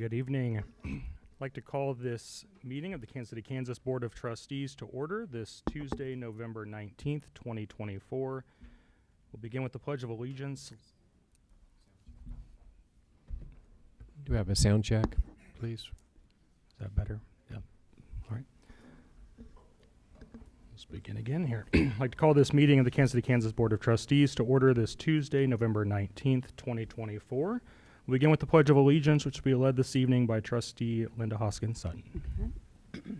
Good evening. I'd like to call this meeting of the Kansas City, Kansas Board of Trustees to order this Tuesday, November 19th, 2024. We'll begin with the Pledge of Allegiance. Do we have a sound check, please? Is that better? Yep. All right. Let's begin again here. I'd like to call this meeting of the Kansas City, Kansas Board of Trustees to order this Tuesday, November 19th, 2024. We'll begin with the Pledge of Allegiance, which will be led this evening by Trustee Linda Hoskins-Sutton. Okay.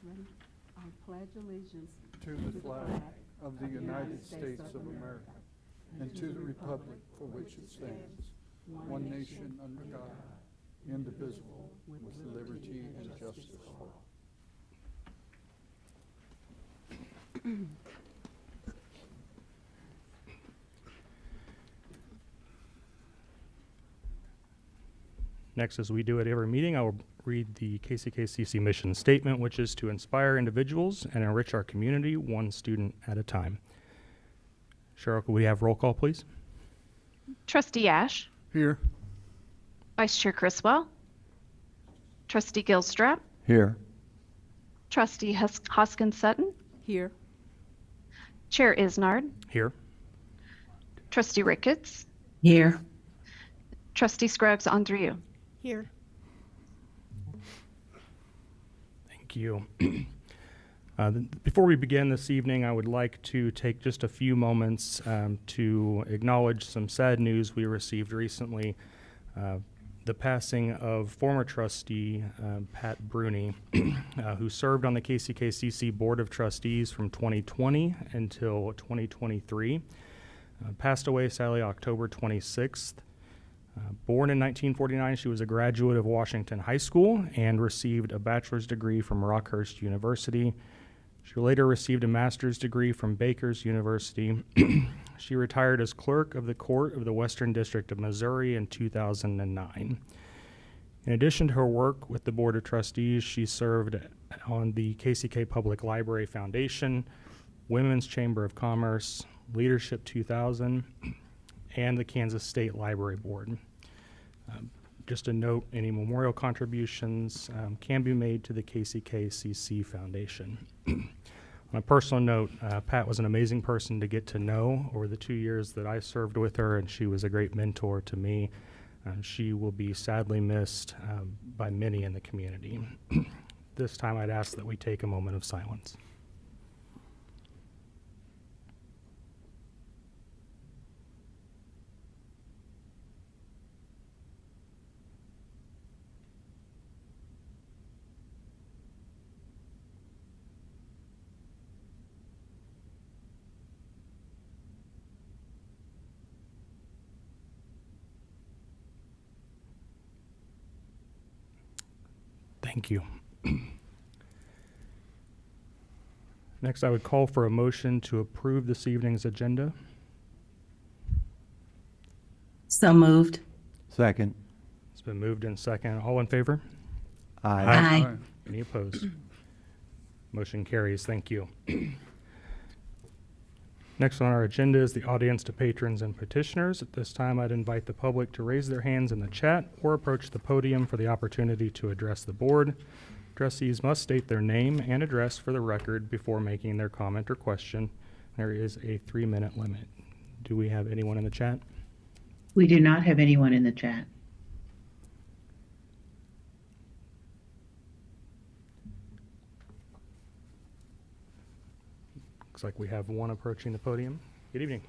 Ready? I pledge allegiance to the flag of the United States of America and to the republic for which it stands, one nation under God, indivisible, with liberty and justice for all. Next, as we do at every meeting, I will read the KCKCC mission statement, which is to inspire individuals and enrich our community one student at a time. Cheryl, could we have roll call, please? Trustee Ash, Here. Vice Chair Criswell, Trustee Gilstrap, Here. Trustee Hoskins-Sutton, here. Chair Isnard, Here. Trustee Ricketts, Here. Trustee Scruggs-Andrieu. Here. Thank you. Before we begin this evening, I would like to take just a few moments to acknowledge some sad news we received recently. The passing of former trustee Pat Bruni, who served on the KCKCC Board of Trustees from 2020 until 2023. Passed away sadly October 26th. Born in 1949, she was a graduate of Washington High School and received a bachelor's degree from Rockhurst University. She later received a master's degree from Baker's University. She retired as clerk of the Court of the Western District of Missouri in 2009. In addition to her work with the Board of Trustees, she served on the KCK Public Library Foundation, Women's Chamber of Commerce, Leadership 2000, and the Kansas State Library Board. Just a note, any memorial contributions can be made to the KCKCC Foundation. On a personal note, Pat was an amazing person to get to know over the 2 years that I served with her, and she was a great mentor to me. She will be sadly missed by many in the community. This time I'd ask that we take a moment of silence. Thank you. Next, I would call for a motion to approve this evening's agenda. So moved. Second. It's been moved in second. All in favor? Aye. Aye. Any opposed? Motion carries. Thank you. Next on our agenda is the audience to patrons and petitioners. At this time, I'd invite the public to raise their hands in the chat or approach the podium for the opportunity to address the board. Trustees must state their name and address for the record before making their comment or question. There is a 3-minute limit. Do we have anyone in the chat? We do not have anyone in the chat. Looks like we have one approaching the podium. Good evening.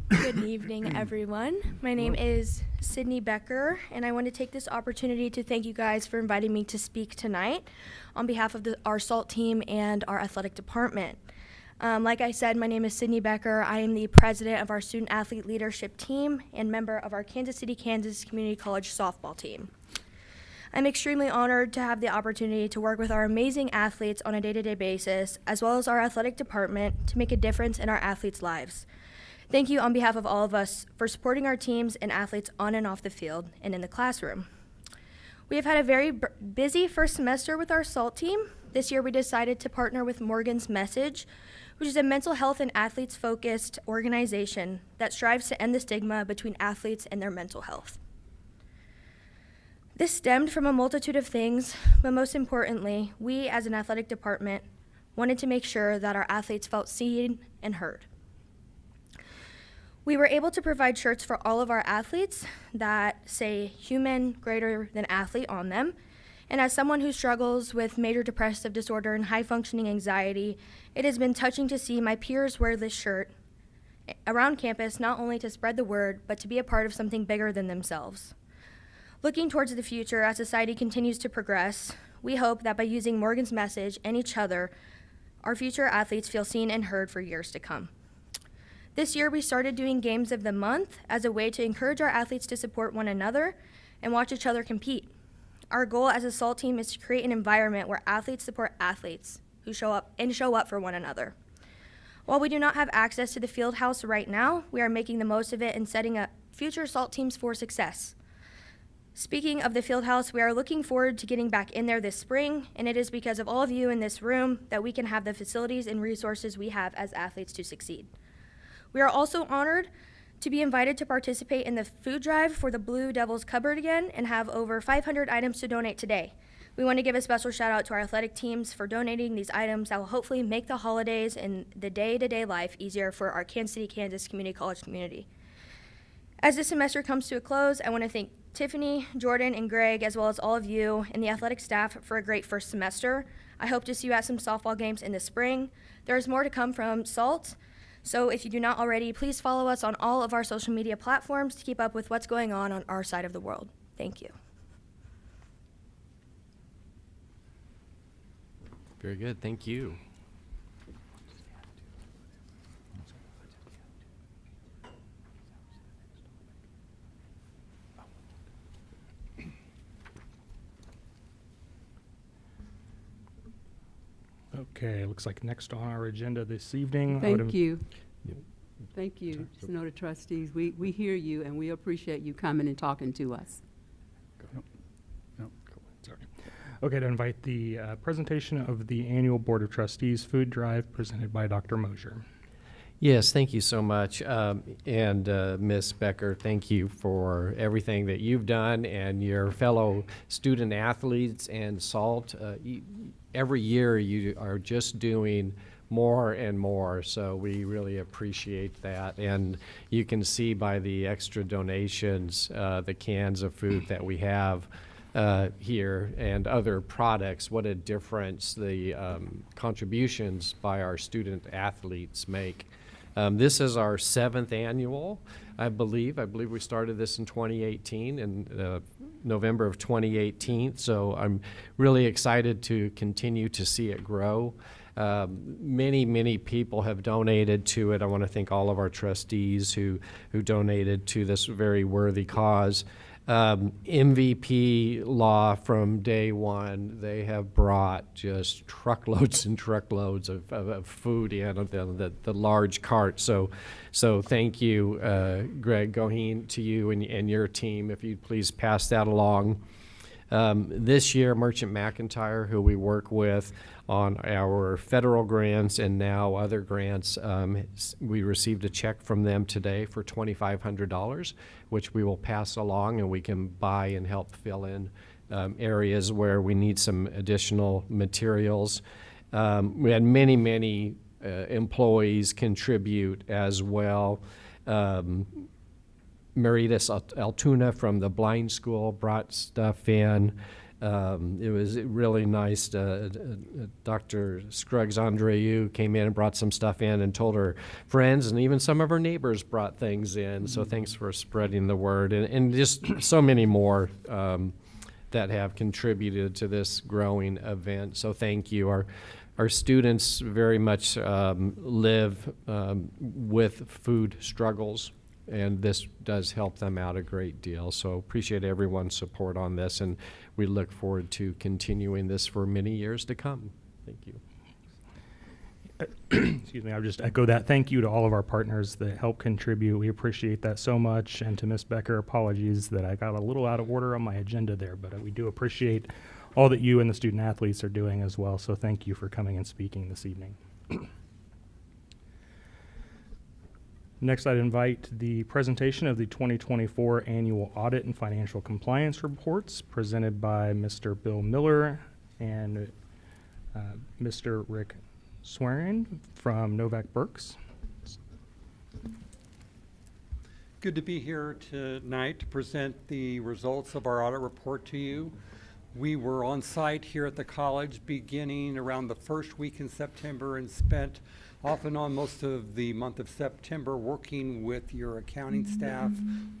Good evening, everyone. My name is Sydney Becker, and I want to take this opportunity to thank you guys for inviting me to speak tonight on behalf of our SALT team and our athletic department. Like I said, my name is Sydney Becker. I am the president of our student athlete leadership team and member of our Kansas City, Kansas Community College softball team. I'm extremely honored to have the opportunity to work with our amazing athletes on a day-to-day basis, as well as our athletic department, to make a difference in our athletes' lives. Thank you on behalf of all of us for supporting our teams and athletes on and off the field and in the classroom. We have had a very busy first semester with our SALT team. This year we decided to partner with Morgan's Message, which is a mental health and athletes-focused organization that strives to end the stigma between athletes and their mental health. This stemmed from a multitude of things, but most importantly, we as an athletic department wanted to make sure that our athletes felt seen and heard. We were able to provide shirts for all of our athletes that say human greater than athlete on them. And as someone who struggles with major depressive disorder and high functioning anxiety, it has been touching to see my peers wear this shirt around campus, not only to spread the word, but to be a part of something bigger than themselves. Looking towards the future, as society continues to progress, we hope that by using Morgan's message and each other, our future athletes feel seen and heard for years to come. This year, we started doing Games of the Month as a way to encourage our athletes to support one another and watch each other compete. Our goal as a SALT team is to create an environment where athletes support athletes who show up for one another. While we do not have access to the field house right now, we are making the most of it and setting up future SALT teams for success. Speaking of the field house, we are looking forward to getting back in there this spring, and it is because of all of you in this room that we can have the facilities and resources we have as athletes to succeed. We are also honored to be invited to participate in the food drive for the Blue Devils cupboard again and have over 500 items to donate today. We want to give a special shout out to our athletic teams for donating these items that will hopefully make the holidays and the day-to-day life easier for our Kansas City, Kansas Community College community. As this semester comes to a close, I want to thank Tiffany, Jordan, and Greg, as well as all of you and the athletic staff for a great first semester. I hope to see you at some softball games in the spring. There is more to come from SALT. So if you do not already, please follow us on all of our social media platforms to keep up with what's going on our side of the world. Thank you. Very good. Thank you. Okay, looks like next on our agenda this evening. Thank you. Yep. Thank you. Just know the trustees, we hear you and we appreciate you coming and talking to us. Sorry. Okay, to invite the presentation of the annual Board of Trustees food drive presented by Dr. Mosier. Yes, thank you so much. And Ms. Becker, thank you for everything that you've done and your fellow student athletes and SALT. Every year you are just doing more and more, so we really appreciate that. And you can see by the extra donations, the cans of food that we have here and other products, what a difference the contributions by our student athletes make. This is our 7th annual, I believe. I believe we started this in 2018, in November of 2018. So I'm really excited to continue to see it grow. Many people have donated to it. I want to thank all of our trustees who donated to this very worthy cause. MVP law from day one, they have brought just truckloads and truckloads of food in the large cart. So thank you, Greg Goheen, to you and your team. If you'd please pass that along. This year, Merchant McIntyre, who we work with on our federal grants and now other grants, we received a check from them today for $2,500, which we will pass along and we can buy and help fill in areas where we need some additional materials. We had many employees contribute as well. Meritus Altoona from the blind school brought stuff in. It was really nice. Dr. Scruggs Andreu came in and brought some stuff in and told her friends, and even some of her neighbors brought things in. So thanks for spreading the word, and just so many more that have contributed to this growing event. So thank you. Our students very much live with food struggles, and this does help them out a great deal. So appreciate everyone's support on this, and we look forward to continuing this for many years to come. Thank you. Excuse me, I'll just echo that. Thank you to all of our partners that help contribute. We appreciate that so much. And to Ms. Becker, apologies that I got a little out of order on my agenda there, but we do appreciate all that you and the student athletes are doing as well. So thank you for coming and speaking this evening. Next, I'd invite the presentation of the 2024 Annual Audit and Financial Compliance Reports presented by Mr. Bill Miller and Mr. Rick Swearing from Novak Burks. Good to be here tonight to present the results of our audit report to you. We were on site here at the college beginning around the first week in September and spent off and on most of the month of September working with your accounting staff,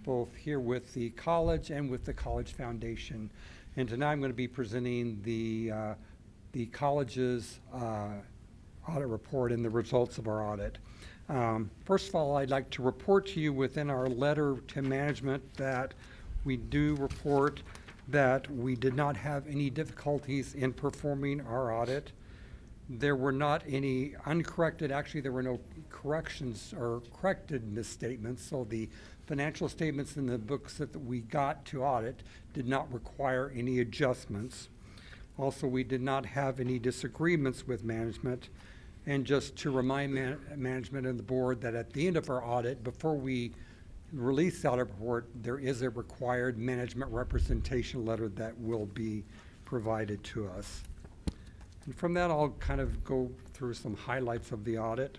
both here with the college and with the College Foundation. And tonight I'm going to be presenting the college's audit report and the results of our audit. First of all, I'd like to report to you within our letter to management that we do report that we did not have any difficulties in performing our audit. There were not any uncorrected, actually there were no corrections or corrected misstatements, so the financial statements in the books that we got to audit did not require any adjustments. Also, we did not have any disagreements with management. And just to remind management and the board that at the end of our audit, before we release the audit report, there is a required management representation letter that will be provided to us. And from that, I'll kind of go through some highlights of the audit.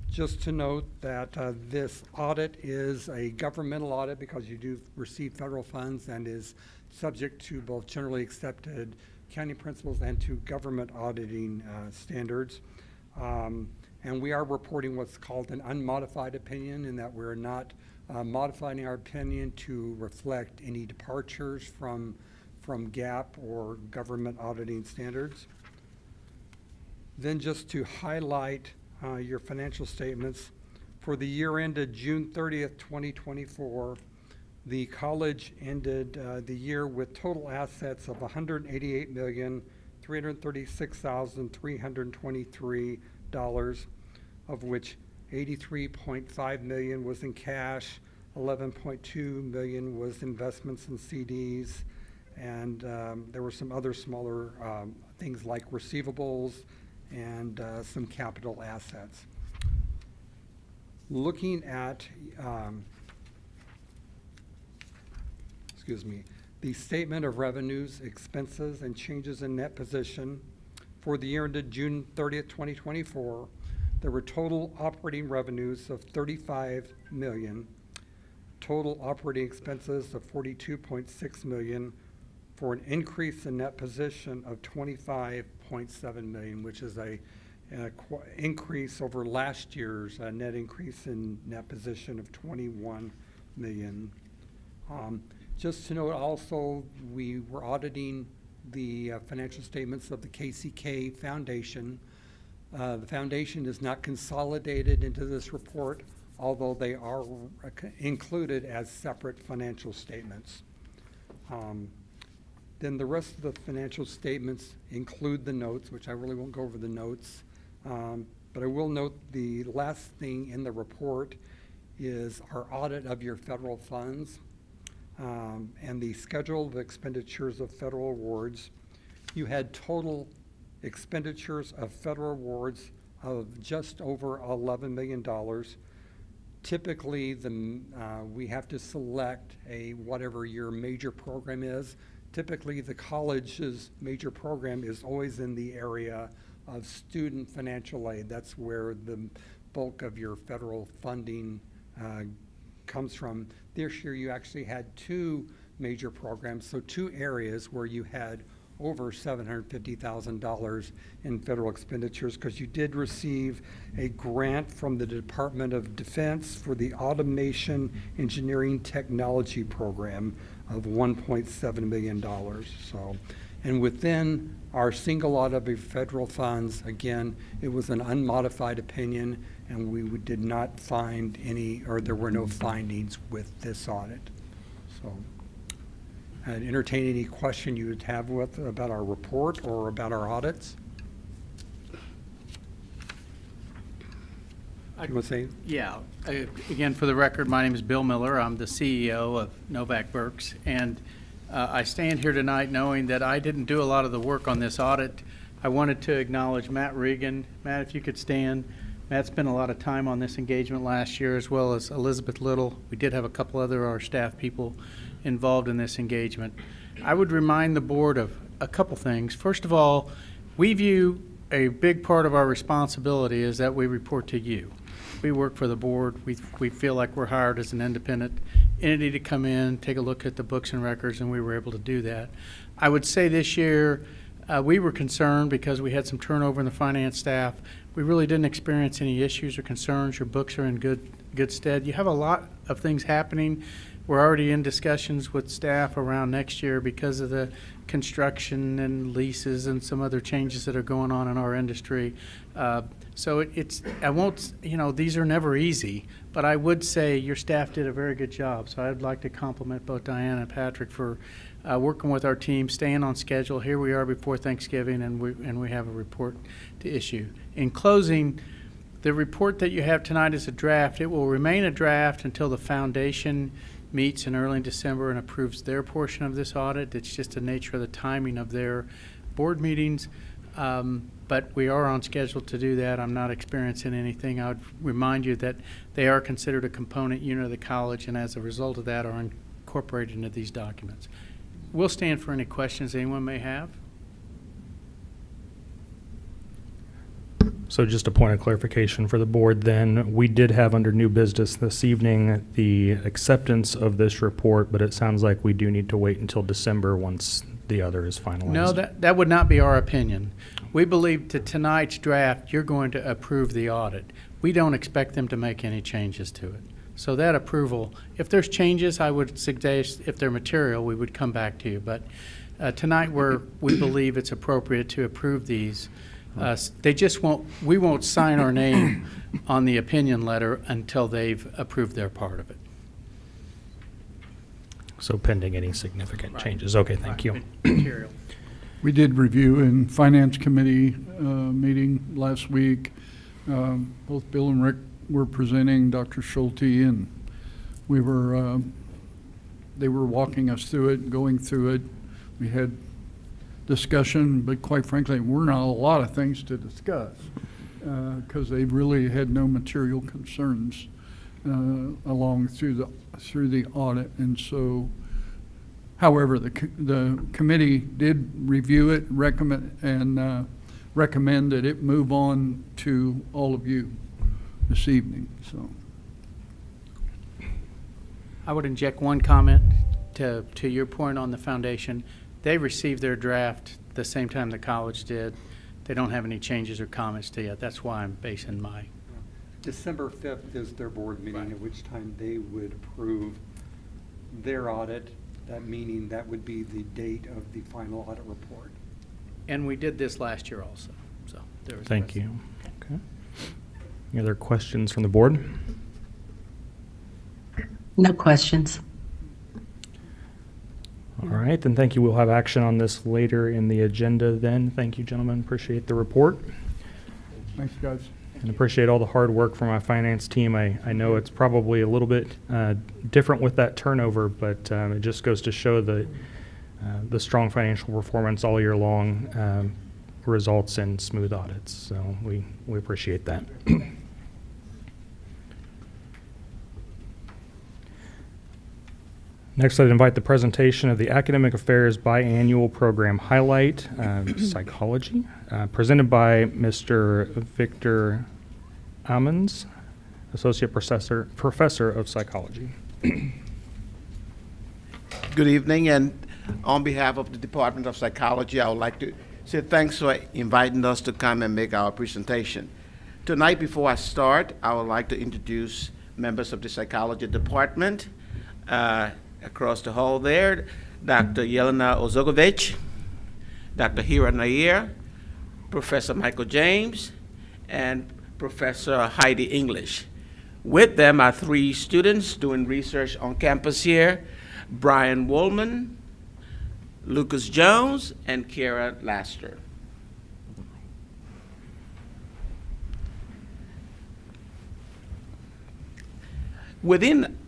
Just to note that this audit is a governmental audit because you do receive federal funds and is subject to both generally accepted accounting principles and to government auditing standards. And we are reporting what's called an unmodified opinion, in that we're not modifying our opinion to reflect any departures from GAAP or government auditing standards. Then just to highlight your financial statements, for the year ended June 30th, 2024, the college ended the year with total assets of $188,336,323, of which $83.5 million was in cash, $11.2 million was investments in CDs, and there were some other smaller things like receivables and some capital assets. Looking at the statement of revenues, expenses, and changes in net position for the year ended June 30th, 2024, there were total operating revenues of $35 million, total operating expenses of $42.6 million, for an increase in net position of $25.7 million, which is a increase over last year's net increase in net position of $21 million. Just to note also, we were auditing the financial statements of the KCK Foundation. The foundation is not consolidated into this report, although they are included as separate financial statements. Then the rest of the financial statements include the notes, which I really won't go over the notes, but I will note the last thing in the report is our audit of your federal funds. And the schedule of expenditures of federal awards. You had total expenditures of federal awards of just over $11 million. Typically, we have to select whatever your major program is. Typically, the college's major program is always in the area of student financial aid. That's where the bulk of your federal funding comes from. This year you actually had two major programs, so two areas where you had over $750,000 in federal expenditures, because you did receive a grant from the Department of Defense for the Automation Engineering Technology Program of $1.7 million. So, and within our single audit of federal funds, again, it was an unmodified opinion, and we did not find any, or there were no findings with this audit. So I'd entertain any question you would have about our report or about our audits. You want to say? Yeah. Again, for the record, my name is Bill Miller. I'm the CEO of Novak Burks, and I stand here tonight knowing that I didn't do a lot of the work on this audit. I wanted to acknowledge Matt Regan. Matt, if you could stand. Matt spent a lot of time on this engagement last year, as well as Elizabeth Little. We did have a couple other of our staff people involved in this engagement. I would remind the board of a couple things. First of all, we view a big part of our responsibility is that we report to you. We work for the board. We feel like we're hired as an independent entity to come in, take a look at the books and records, and we were able to do that. I would say this year we were concerned because we had some turnover in the finance staff. We really didn't experience any issues or concerns. Your books are in good stead. You have a lot of things happening. We're already in discussions with staff around next year because of the construction and leases and some other changes that are going on in our industry. So I won't, these are never easy, but I would say your staff did a very good job. So I'd like to compliment both Diane and Patrick for working with our team, staying on schedule. Here we are before Thanksgiving, and we have a report to issue. In closing, the report that you have tonight is a draft. It will remain a draft until the foundation meets in early December and approves their portion of this audit. It's just the nature of the timing of their board meetings. But we are on schedule to do that. I'm not experiencing anything. I would remind you that they are considered a component unit of the college, and as a result of that are incorporated into these documents. We'll stand for any questions anyone may have. So just a point of clarification for the board then, we did have under new business this evening the acceptance of this report, but it sounds like we do need to wait until December once the other is finalized. No, that would not be our opinion. We believe that tonight's draft, you're going to approve the audit. We don't expect them to make any changes to it. So that approval, if there's changes, I would suggest, if they're material, we would come back to you. But tonight we believe it's appropriate to approve these. We won't sign our name on the opinion letter until they've approved their part of it. So pending any significant changes. Okay, thank you. Material. We did review in Finance Committee meeting last week. Both Bill and Rick were presenting, Dr. Schulte, and they were walking us through it, going through it. We had discussion, but quite frankly, we're not a lot of things to discuss because they really had no material concerns along through the audit. And so, however, the committee did review it, recommend that it move on to all of you this evening. So, I would inject one comment to your point on the foundation. They received their draft the same time the college did. They don't have any changes or comments to yet. That's why I'm basing my. December 5th is their board meeting, Right. at which time they would approve their audit. That meaning that would be the date of the final audit report. And we did this last year also. So there was. Thank you. Okay. Any other questions from the board? No questions. All right, then thank you. We'll have action on this later in the agenda then. Thank you, gentlemen. Appreciate the report. thanks, guys. And appreciate all the hard work from my finance team. I know it's probably a little bit different with that turnover, but it just goes to show the strong financial performance all year long results in smooth audits. So we appreciate that. Next, I'd invite the presentation of the Academic Affairs Biannual Program Highlight, Psychology, presented by Mr. Victor Ammons, Associate Professor of Psychology. Good evening, and on behalf of the Department of Psychology, I would like to say thanks for inviting us to come and make our presentation. Tonight, before I start, I would like to introduce members of the Psychology Department. Across the hall there, Dr. Yelena Ozogovich, Dr. Hira Nair, Professor Michael James, and Professor Heidi English. With them are 3 students doing research on campus here, Brian Woolman, Lucas Jones, and Kara Laster. Within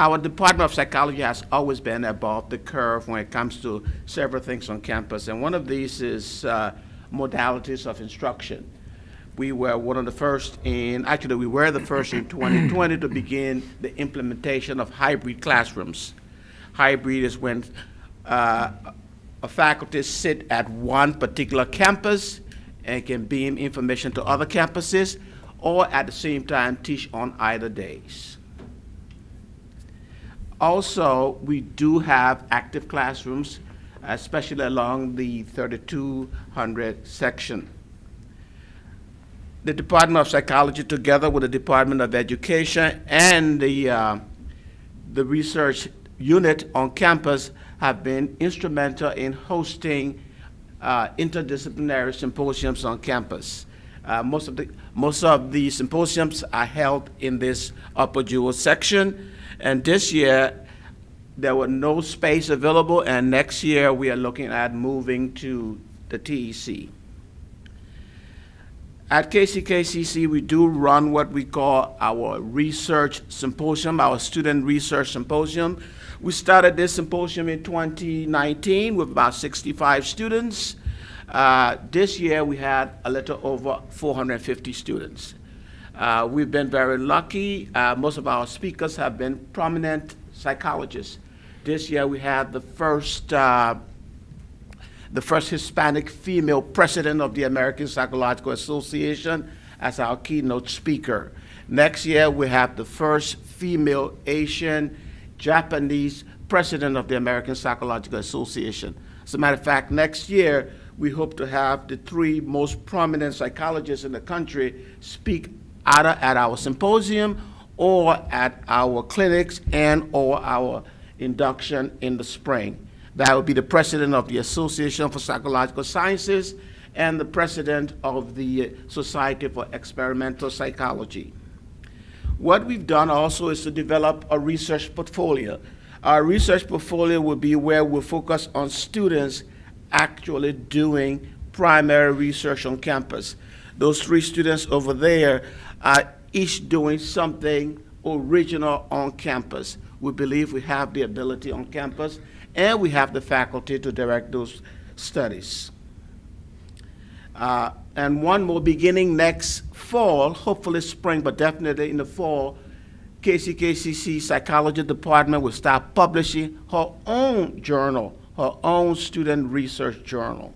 our Department of Psychology has always been above the curve when it comes to several things on campus, and one of these is modalities of instruction. We were one of the first actually we were the first in 2020 to begin the implementation of hybrid classrooms. Hybrid is when a faculty sit at one particular campus and can beam information to other campuses, or at the same time teach on either days. Also, we do have active classrooms, especially along the 3200 section. The Department of Psychology, together with the Department of Education and the research unit on campus, have been instrumental in hosting interdisciplinary symposiums on campus. Most of the symposiums are held in this upper jewel section, and this year there were no space available, and next year we are looking at moving to the TEC. At KCKCC, we do run what we call our research symposium, our student research symposium. We started this symposium in 2019 with about 65 students. This year we had a little over 450 students. We've been very lucky. Most of our speakers have been prominent psychologists. This year we had the first Hispanic female president of the American Psychological Association as our keynote speaker. Next year, we have the first female Asian Japanese president of the American Psychological Association. As a matter of fact, next year, we hope to have the 3 most prominent psychologists in the country speak either at our symposium or at our clinics and or our induction in the spring. That would be the president of the Association for Psychological Sciences and the president of the Society for Experimental Psychology. What we've done also is to develop a research portfolio. Our research portfolio will be where we'll focus on students actually doing primary research on campus. Those 3 students over there are each doing something original on campus. We believe we have the ability on campus, and we have the faculty to direct those studies. And one more beginning next fall, hopefully spring, but definitely in the fall, KCKCC Psychology Department will start publishing her own journal, her own student research journal.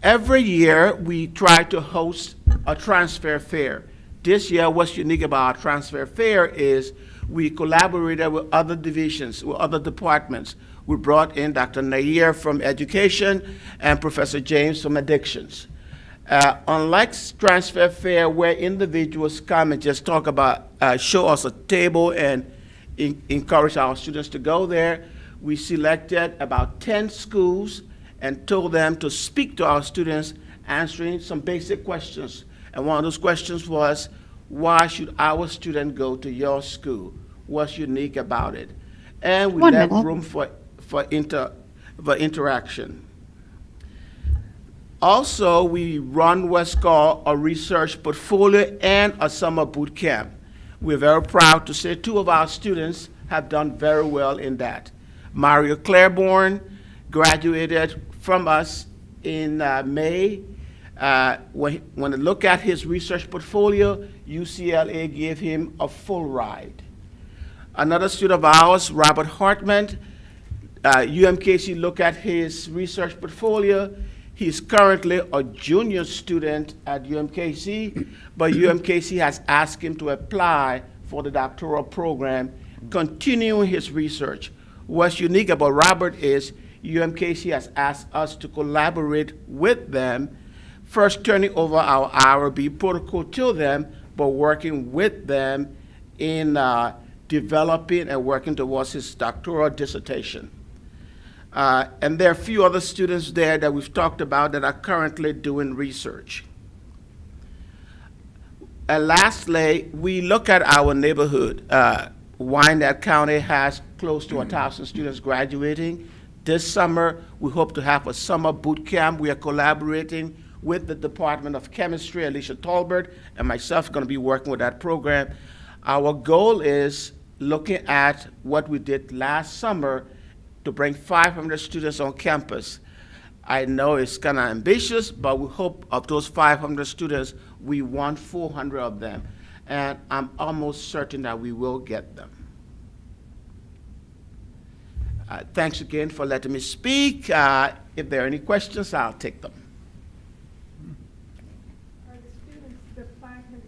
Every year, we try to host a transfer fair. This year, what's unique about our transfer fair is we collaborated with other divisions, with other departments. We brought in Dr. Nair from Education and Professor James from Addictions. Unlike transfer fair where individuals come and just talk about, show us a table and encourage our students to go there, we selected about 10 schools and told them to speak to our students answering some basic questions. And one of those questions was, why should our student go to your school? What's unique about it? And we left room for interaction. Also, we run what's called a research portfolio and a summer boot camp. We're very proud to say 2 of our students have done very well in that. Mario Claiborne graduated from us in May. When you look at his research portfolio, UCLA gave him a full ride. Another student of ours, Robert Hartman, UMKC looked at his research portfolio. He's currently a junior student at UMKC, but UMKC has asked him to apply for the doctoral program, continuing his research. What's unique about Robert is UMKC has asked us to collaborate with them, first turning over our IRB protocol to them, but working with them in developing and working towards his doctoral dissertation. And there are a few other students there that we've talked about that are currently doing research. And lastly, we look at our neighborhood. Wyandotte County has close to 1,000 students graduating. This summer, we hope to have a summer boot camp. We are collaborating with the Department of Chemistry. Alicia Tolbert and myself are going to be working with that program. Our goal is looking at what we did last summer to bring 500 students on campus. I know it's kind of ambitious, but we hope of those 500 students, we want 400 of them. And I'm almost certain that we will get them. Thanks again for letting me speak. If there are any questions, I'll take them. Are the students, the 500,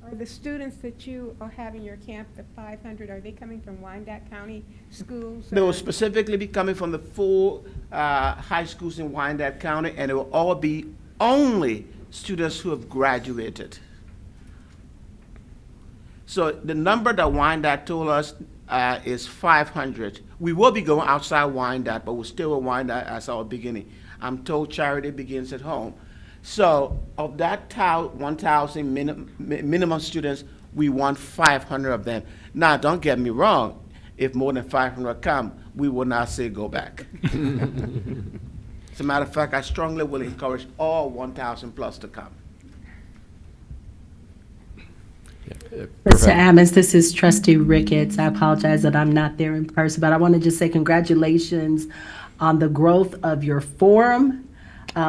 are the students that you have in your camp, the 500, are they coming from Wyandotte County schools? They or- will specifically be coming from the 4 high schools in Wyandotte County, and it will all be only students who have graduated. So the number that Wyandotte told us is 500. We will be going outside Wyandotte, but we'll still with Wyandotte as our beginning. I'm told charity begins at home. So of that 1,000 minimum students, we want 500 of them. Now, don't get me wrong. If more than 500 come, we will not say go back. As a matter of fact, I strongly will encourage all 1,000 plus to come. Mr. Ammons, this is Trustee Ricketts. I apologize that I'm not there in person, but I want to just say congratulations on the growth of your forum,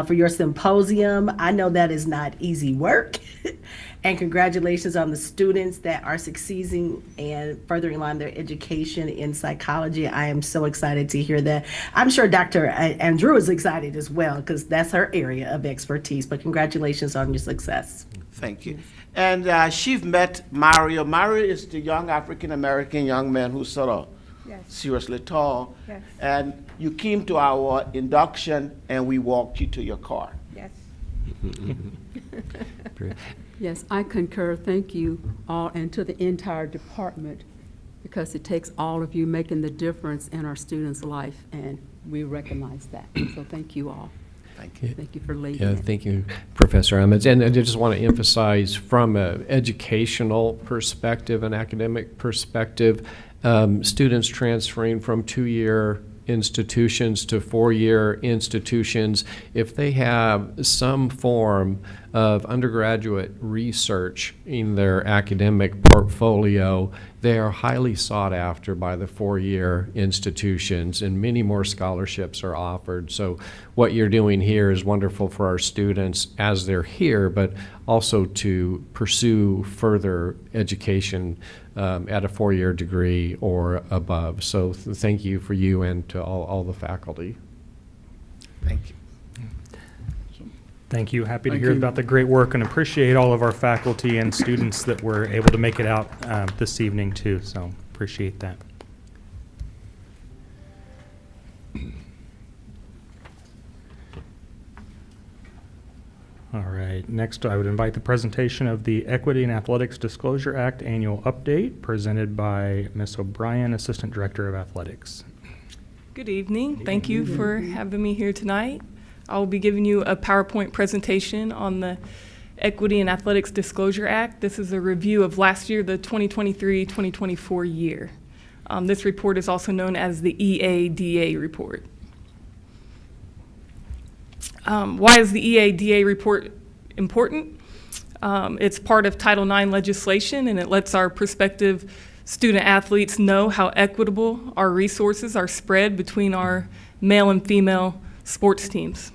for your symposium. I know that is not easy work. And congratulations on the students that are succeeding and furthering along their education in psychology. I am so excited to hear that. I'm sure Dr. Andrew is excited as well, because that's her area of expertise. But congratulations on your success. Thank you. And she's met Mario. Mario is the young African-American young man who's sort of seriously tall. Yes. And you came to our induction, and we walked you to your car. Yes. Yes, I concur. Thank you all, and to the entire department, because it takes all of you making the difference in our students' life, and we recognize that. So thank you all. Thank you. Thank you for leading Yeah, it. thank you, Professor Ammons. And I just want to emphasize from an educational perspective, an academic perspective, students transferring from 2-year institutions to 4-year institutions, if they have some form of undergraduate research in their academic portfolio, they are highly sought after by the 4-year institutions, and many more scholarships are offered. So what you're doing here is wonderful for our students as they're here, but also to pursue further education at a 4-year degree or above. So thank you for you and to all the faculty. Thank you. Thank you. Happy to Thank hear you. about the great work and appreciate all of our faculty and students that were able to make it out this evening too. So appreciate that. All right, next I would invite the presentation of the Equity and Athletics Disclosure Act Annual Update presented by Ms. O'Brien, Assistant Director of Athletics. Good evening. Thank you for having me here tonight. I will be giving you a PowerPoint presentation on the Equity and Athletics Disclosure Act. This is a review of last year, the 2023-2024 year. This report is also known as the EADA report. Why is the EADA report important? It's part of Title IX legislation, and it lets our prospective student athletes know how equitable our resources are spread between our male and female sports teams.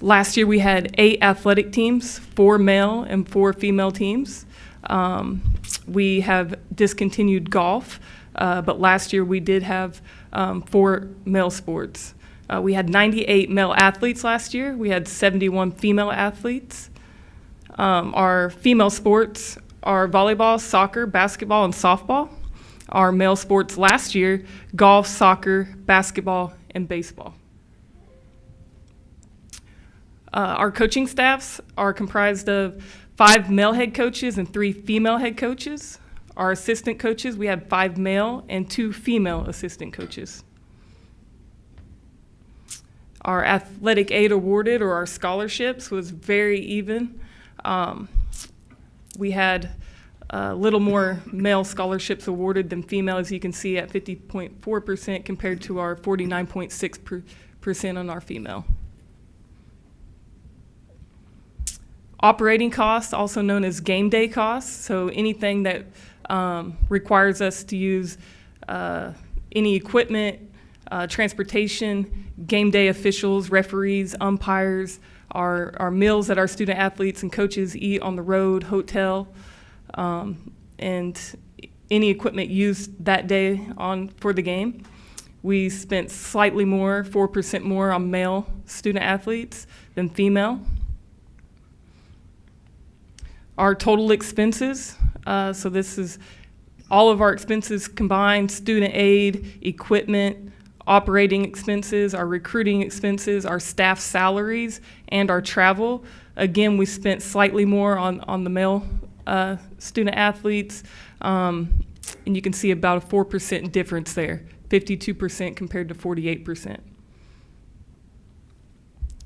Last year we had 8 athletic teams, 4 male and 4 female teams. We have discontinued golf, but last year we did have 4 male sports. We had 98 male athletes last year. We had 71 female athletes. Our female sports are volleyball, soccer, basketball, and softball. Our male sports last year, golf, soccer, basketball, and baseball. Our coaching staffs are comprised of 5 male head coaches and 3 female head coaches. Our assistant coaches, we had 5 male and 2 female assistant coaches. Our athletic aid awarded, or our scholarships, was very even. We had a little more male scholarships awarded than female, as you can see, at 50.4% compared to our 49.6% on our female. Operating costs, also known as game day costs, so anything that requires us to use any equipment, transportation, game day officials, referees, umpires, our meals that our student athletes and coaches eat on the road, hotel, and any equipment used that day for the game. We spent slightly more, 4% more on male student athletes than female. Our total expenses, so this is all of our expenses combined: student aid, equipment, operating expenses, our recruiting expenses, our staff salaries, and our travel. Again, we spent slightly more on the male student athletes, and you can see about a 4% difference there, 52% compared to 48%.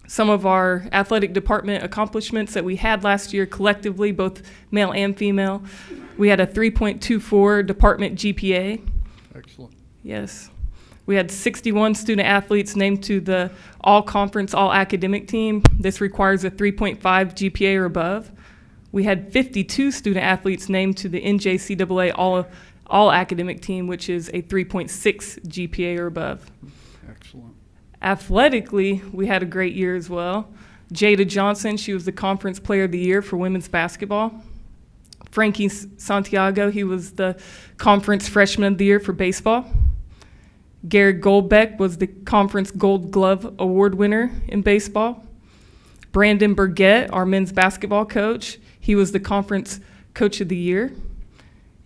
Some of our athletic department accomplishments that we had last year collectively, both male and female, we had a 3.24 department GPA. Excellent. Yes. We had 61 student athletes named to the all-conference, all-academic team. This requires a 3.5 GPA or above. We had 52 student athletes named to the NJCAA all-academic team, which is a 3.6 GPA or above. Excellent. Athletically, we had a great year as well. Jada Johnson, she was the Conference Player of the Year for women's basketball. Frankie Santiago, he was the Conference Freshman of the Year for baseball. Garrett Goldbeck was the Conference Gold Glove Award winner in baseball. Brandon Burgett, our men's basketball coach, he was the Conference Coach of the Year.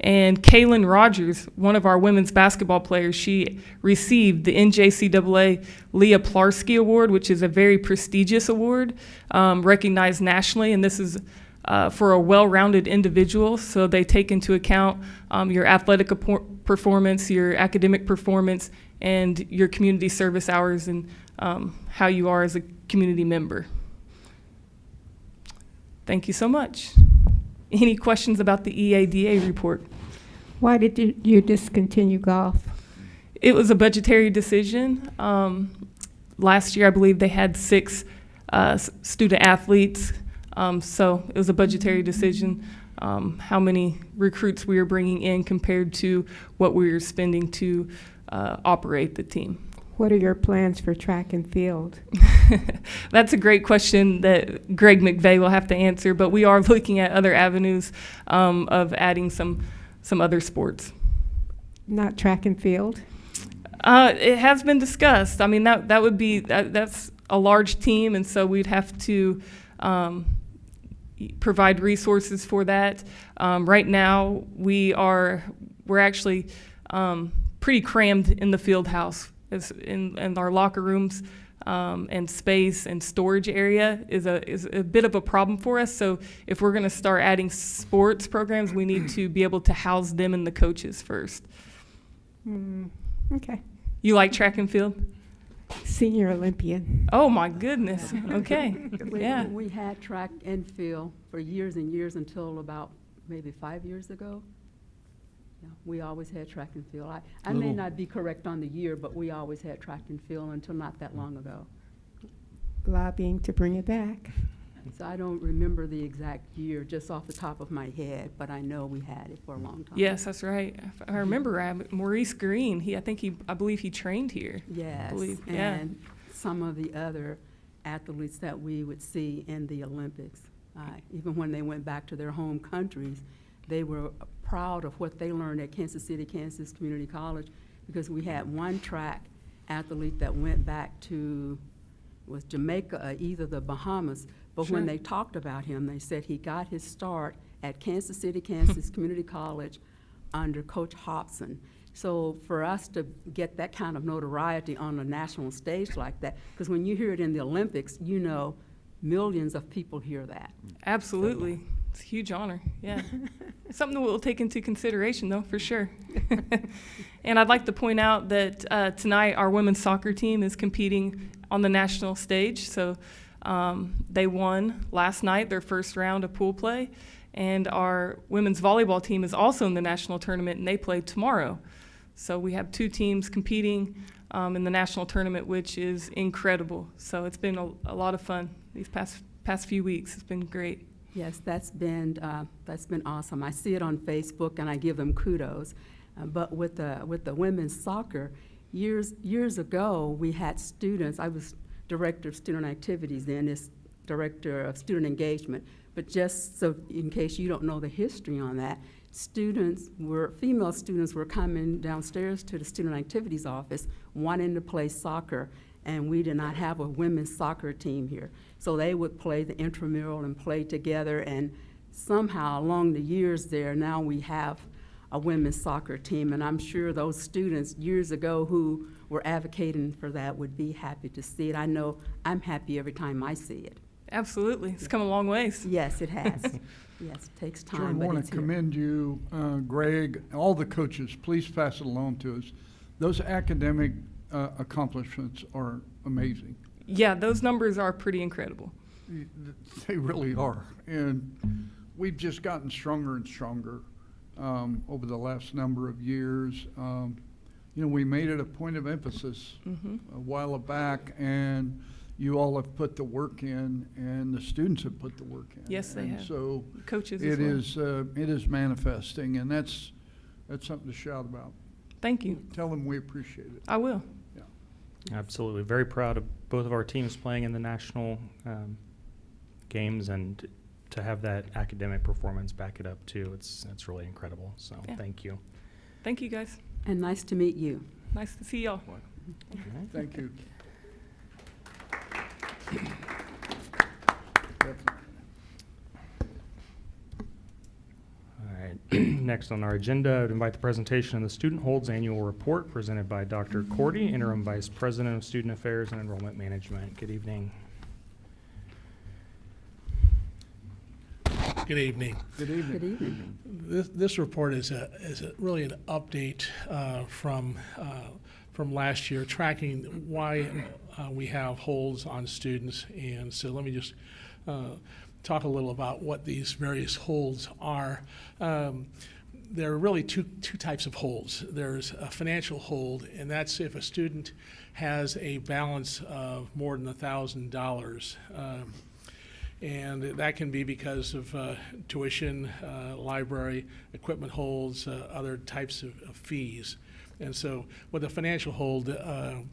And Kaylin Rogers, one of our women's basketball players, she received the NJCAA Leah Plarsky Award, which is a very prestigious award, recognized nationally, and this is for a well-rounded individual. So they take into account your athletic performance, your academic performance, and your community service hours, and how you are as a community member. Thank you so much. Any questions about the EADA report? Why did you discontinue golf? It was a budgetary decision. Last year, I believe they had 6 student athletes, so it was a budgetary decision, how many recruits we were bringing in compared to what we were spending to operate the team. What are your plans for track and field? That's a great question that Greg McVeigh will have to answer, but we are looking at other avenues of adding some other sports. Not track and field? It has been discussed. I mean, that would be, that's a large team, and so we'd have to provide resources for that. Right now, we're actually pretty crammed in the field house. In our locker rooms and space and storage area is a bit of a problem for us. So if we're going to start adding sports programs, we need to be able to house them and the coaches first. Okay. You like track and field? Senior Olympian. Oh my goodness. Okay. Yeah. We had track and field for years and years until about maybe 5 years ago. Yeah, we always had track and field. I may not be correct on the year, but we always had track and field until not that long ago. Lobbying to bring it back. So I don't remember the exact year just off the top of my head, but I know we had it for a long time. Yes, that's right. If I remember Maurice Green, I believe he trained here. Yes, and some of the other athletes that we would see in the Olympics, even when they went back to their home countries, they were proud of what they learned at Kansas City, Kansas Community College, because we had one track athlete that went back to, was Jamaica, either the Bahamas, but when they talked about him, they said he got his start at Kansas City, Kansas Community College under Coach Hobson. So for us to get that kind of notoriety on a national stage like that, because when you hear it in the Olympics, you know millions of people hear that. Absolutely. It's a huge honor, yeah. Something we'll take into consideration, though, for sure. And I'd like to point out that tonight our women's soccer team is competing on the national stage. So they won last night their first round of pool play. And our women's volleyball team is also in the national tournament, and they play tomorrow. So we have 2 teams competing in the national tournament, which is incredible. So it's been a lot of fun these past few weeks. It's been great. Yes, that's been awesome. I see it on Facebook, and I give them kudos. But with the women's soccer, years ago, we had students. I was director of student activities then, as director of student engagement. But just so in case you don't know the history on that, female students were coming downstairs to the student activities office wanting to play soccer, and we did not have a women's soccer team here. So they would play the intramural and play together, and somehow along the years there, now we have a women's soccer team, and I'm sure those students years ago who were advocating for that would be happy to see it. I know I'm happy every time I see it. Absolutely. It's come a long ways. Yes, it has. Yes, it takes Sure, I time, but want it's to here. commend you, Greg, all the coaches. Please pass it along to us. Those academic accomplishments are amazing. Yeah, those numbers are pretty incredible. They really are. And we've just gotten stronger and stronger over the last number of years. We made it a point of emphasis a while back, and you all have put the work in, and the students have put the work in. Yes, they have. So Coaches it as well. it is manifesting, and that's something to shout about. Thank you. Tell them we appreciate it. I will. Yeah. Absolutely. Very proud of both of our teams playing in the national games, and to have that academic performance back it up too. It's really incredible. So Yeah. thank you. Thank you, guys. And nice to meet you. Nice to see y'all. Thank you. All right. Next on our agenda, I would invite the presentation of the Student Holds Annual Report presented by Dr. Cordy, Interim Vice President of Student Affairs and Enrollment Management. Good evening. Good evening. Good evening. Good evening. This report is really an update from last year, tracking why we have holds on students. And so let me just talk a little about what these various holds are. There are really two types of holds. There's a financial hold, and that's if a student has a balance of more than $1,000. And that can be because of tuition, library, equipment holds, other types of fees. And so with a financial hold, a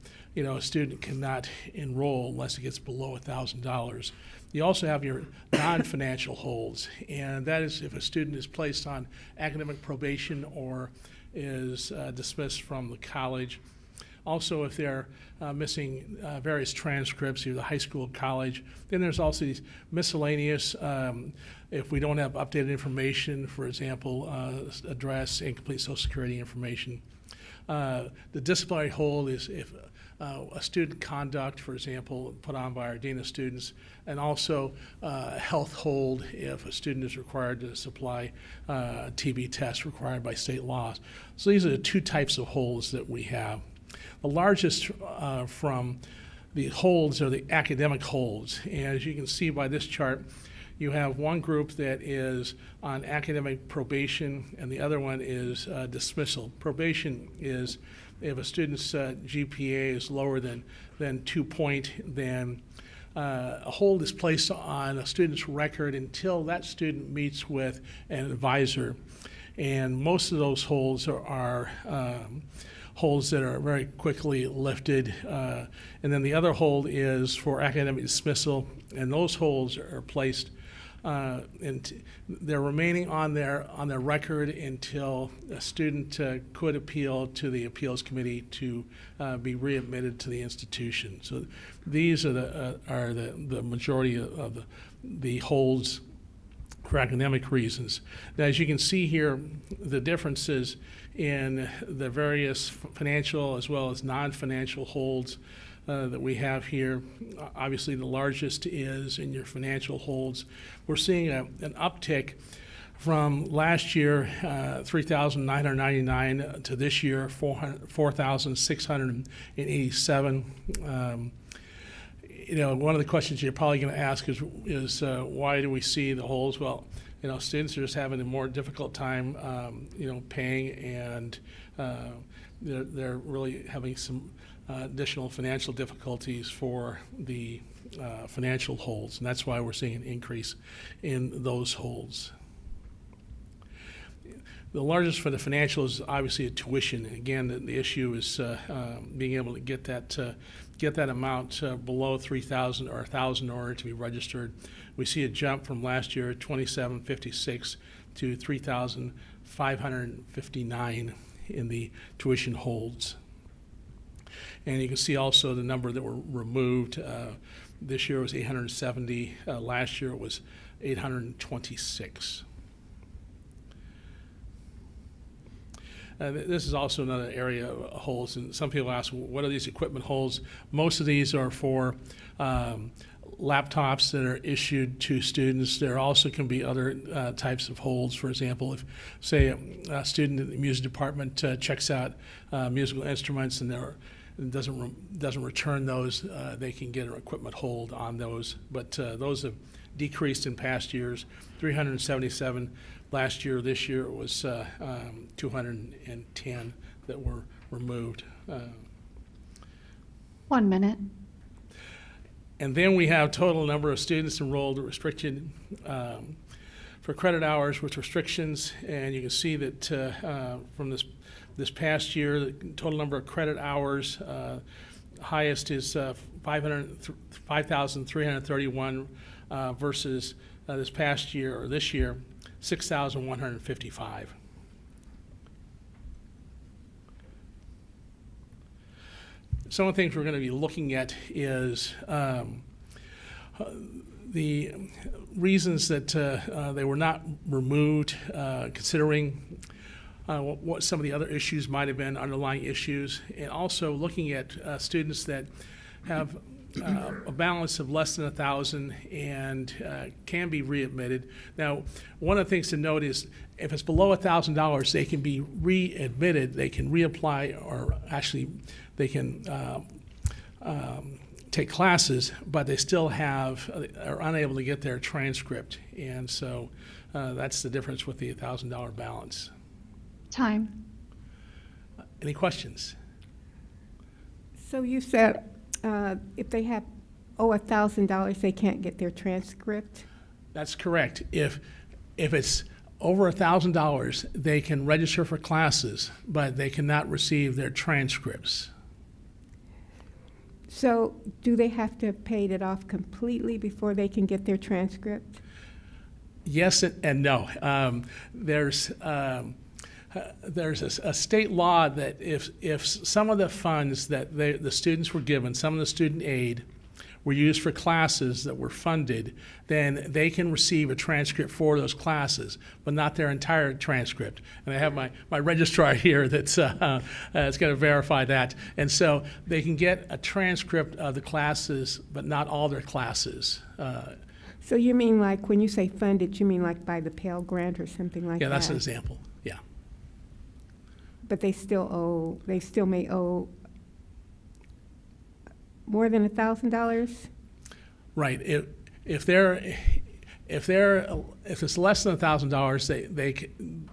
student cannot enroll unless it gets below $1,000. You also have your non-financial holds, and that is if a student is placed on academic probation or is dismissed from the college. Also, if they're missing various transcripts, either high school or college. Then there's also these miscellaneous, if we don't have updated information, for example, address, incomplete Social Security information. The disciplinary hold is if a student conduct, for example, put on by our Dean of Students, and also a health hold if a student is required to supply a TB test required by state laws. So these are the two types of holds that we have. The largest from the holds are the academic holds. And as you can see by this chart, you have one group that is on academic probation and the other one is dismissal. Probation is if a student's GPA is lower than 2 point, then a hold is placed on a student's record until that student meets with an advisor. And most of those holds are holds that are very quickly lifted. And then the other hold is for academic dismissal, and those holds are placed and they're remaining on their record until a student could appeal to the appeals committee to be readmitted to the institution. So these are the majority of the holds for academic reasons. Now, as you can see here, the differences in the various financial as well as non-financial holds that we have here. Obviously, the largest is in your financial holds. We're seeing an uptick from last year, 3,999 to this year, 4,687. One of the questions you're probably going to ask is why do we see the holds? Well, students are just having a more difficult time, paying, and they're really having some additional financial difficulties for the financial holds, and that's why we're seeing an increase in those holds. The largest for the financial is obviously a tuition. And again, the issue is being able to get that amount below 3,000 or 1,000 in order to be registered. We see a jump from last year, 2,756 to 3,559 in the tuition holds. And you can see also the number that were removed. This year was 870. Last year it was 826. This is also another area of holds, and some people ask, what are these equipment holds? Most of these are for laptops that are issued to students. There also can be other types of holds. For example, if, say, a student in the music department checks out musical instruments and doesn't return those, they can get an equipment hold on those. But those have decreased in past years, 377 last year. This year it was 210 that were removed. 1 minute. And then we have total number of students enrolled restricted for credit hours with restrictions. And you can see that from this past year, the total number of credit hours, highest is 5,331 versus this past year, or this year, 6,155. Some of the things we're going to be looking at is the reasons that they were not removed, considering what some of the other issues might have been, underlying issues, and also looking at students that have a balance of less than 1,000 and can be readmitted. Now, one of the things to note is if it's below $1,000, they can be readmitted. They can reapply, or actually they can take classes, but they still are unable to get their transcript. And so that's the difference with the $1,000 balance. Time. Any questions? So you said if they have $1,000, they can't get their transcript? That's correct. If it's over $1,000, they can register for classes, but they cannot receive their transcripts. So do they have to pay it off completely before they can get their transcript? Yes and no. There's a state law that if some of the funds that the students were given, some of the student aid, were used for classes that were funded, then they can receive a transcript for those classes, but not their entire transcript. And I have my registrar here that's going to verify that. And so they can get a transcript of the classes, but not all their classes. So you mean like when you say funded, you mean like by the Pell Grant or something like that? Yeah, that's an example, yeah. But they still may owe more than $1,000? Right. If it's less than $1,000,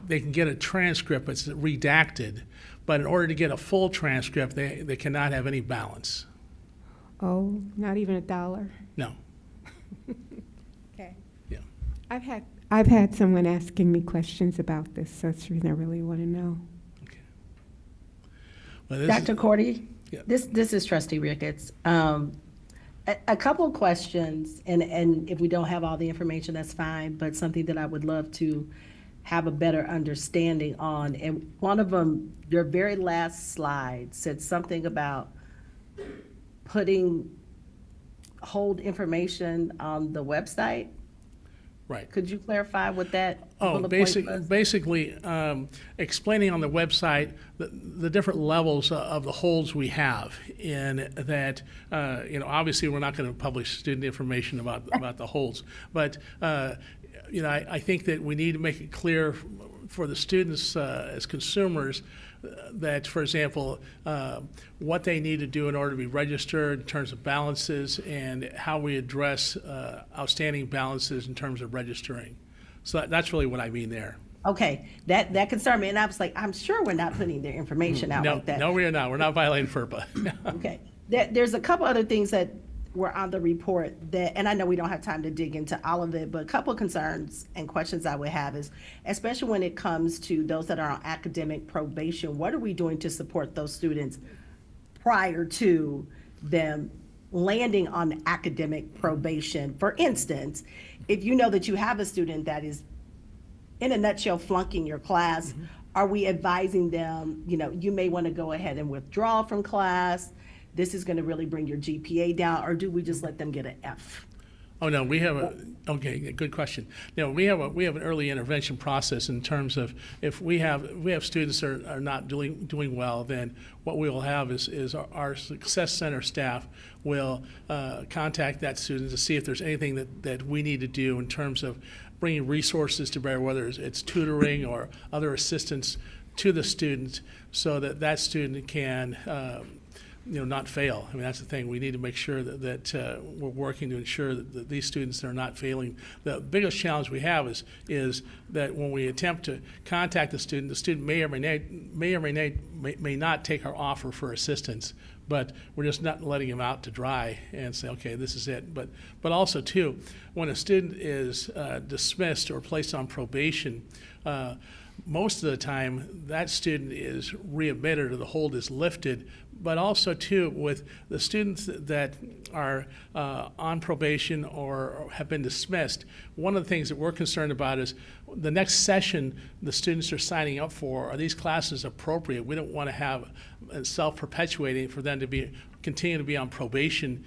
they can get a transcript. It's redacted, but in order to get a full transcript, they cannot have any balance. Oh, not even $1? No. Okay. Yeah. I've had someone asking me questions about this, so that's the reason I really want to know. Okay. Well, Dr. Cordy? Yeah. This is Trustee Ricketts. A couple of questions, and if we don't have all the information, that's fine, but something that I would love to have a better understanding on. And one of them, your very last slide said something about hold information on the website. Right. Could you clarify what that bullet point was? Basically, explaining on the website the different levels of the holds we have, in that, obviously we're not going to publish student information about the holds, but I think that we need to make it clear for the students as consumers that, for example, what they need to do in order to be registered in terms of balances, and how we address outstanding balances in terms of registering. So that's really what I mean there. Okay, that concerned me, and I was like, I'm sure we're not putting their information out like that. No, we are not. We're not violating FERPA. Okay. There's a couple other things that were on the report that, and I know we don't have time to dig into all of it, but a couple of concerns and questions I would have is, especially when it comes to those that are on academic probation, what are we doing to support those students prior to them landing on academic probation? For instance, if you know that you have a student that is, in a nutshell, flunking your class, are we advising them, you may want to go ahead and withdraw from class? This is going to really bring your GPA down, or do we just let them get an F? Oh, no, we have okay, good question. No, we have an early intervention process in terms of if we have students that are not doing well, then what we will have is our Success Center staff will contact that student to see if there's anything that we need to do in terms of bringing resources to bear, whether it's tutoring or other assistance to the student, so that student can not fail. I mean, that's the thing. We need to make sure that we're working to ensure that these students are not failing. The biggest challenge we have is that when we attempt to contact the student may or may not take our offer for assistance, but we're just not letting them out to dry and say, okay, this is it. But also, too, when a student is dismissed or placed on probation, most of the time that student is readmitted or the hold is lifted. But also, too, with the students that are on probation or have been dismissed, one of the things that we're concerned about is the next session the students are signing up for, are these classes appropriate? We don't want to have self-perpetuating for them to continue to be on probation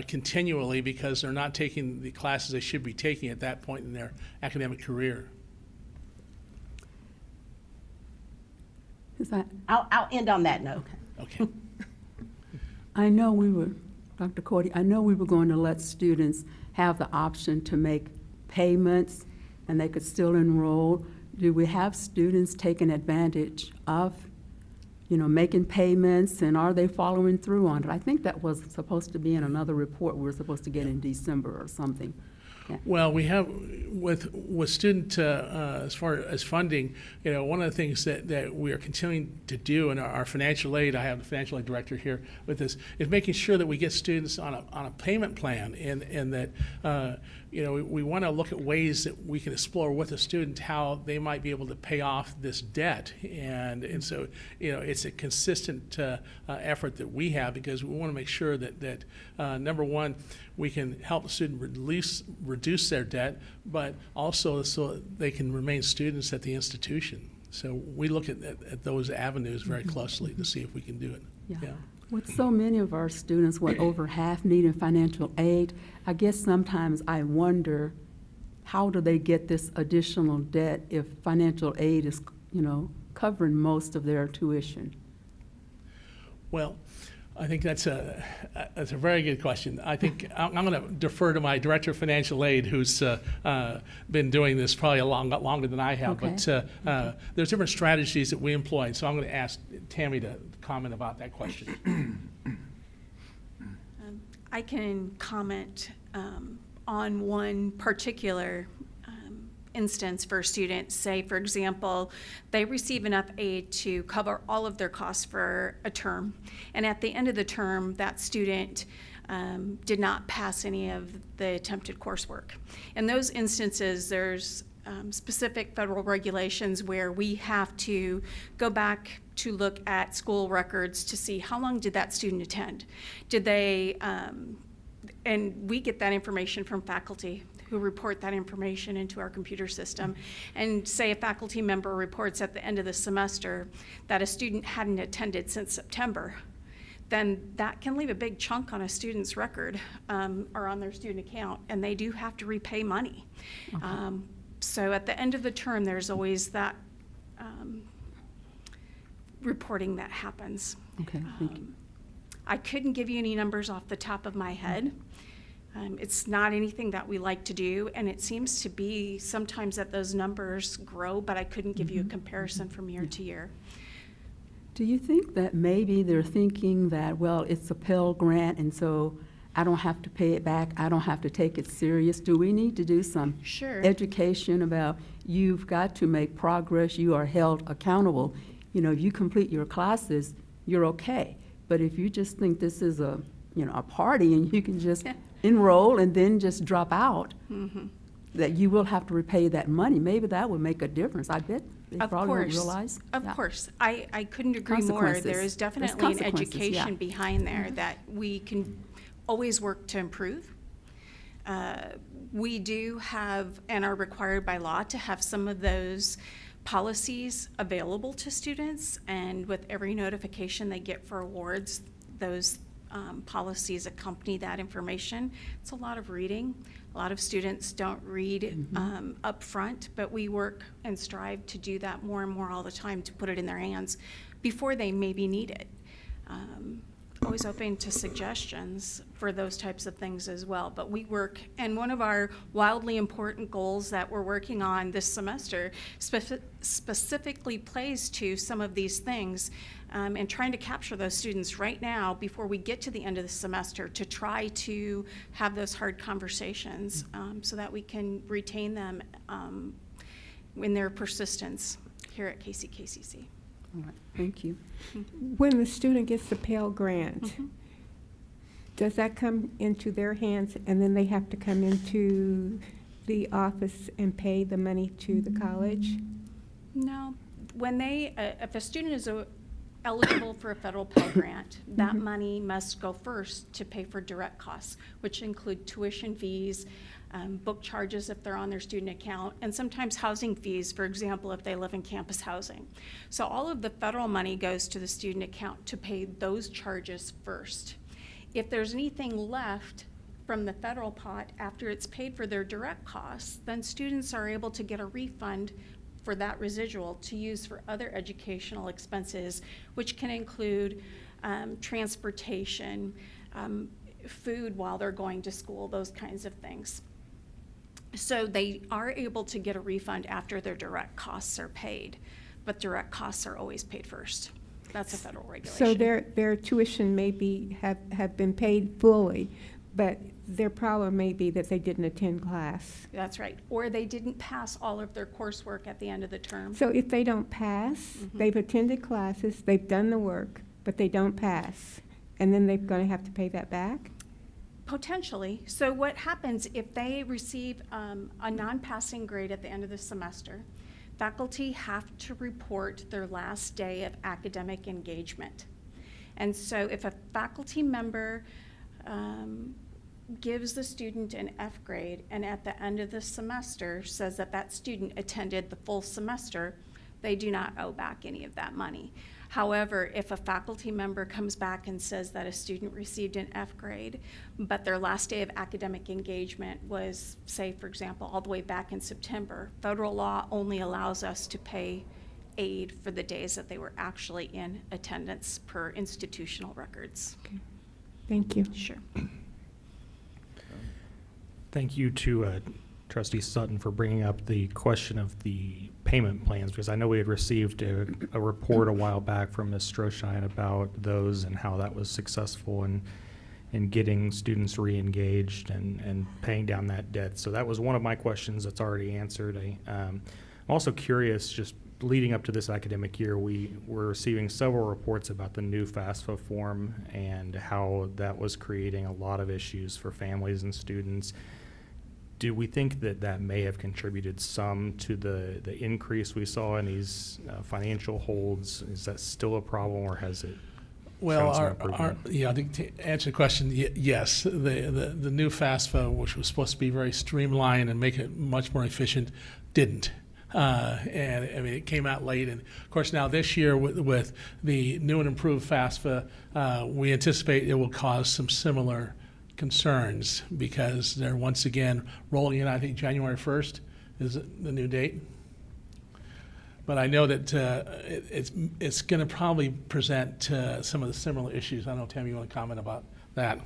continually because they're not taking the classes they should be taking at that point in their academic career. I'll end on that note. Okay. I know Dr. Cordy, I know we were going to let students have the option to make payments and they could still enroll. Do we have students taking advantage of, making payments, and are they following through on it? I think that was supposed to be in another report we were supposed to get in December or something. Yeah. Well, we have with student as far as funding, one of the things that we are continuing to do in our financial aid, I have the financial aid director here with us, is making sure that we get students on a payment plan, and that we want to look at ways that we can explore with a student how they might be able to pay off this debt, and so it's a consistent effort that we have, because we want to make sure that number one, we can help the student reduce their debt, but also so they can remain students at the institution. So we look at those avenues very closely to see if we can do it. Yeah. With so many of our students, over half needing financial aid, I guess sometimes I wonder, how do they get this additional debt if financial aid is, covering most of their tuition? Well, I think that's a very good question. I think I'm going to defer to my director of financial aid, who's been doing this probably a lot longer than I have. Okay. But there's different strategies that we employ. So I'm going to ask Tammy to comment about that question. I can comment on one particular instance for students. Say, for example, they receive enough aid to cover all of their costs for a term, and at the end of the term, that student did not pass any of the attempted coursework. In those instances, there's specific federal regulations where we have to go back to look at school records to see how long did that student attend. Did they, and we get that information from faculty who report that information into our computer system. And say a faculty member reports at the end of the semester that a student hadn't attended since September, then that can leave a big chunk on a student's record or on their student account, and they do have to repay money. Okay. So at the end of the term, there's always that reporting that happens. Okay, thank you. I couldn't give you any numbers off the top of my head. It's not anything that we like to do, and it seems to be sometimes that those numbers grow, but I couldn't give you a comparison from year to year. Do you think that maybe they're thinking that, well, it's a Pell Grant, and so I don't have to pay it back, I don't have to take it serious? Do we need to do some education about you've got to make progress, you are held accountable? If you complete your classes, you're okay. But if you just think this is a a party and you can just enroll and then just drop out, Mm-hmm. that you will have to repay that money. Maybe that would make a difference. I bet they Of probably don't course. realize. Of Yeah. course. I couldn't agree more. Consequences. There is There's definitely an consequences, education yeah. behind there that we can always work to improve. We do have and are required by law to have some of those policies available to students, and with every notification they get for awards, those policies accompany that information. It's a lot of reading. A lot of students don't read up front, but we work and strive to do that more and more all the time to put it in their hands before they maybe need it. Always open to suggestions for those types of things as well. But we work, and one of our wildly important goals that we're working on this semester specifically plays to some of these things, and trying to capture those students right now before we get to the end of the semester to try to have those hard conversations, so that we can retain them in their persistence here at KCKCC. All right, thank you. When the student gets the Pell Grant, does that come into their hands and then they have to come into the office and pay the money to the college? No. When they, if a student is eligible for a federal Pell Grant, that money must go first to pay for direct costs, which include tuition fees, book charges if they're on their student account, and sometimes housing fees, for example, if they live in campus housing. So all of the federal money goes to the student account to pay those charges first. If there's anything left from the federal pot after it's paid for their direct costs, then students are able to get a refund for that residual to use for other educational expenses, which can include transportation, food while they're going to school, those kinds of things. So they are able to get a refund after their direct costs are paid, but direct costs are always paid first. That's a federal regulation. So their tuition may have been paid fully, but their problem may be that they didn't attend class. That's right. Or they didn't pass all of their coursework at the end of the term. So if they don't pass, they've attended classes, they've done the work, but they don't pass, and then they're going to have to pay that back? Potentially. So what happens if they receive a non-passing grade at the end of the semester, faculty have to report their last day of academic engagement. And so if a faculty member gives the student an F grade and at the end of the semester says that that student attended the full semester, they do not owe back any of that money. However, if a faculty member comes back and says that a student received an F grade, but their last day of academic engagement was, say, for example, all the way back in September, federal law only allows us to pay aid for the days that they were actually in attendance per institutional records. Okay. Thank you. Sure. Thank you to Trustee Sutton for bringing up the question of the payment plans, because I know we had received a report a while back from Ms. Stroshine about those and how that was successful in getting students re-engaged and paying down that debt. So that was one of my questions that's already answered. I'm also curious, just leading up to this academic year, we were receiving several reports about the new FAFSA form and how that was creating a lot of issues for families and students. Do we think that that may have contributed some to the increase we saw in these financial holds? Is that still a problem, or has it? Well, I think to answer the question, yes. The new FAFSA, which was supposed to be very streamlined and make it much more efficient, didn't. And I mean, it came out late. And of course, now this year with the new and improved FAFSA, we anticipate it will cause some similar concerns because they're once again rolling in. I think January 1st is the new date. But I know that it's going to probably present some of the similar issues. I don't know, Tammy, you want to comment about that?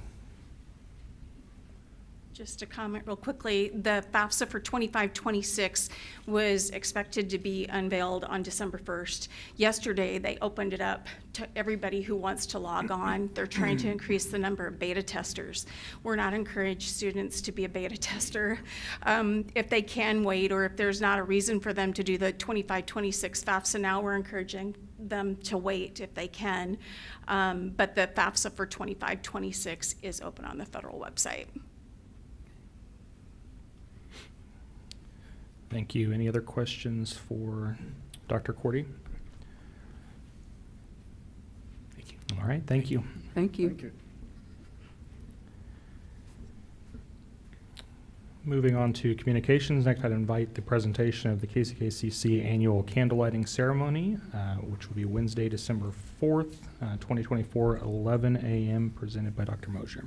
Just to comment real quickly, the FAFSA for 25-26 was expected to be unveiled on December 1st. Yesterday, they opened it up to everybody who wants to log on. They're trying to increase the number of beta testers. We're not encouraging students to be a beta tester. If they can wait, or if there's not a reason for them to do the 25-26 FAFSA now, we're encouraging them to wait if they can. But the FAFSA for 25-26 is open on the federal website. Thank you. Any other questions for Dr. Cordy? Thank you. All right, thank you. Thank you. Thank you. Moving on to communications, next I'd invite the presentation of the KCKCC annual candle lighting ceremony, which will be Wednesday, December 4th, 2024, 11 a.m., presented by Dr. Mosier.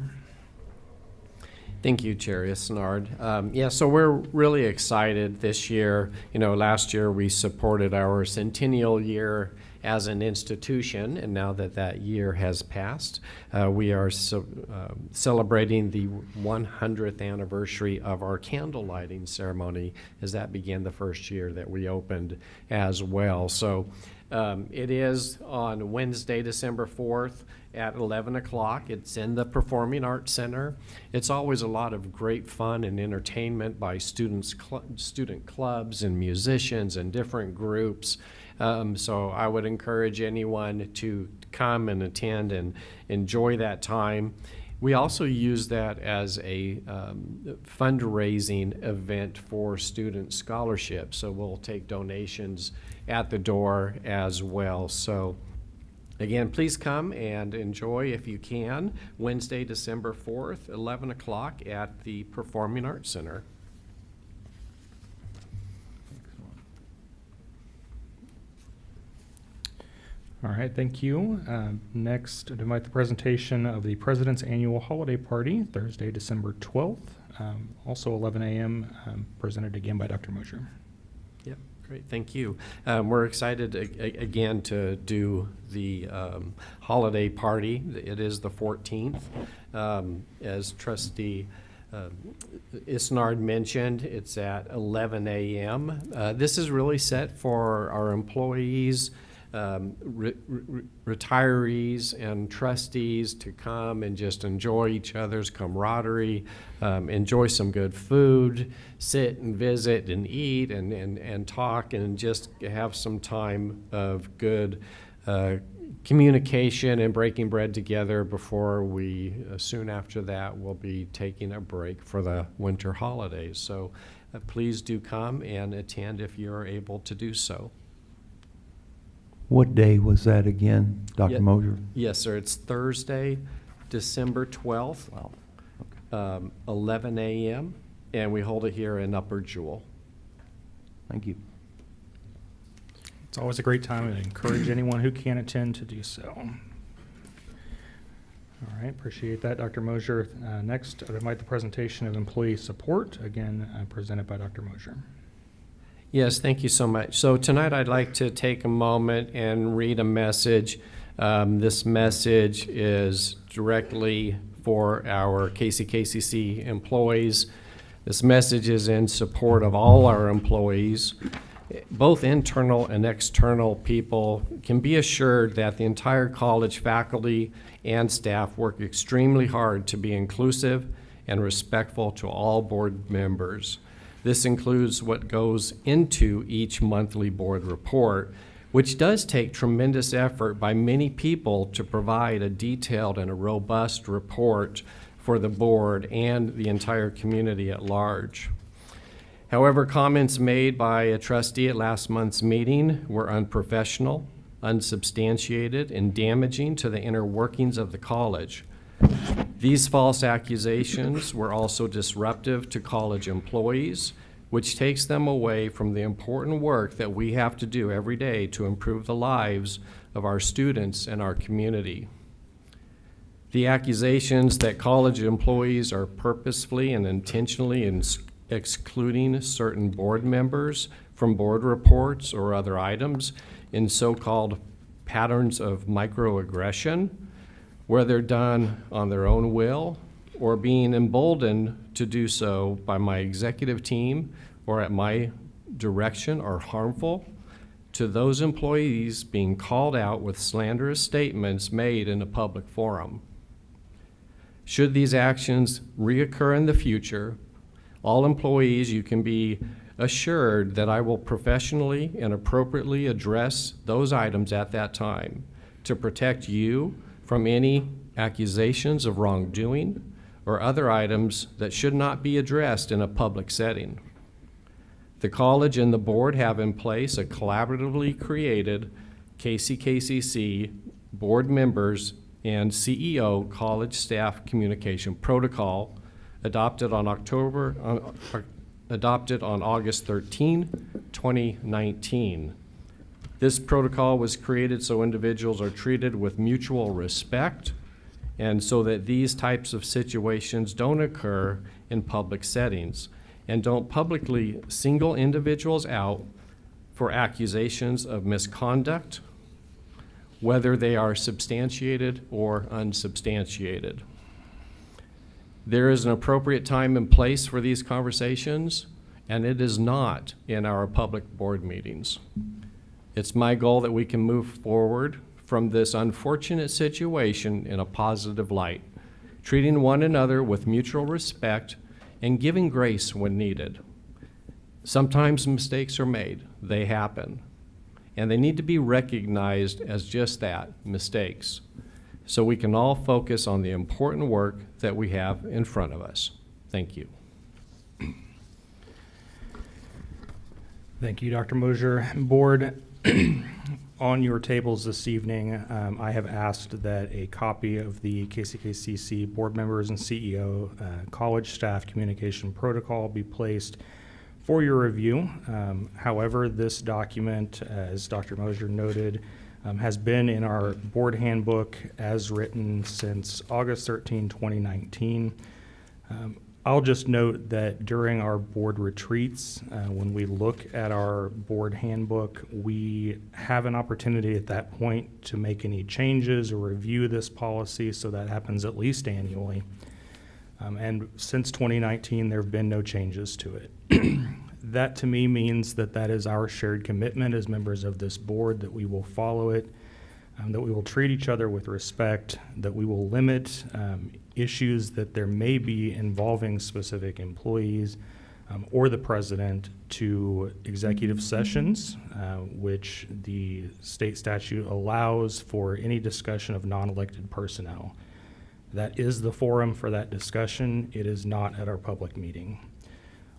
Thank you, Chair Isnard. Yeah, so we're really excited this year. You know, last year we supported our centennial year as an institution, and now that that year has passed, we are celebrating the 100th anniversary of our candle lighting ceremony, as that began the first year that we opened as well. So it is on Wednesday, December 4th at 11 o'clock. It's in the Performing Arts Center. It's always a lot of great fun and entertainment by student clubs and musicians and different groups. So I would encourage anyone to come and attend and enjoy that time. We also use that as a fundraising event for student scholarships. So we'll take donations at the door as well. So again, please come and enjoy if you can. Wednesday, December 4th, 11 o'clock at the Performing Arts Center. All right, thank you. Next, I'd invite the presentation of the President's Annual Holiday Party, Thursday, December 12th, also 11 a.m., presented again by Dr. Mosier. Yep, great, thank you. We're excited again to do the holiday party. It is the 14th. As Trustee Isnard mentioned, it's at 11 a.m. This is really set for our employees, retirees and trustees to come and just enjoy each other's camaraderie, enjoy some good food, sit and visit and eat and talk and just have some time of good communication and breaking bread together before we, soon after that, will be taking a break for the winter holidays. So please do come and attend if you're able to do so. What day was that again, Dr. Mosier? Yes, sir. It's Thursday, December 12th, Wow. Okay. 11 a.m., and we hold it here in Upper Jewel. Thank you. It's always a great time and I encourage anyone who can attend to do so. All right, appreciate that, Dr. Mosier. Next, I'd invite the presentation of employee support, again presented by Dr. Mosier. Yes, thank you so much. So tonight I'd like to take a moment and read a message. This message is directly for our KCKCC employees. This message is in support of all our employees. Both internal and external people can be assured that the entire college faculty and staff work extremely hard to be inclusive and respectful to all board members. This includes what goes into each monthly board report, which does take tremendous effort by many people to provide a detailed and a robust report for the board and the entire community at large. However, comments made by a trustee at last month's meeting were unprofessional, unsubstantiated, and damaging to the inner workings of the college. These false accusations were also disruptive to college employees, which takes them away from the important work that we have to do every day to improve the lives of our students and our community. The accusations that college employees are purposefully and intentionally excluding certain board members from board reports or other items in so-called patterns of microaggression, whether done on their own will or being emboldened to do so by my executive team or at my direction, are harmful to those employees being called out with slanderous statements made in a public forum. Should these actions reoccur in the future, All employees, you can be assured that I will professionally and appropriately address those items at that time to protect you from any accusations of wrongdoing or other items that should not be addressed in a public setting. The college and the board have in place a collaboratively created KCKCC board members and CEO college staff communication protocol adopted on August 13, 2019. This protocol was created so individuals are treated with mutual respect and so that these types of situations don't occur in public settings and don't publicly single individuals out for accusations of misconduct, whether they are substantiated or unsubstantiated. There is an appropriate time and place for these conversations, and it is not in our public board meetings. It's my goal that we can move forward from this unfortunate situation in a positive light, treating one another with mutual respect and giving grace when needed. Sometimes mistakes are made, they happen, and they need to be recognized as just that, mistakes, so we can all focus on the important work that we have in front of us. Thank you. Thank you, Dr. Mosier. Board, on your tables this evening, I have asked that a copy of the KCKCC board members and CEO college staff communication protocol be placed for your review. However, this document, as Dr. Mosier noted, has been in our board handbook as written since August 13, 2019. I'll just note that during our board retreats, when we look at our board handbook, we have an opportunity at that point to make any changes or review this policy, so that happens at least annually. And since 2019, there have been no changes to it. That to me means that that is our shared commitment as members of this board, that we will follow it, that we will treat each other with respect, that we will limit issues that there may be involving specific employees or the president to executive sessions, which the state statute allows for any discussion of non-elected personnel. That is the forum for that discussion. It is not at our public meeting.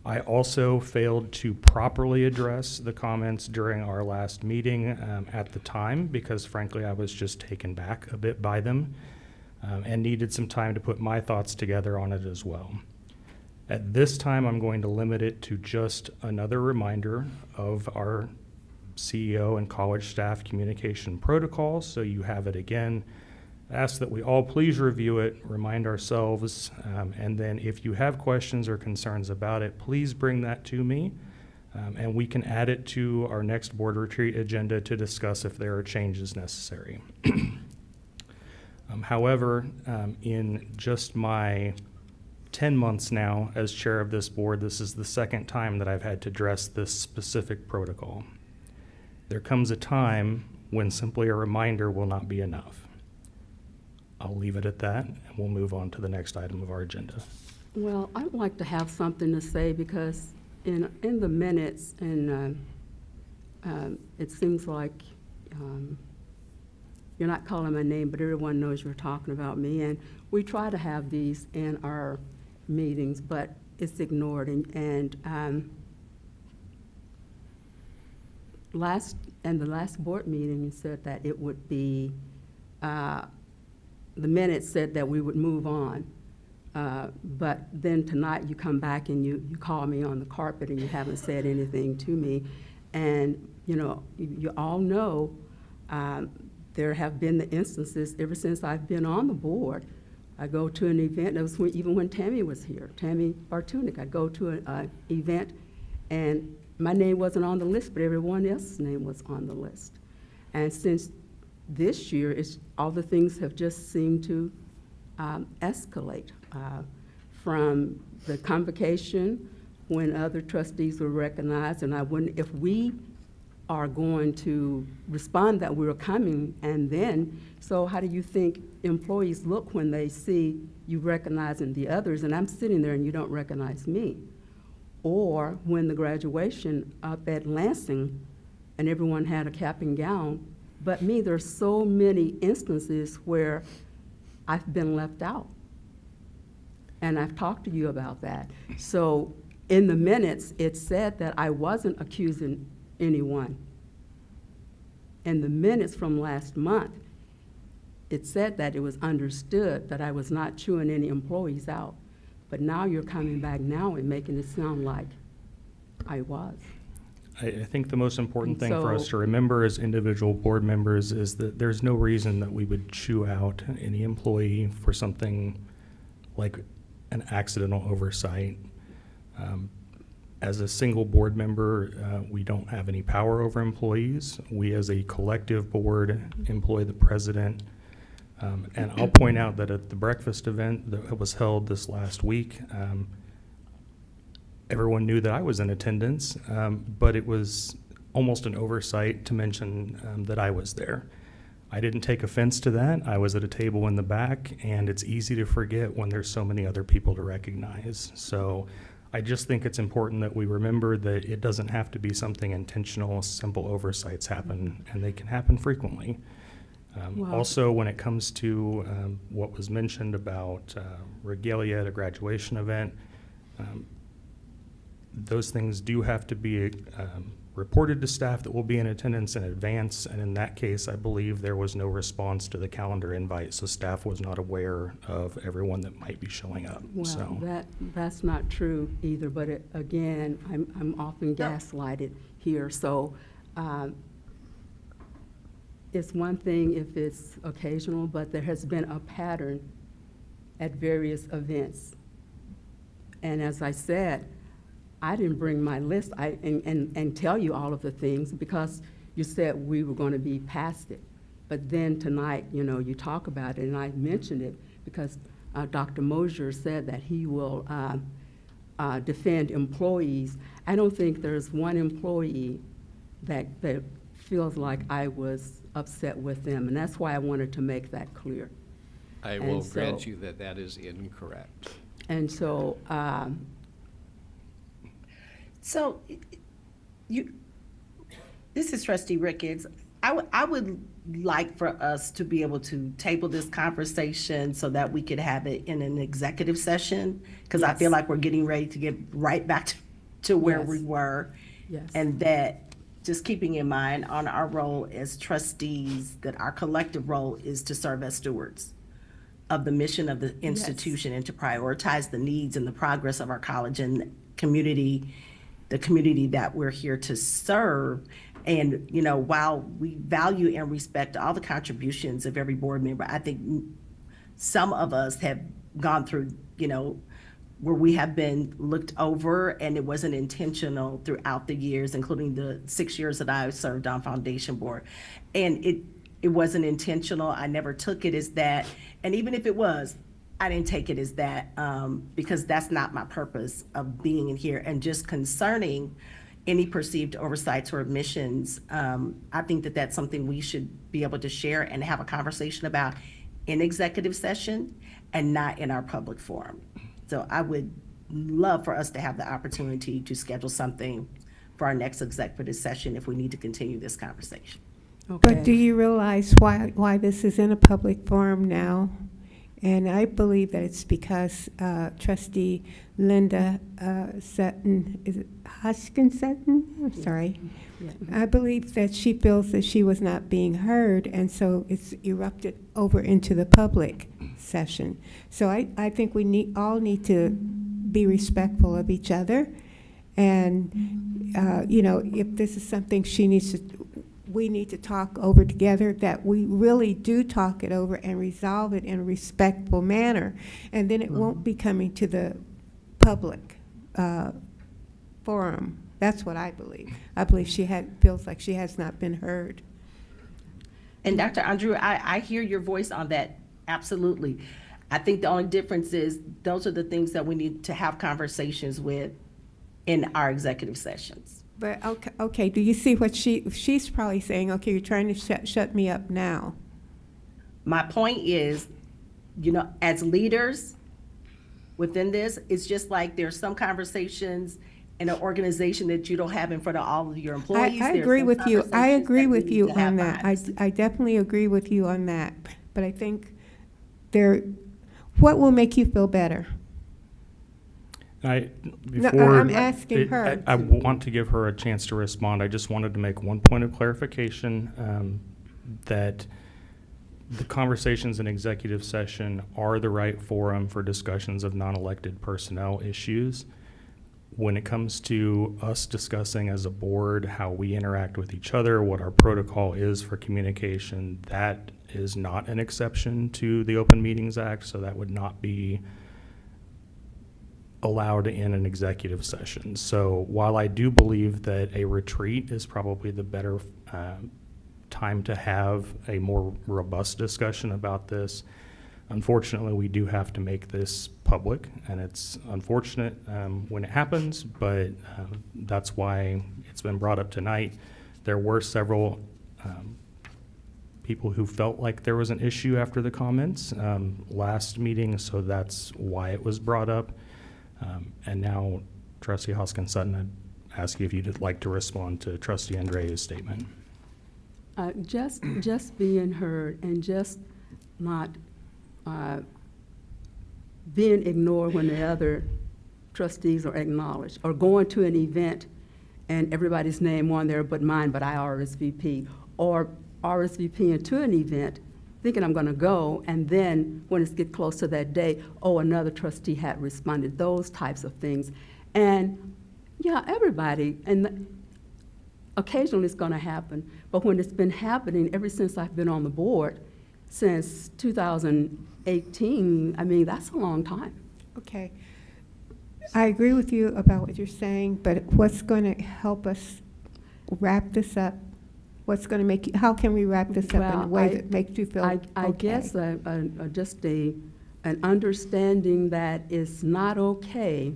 I also failed to properly address the comments during our last meeting at the time because, frankly, I was just taken back a bit by them and needed some time to put my thoughts together on it as well. At this time, I'm going to limit it to just another reminder of our CEO and college staff communication protocols, so you have it again. Ask that we all please review it, remind ourselves, and then if you have questions or concerns about it, please bring that to me, and we can add it to our next board retreat agenda to discuss if there are changes necessary. However, in just my 10 months now as chair of this board, this is the second time that I've had to address this specific protocol. There comes a time when simply a reminder will not be enough. I'll leave it at that, and we'll move on to the next item of our agenda. Well, I'd like to have something to say because in the minutes, and it seems like you're not calling my name, but everyone knows you're talking about me. And we try to have these in our meetings, but it's ignored. And the last board meeting, you said that it would be, the minutes said that we would move on. But then tonight you come back and you call me on the carpet and you haven't said anything to me. And, you know, you all know there have been the instances ever since I've been on the board. I go to an event, that was even when Tammy was here, Tammy Bartunik. I go to an event and my name wasn't on the list, but everyone else's name was on the list. And since this year, all the things have just seemed to escalate from the convocation when other trustees were recognized, and I wouldn't, if we are going to respond that we're coming, and then, so how do you think employees look when they see you recognizing the others, and I'm sitting there and you don't recognize me? or when the graduation up at Lansing and everyone had a cap and gown. But me, there's so many instances where I've been left out. And I've talked to you about that. So in the minutes, it said that I wasn't accusing anyone. In the minutes from last month, it said that it was understood that I was not chewing any employees out. But now you're coming back now and making it sound like I was. I think the most important thing for us to remember as individual board members is that there's no reason that we would chew out any employee for something like an accidental oversight. As a single board member, we don't have any power over employees. We as a collective board employ the president. And I'll point out that at the breakfast event that was held this last week, everyone knew that I was in attendance, but it was almost an oversight to mention that I was there. I didn't take offense to that. I was at a table in the back, and it's easy to forget when there's so many other people to recognize. So I just think it's important that we remember that it doesn't have to be something intentional. Simple oversights happen, and they can happen frequently. Wow. Also, when it comes to what was mentioned about regalia at a graduation event, those things do have to be reported to staff that will be in attendance in advance, and in that case, I believe there was no response to the calendar invite, so staff was not aware of everyone that might be showing up. Well, So that's not true either, but again, I'm often gaslighted here, so it's one thing if it's occasional, but there has been a pattern at various events. And as I said, I didn't bring my list and tell you all of the things because you said we were going to be past it. But then tonight, you know, you talk about it, and I mentioned it because Dr. Mosier said that he will defend employees. I don't think there's one employee that feels like I was upset with them, and that's why I wanted to make that clear. I will grant you that that is incorrect. And so, this is Trustee Ricketts. I would like for us to be able to table this conversation so that we could have it in an executive session, because I feel like we're getting ready to get right back to where we were. Yes. And that, just keeping in mind on our role as trustees, that our collective role is to serve as stewards of the mission of the institution and to prioritize the needs and the progress of our college and community, the community that we're here to serve. And, you know, while we value and respect all the contributions of every board member, I think some of us have gone through, you know, where we have been looked over and it wasn't intentional throughout the years, including the 6 years that I served on foundation board. And it wasn't intentional. I never took it as that. And even if it was, I didn't take it as that because that's not my purpose of being in here. And just concerning any perceived oversights or omissions, I think that that's something we should be able to share and have a conversation about in executive session and not in our public forum. So I would love for us to have the opportunity to schedule something for our next executive session if we need to continue this conversation. Okay. But do you realize why this is in a public forum now? And I believe that it's because Trustee Linda Sutton, is it Hoskin Sutton? I'm sorry. Yeah. I believe that she feels that she was not being heard, and so it's erupted over into the public session. So I think we all need to be respectful of each other. And, you know, if this is something we need to talk over together, that we really do talk it over and resolve it in a respectful manner. And then it won't be coming to the public forum. That's what I believe. I believe feels like she has not been heard. And Dr. Andrew, I hear your voice on that, absolutely. I think the only difference is those are the things that we need to have conversations with in our executive sessions. But okay, do you see what she's probably saying? Okay, you're trying to shut me up now. My point is, you know, as leaders within this, it's just like there's some conversations in an organization that you don't have in front of all of your employees. I There's agree some with you. I conversations agree that we with need you to have on that. behind us. I definitely agree with you on that. But I think what will make you feel better? I'm asking her. I want to give her a chance to respond. I just wanted to make one point of clarification, that the conversations in executive session are the right forum for discussions of non-elected personnel issues. When it comes to us discussing as a board how we interact with each other, what our protocol is for communication, that is not an exception to the Open Meetings Act, so that would not be allowed in an executive session. So while I do believe that a retreat is probably the better time to have a more robust discussion about this, unfortunately, we do have to make this public, and it's unfortunate when it happens, but that's why it's been brought up tonight. There were several people who felt like there was an issue after the comments last meeting, so that's why it was brought up. And now, Trustee Hoskin-Sutton, I'd ask you if you'd like to respond to Trustee Andrea's statement. Just being heard and just not being ignored when the other trustees are acknowledged, or going to an event and everybody's name on there but mine, but I RSVP, or RSVPing to an event thinking I'm going to go, and then when it gets close to that day, oh, another trustee had responded, those types of things. And yeah, everybody, and occasionally it's going to happen, but when it's been happening ever since I've been on the board, since 2018, I mean, that's a long time. Okay. I agree with you about what you're saying, but what's going to help us wrap this up? What's going to make you, how can we wrap this up in a way that makes you feel okay? I guess just an understanding that it's not okay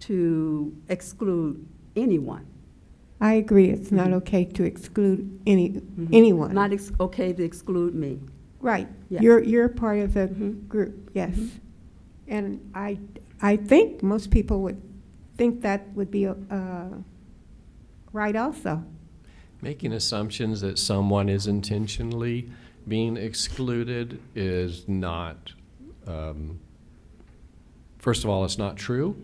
to exclude anyone. I agree. It's not okay to exclude anyone. Not okay to exclude me. Right. Yes. You're part of the group. Yes. And I think most people would think that would be right also. Making assumptions that someone is intentionally being excluded is not, first of all, it's not true,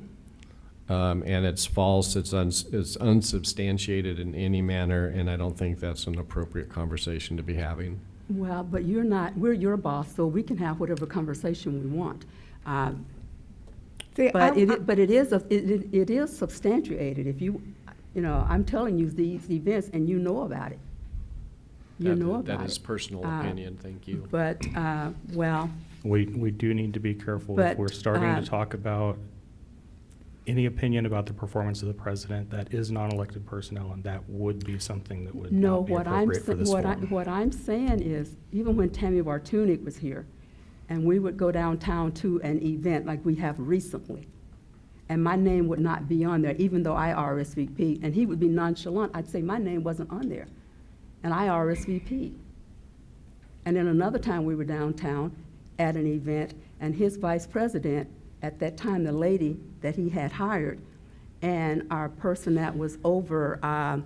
and it's false, it's unsubstantiated in any manner, and I don't think that's an appropriate conversation to be having. Well, but you're not, we're your boss, so we can have whatever conversation we want. But it is substantiated. If you know, I'm telling you these events, and you know about it. You know about it. That is personal opinion. Thank you. But well, we do need to be careful if we're starting to talk about any opinion about the performance of the president that is non-elected personnel, and that would be something that would not be appropriate for this forum. What I'm saying is, even when Tammy Bartunik was here, and we would go downtown to an event like we have recently, and my name would not be on there, even though I RSVP, and he would be nonchalant. I'd say my name wasn't on there, and I RSVP. And then another time we were downtown at an event, and his vice president, at that time, the lady that he had hired, and our person that was over, I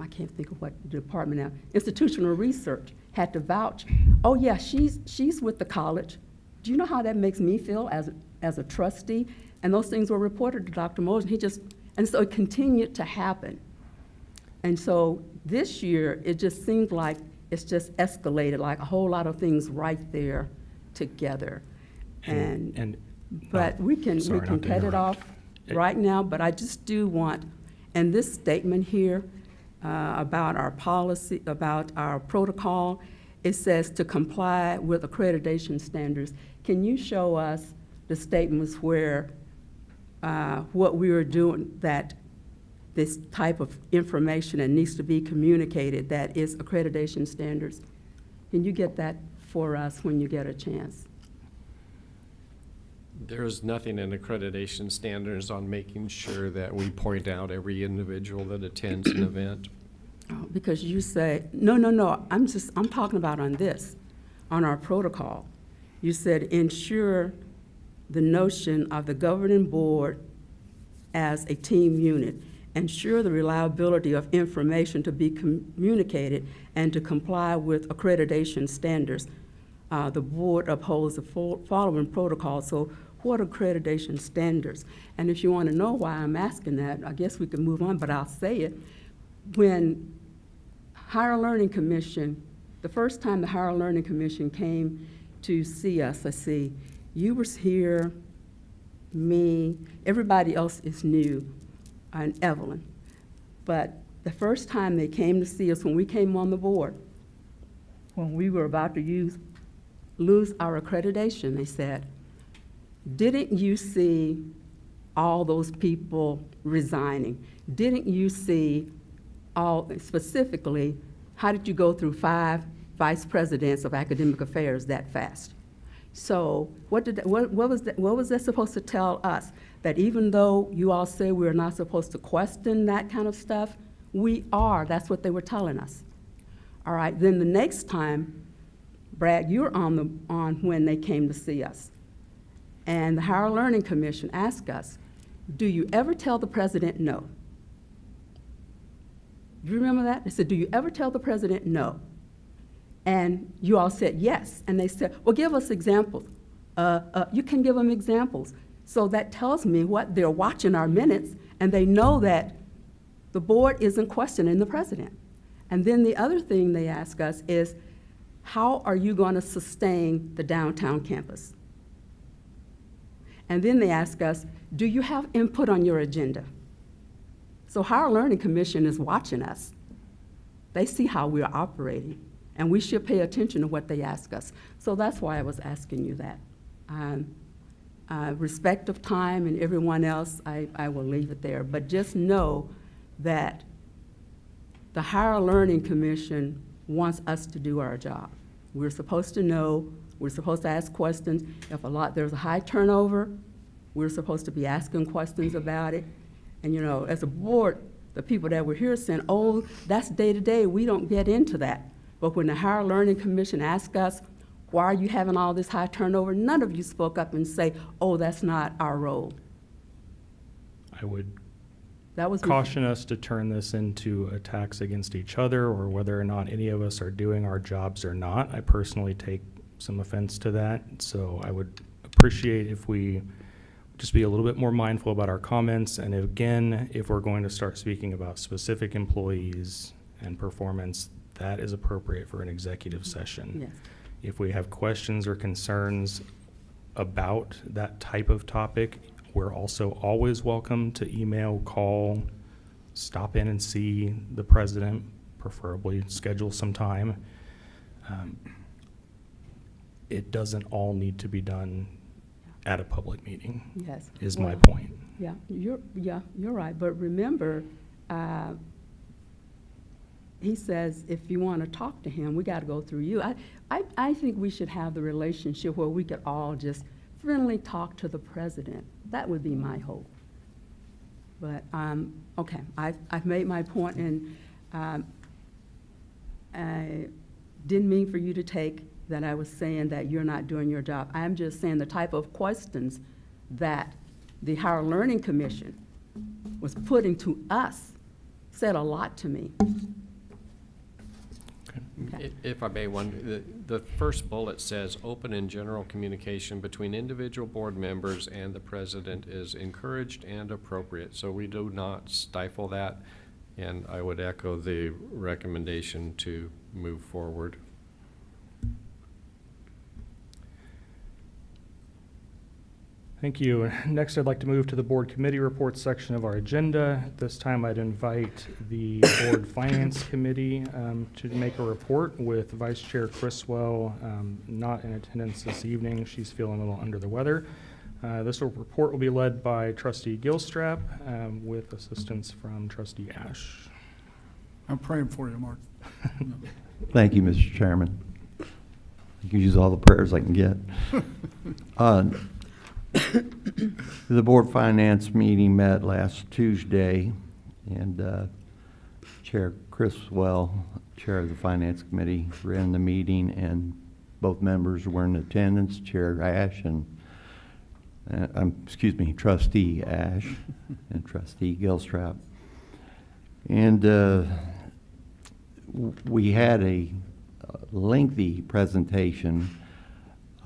can't think of what department now, institutional research, had to vouch. Oh yeah, she's with the college. Do you know how that makes me feel as a trustee? And those things were reported to Dr. Mosen. And so it continued to happen. And so this year, it just seemed like it's just escalated, like a whole lot of things right there together. But we can cut it off right now, but I just do want, and this statement here about our policy, about our protocol, it says to comply with accreditation standards. Can you show us the statements where what we are doing, that this type of information that needs to be communicated, that is accreditation standards? Can you get that for us when you get a chance? There's nothing in accreditation standards on making sure that we point out every individual that attends an event. Oh, because you say, no, I'm talking about on this, on our protocol. You said ensure the notion of the governing board as a team unit, ensure the reliability of information to be communicated, and to comply with accreditation standards. The board upholds the following protocols. So what accreditation standards? And if you want to know why I'm asking that, I guess we can move on, but I'll say it. When Higher Learning Commission, the first time the Higher Learning Commission came to see us, let's see, you were here, me, everybody else is new, and Evelyn. But the first time they came to see us, when we came on the board, when we were about to lose our accreditation, they said, didn't you see all those people resigning? Didn't you see specifically, how did you go through 5 vice presidents of academic affairs that fast? So what was that supposed to tell us? That even though you all say we're not supposed to question that kind of stuff, we are. That's what they were telling us. All right, then the next time, Brad, you're on when they came to see us. And the Higher Learning Commission asked us, do you ever tell the president no? Do you remember that? They said, do you ever tell the president no? And you all said yes. And they said, well, give us examples. You can give them examples. So that tells me what they're watching our minutes, and they know that the board isn't questioning the president. And then the other thing they ask us is, how are you going to sustain the downtown campus? And then they ask us, do you have input on your agenda? So Higher Learning Commission is watching us. They see how we're operating, and we should pay attention to what they ask us. So that's why I was asking you that. Respect of time and everyone else, I will leave it there. But just know that the Higher Learning Commission wants us to do our job. We're supposed to know, we're supposed to ask questions. If there's a high turnover, we're supposed to be asking questions about it. And you know, as a board, the people that were here saying, oh, that's day to day, we don't get into that. But when the Higher Learning Commission asked us, why are you having all this high turnover? None of you spoke up and say, oh, that's not our role. I would caution us to turn this into attacks against each other, or whether or not any of us are doing our jobs or not. I personally take some offense to that. So I would appreciate if we just be a little bit more mindful about our comments. And again, if we're going to start speaking about specific employees and performance, that is appropriate for an executive session. Yes. If we have questions or concerns about that type of topic, we're also always welcome to email, call, stop in and see the president, preferably schedule some time. It doesn't all need to be done at a public meeting. Yes. Is my point. Yeah, you're right. But remember, he says if you want to talk to him, we got to go through you. I think we should have the relationship where we could all just friendly talk to the president. That would be my hope. But okay, I've made my point, and I didn't mean for you to take that I was saying that you're not doing your job. I'm just saying the type of questions that the Higher Learning Commission was putting to us said a lot to me. Okay. If I may, the first bullet says open and general communication between individual board members and the president is encouraged and appropriate. So we do not stifle that, and I would echo the recommendation to move forward. Thank you. Next, I'd like to move to the board committee reports section of our agenda. At this time, I'd invite the board finance committee to make a report with Vice Chair Criswell not in attendance this evening. She's feeling a little under the weather. This report will be led by Trustee Gilstrap with assistance from Trustee Ash. I'm praying for you, Mark. Thank you, Mr. Chairman. I can use all the prayers I can get. The board finance meeting met last Tuesday, and Chair Criswell, Chair of the Finance Committee, ran the meeting, and both members were in attendance, Chair Ash and excuse me, Trustee Ash and Trustee Gilstrap. And we had a lengthy presentation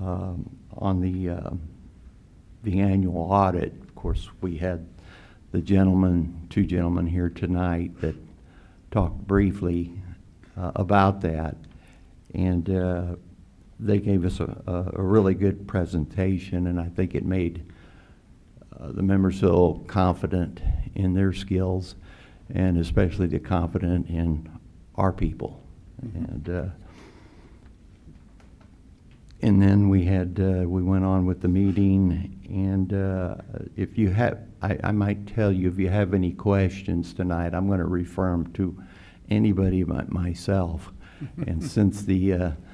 on the annual audit. Of course, we had the two gentlemen here tonight that talked briefly about that, and they gave us a really good presentation, and I think it made the members feel confident in their skills, and especially the confident in our people. And then we went on with the meeting, and if you have, I might tell you, if you have any questions tonight, I'm going to refer them to anybody but myself. And since Mr.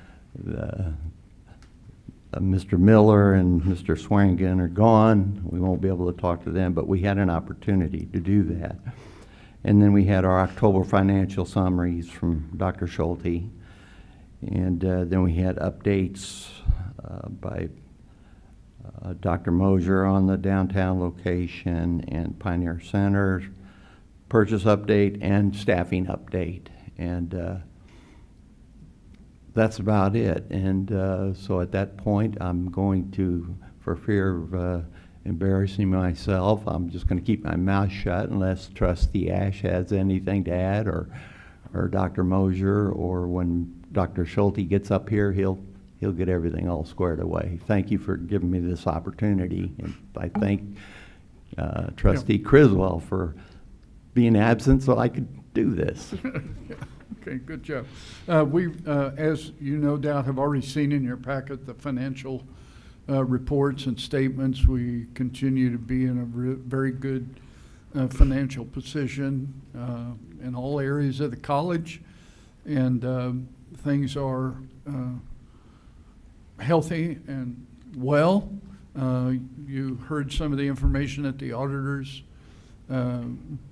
Miller and Mr. Swearingen are gone, we won't be able to talk to them, but we had an opportunity to do that. And then we had our October financial summaries from Dr. Schulte. And then we had updates by Dr. Mosier on the downtown location and Pioneer Center, purchase update and staffing update. And that's about it. And so at that point, I'm going to, for fear of embarrassing myself, I'm just going to keep my mouth shut unless Trustee Ash has anything to add, or Dr. Mosier, or when Dr. Schulte gets up here, he'll get everything all squared away. Thank you for giving me this opportunity, and I thank Trustee Criswell for being absent so I could do this. Okay, good job. We, as you no doubt have already seen in your packet, the financial reports and statements. We continue to be in a very good financial position in all areas of the college, and things are healthy and well. You heard some of the information that the auditors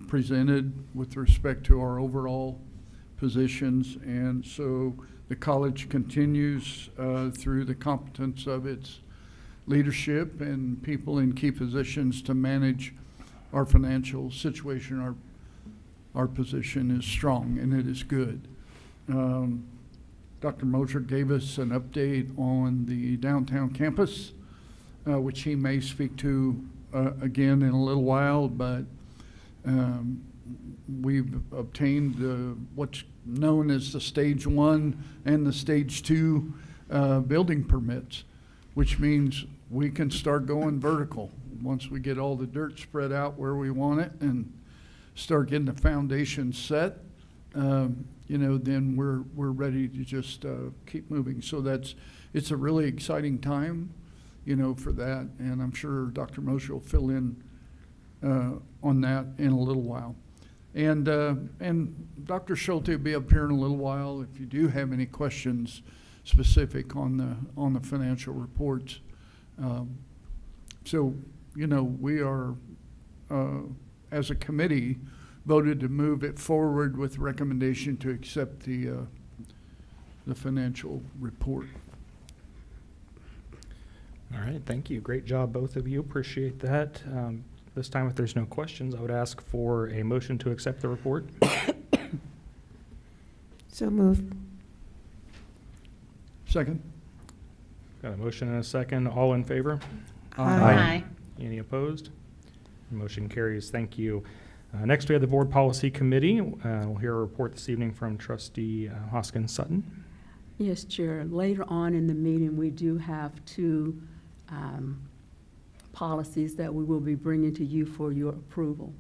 presented with respect to our overall positions, and so the college continues through the competence of its leadership and people in key positions to manage our financial situation. Our position is strong, and it is good. Dr. Mosier gave us an update on the downtown campus, which he may speak to again in a little while, but we've obtained what's known as the Stage 1 and the Stage 2 building permits, which means we can start going vertical once we get all the dirt spread out where we want it and start getting the foundation set. Then we're ready to just keep moving. So it's a really exciting time, for that, and I'm sure Dr. Mosher will fill in on that in a little while. And Dr. Schulte will be up here in a little while if you do have any questions specific on the financial reports. So we are, as a committee, voted to move it forward with recommendation to accept the financial report. All right, thank you. Great job, both of you. Appreciate that. This time, if there's no questions, I would ask for a motion to accept the report. So moved. Second. Got a motion and a second. All in favor? Aye. Any opposed? Motion carries. Thank you. Next, we have the Board Policy Committee. We'll hear a report this evening from Trustee Hoskins Sutton. Yes, Chair. Later on in the meeting, we do have two policies that we will be bringing to you for your approval.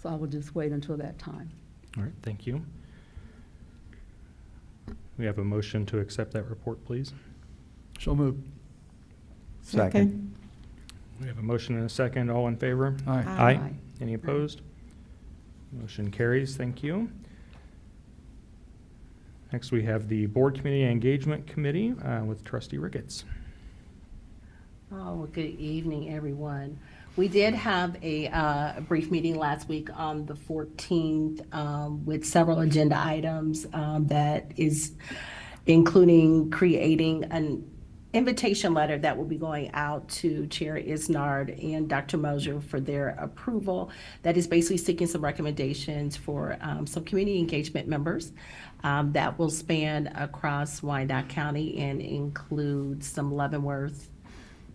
So I will just wait until that time. All right, thank you. We have a motion to accept that report, please. So moved. Second. We have a motion and a second. All in favor? Aye. Aye. Any opposed? Motion carries. Thank you. Next, we have the Board Community Engagement Committee with Trustee Ricketts. Oh, well, good evening, everyone. We did have a brief meeting last week on the 14th with several agenda items that is including creating an invitation letter that will be going out to Chair Isnard and Dr. Mosier for their approval. That is basically seeking some recommendations for some community engagement members that will span across Wyandotte County and include some Leavenworth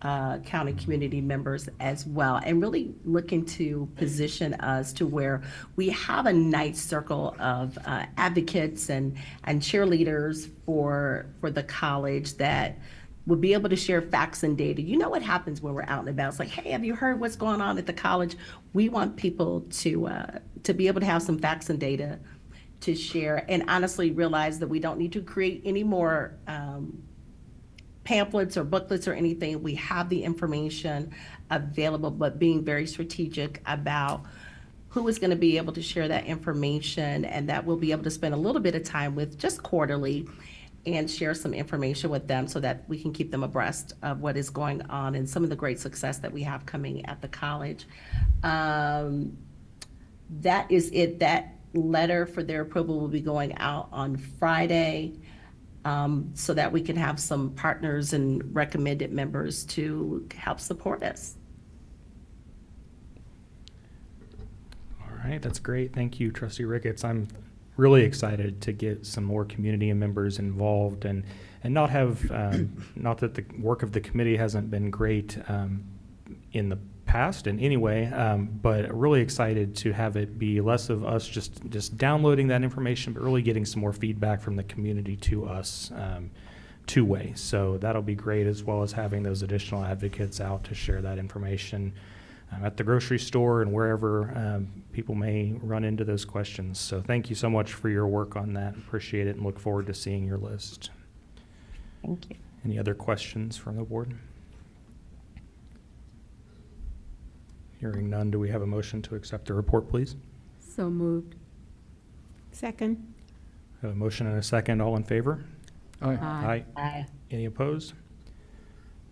County community members as well, and really looking to position us to where we have a nice circle of advocates and cheerleaders for the college that will be able to share facts and data. You know what happens when we're out and about. It's like, hey, have you heard what's going on at the college? We want people to be able to have some facts and data to share, and honestly realize that we don't need to create any more pamphlets or booklets or anything. We have the information available, but being very strategic about who is going to be able to share that information, and that we'll be able to spend a little bit of time with just quarterly and share some information with them so that we can keep them abreast of what is going on and some of the great success that we have coming at the college. That is it. That letter for their approval will be going out on Friday, so that we can have some partners and recommended members to help support us. All right, that's great. Thank you, Trustee Ricketts. I'm really excited to get some more community members involved and not have, not that the work of the committee hasn't been great in the past in any way, but really excited to have it be less of us just downloading that information, but really getting some more feedback from the community to us two-way. So that'll be great, as well as having those additional advocates out to share that information at the grocery store and wherever people may run into those questions. So thank you so much for your work on that. Appreciate it and look forward to seeing your list. Thank you. Any other questions from the board? Hearing none, do we have a motion to accept the report, please? So moved. Second. I have a motion and a second. All in favor? Aye. Aye. Aye. Any opposed?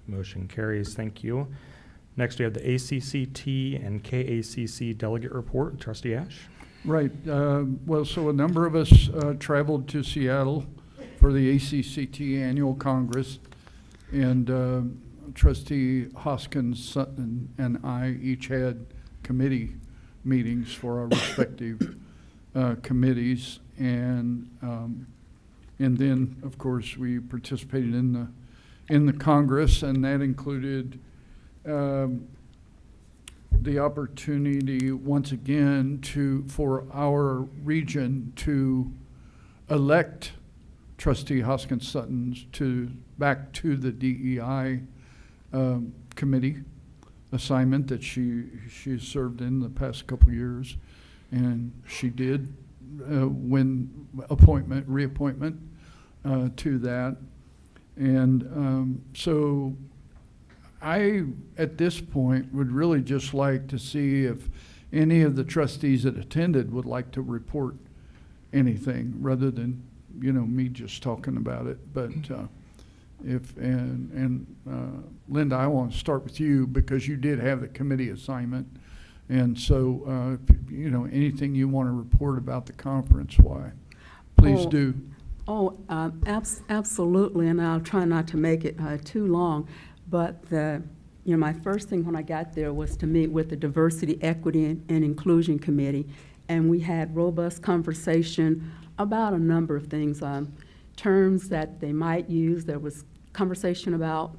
Motion carries. Thank you. Next, we have the ACCT and KACC delegate report. Trustee Ash. Right. Well, so a number of us traveled to Seattle for the ACCT annual Congress, and Trustee Hoskins Sutton and I each had committee meetings for our respective committees, and then of course we participated in the Congress, and that included the opportunity once again for our region to elect Trustee Hoskins Sutton back to the DEI committee assignment that she served in the past couple years, and she did win reappointment to that, and so I at this point would really just like to see if any of the trustees that attended would like to report anything rather than me just talking about it, but Linda, I want to start with you because you did have the committee assignment, and so anything you want to report about the conference, please do. Absolutely, and I'll try not to make it too long. But my first thing when I got there was to meet with the Diversity, Equity, and Inclusion Committee, and we had robust conversation about a number of things, terms that they might use. There was conversation about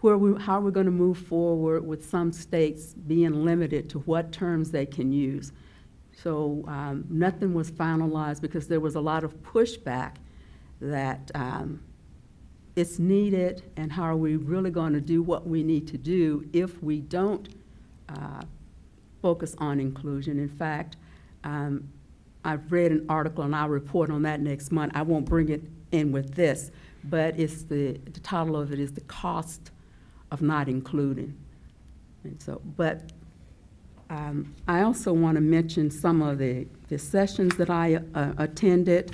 how we're going to move forward with some states being limited to what terms they can use. So nothing was finalized because there was a lot of pushback that it's needed, and how are we really going to do what we need to do if we don't focus on inclusion. In fact, I've read an article, and I'll report on that next month. I won't bring it in with this, but it's the title of it is The Cost of Not Including. And so, but I also want to mention some of the sessions that I attended.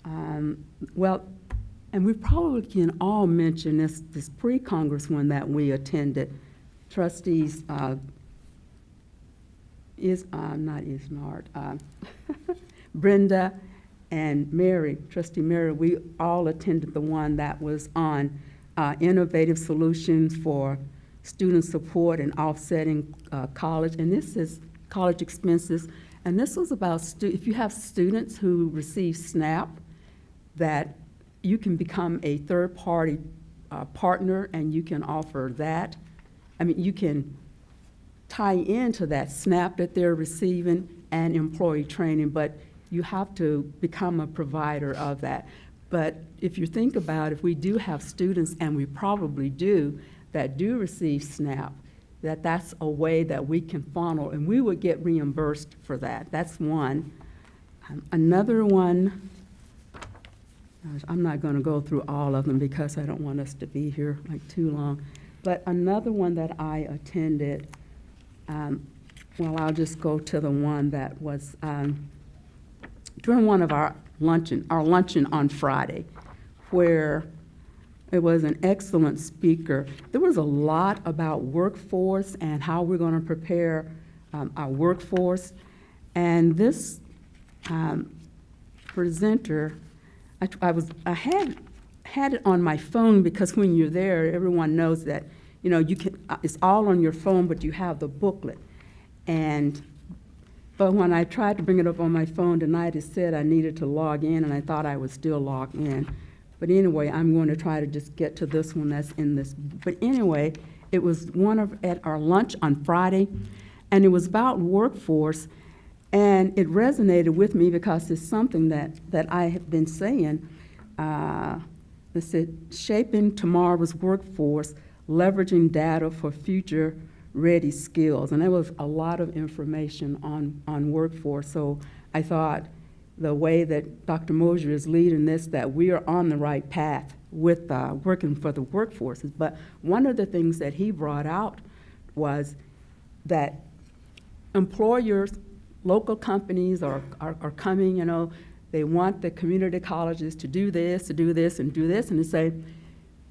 And we probably can all mention this pre-Congress one that we attended. Trustees Brenda and Mary, Trustee Mary, we all attended the one that was on innovative solutions for student support and offsetting college, and this is college expenses. And this was about if you have students who receive SNAP, that you can become a third-party partner, and you can offer that. I mean, you can tie into that SNAP that they're receiving and employee training, but you have to become a provider of that. But if you think about it, if we do have students, and we probably do, that do receive SNAP, that's a way that we can funnel, and we would get reimbursed for that. That's one. Another one, I'm not going to go through all of them because I don't want us to be here like too long. But another one that I attended, well, I'll just go to the one that was during one of our luncheon on Friday, where it was an excellent speaker. There was a lot about workforce and how we're going to prepare our workforce. And this presenter, I had it on my phone, because when you're there, everyone knows that, you know, you can, it's all on your phone, but you have the booklet. But when I tried to bring it up on my phone tonight, it said I needed to log in, and I thought I was still logged in. But anyway, I'm going to try to just get to this one that's in this. But anyway, it was at our lunch on Friday, and it was about workforce, and it resonated with me because it's something that I have been saying. It said, shaping tomorrow's workforce, leveraging data for future ready skills. And there was a lot of information on workforce. So I thought the way that Dr. Mosier is leading this, that we are on the right path with working for the workforces. But one of the things that he brought out was that employers, local companies are coming, you know, they want the community colleges to do this, and do this, and to say,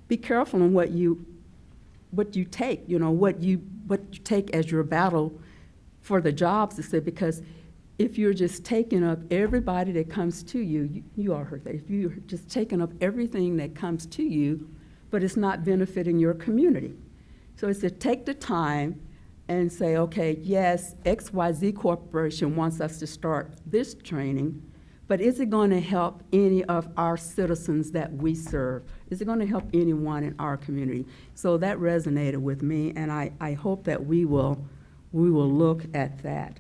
be careful on what you take, you know, what you take as your battle for the jobs, to say, because if you're just taking up everybody that comes to you, you all heard that, if you're just taking up everything that comes to you, but it's not benefiting your community. So it's to take the time and say, okay, yes, XYZ Corporation wants us to start this training, but is it going to help any of our citizens that we serve? Is it going to help anyone in our community? So that resonated with me, and I hope that we will look at that.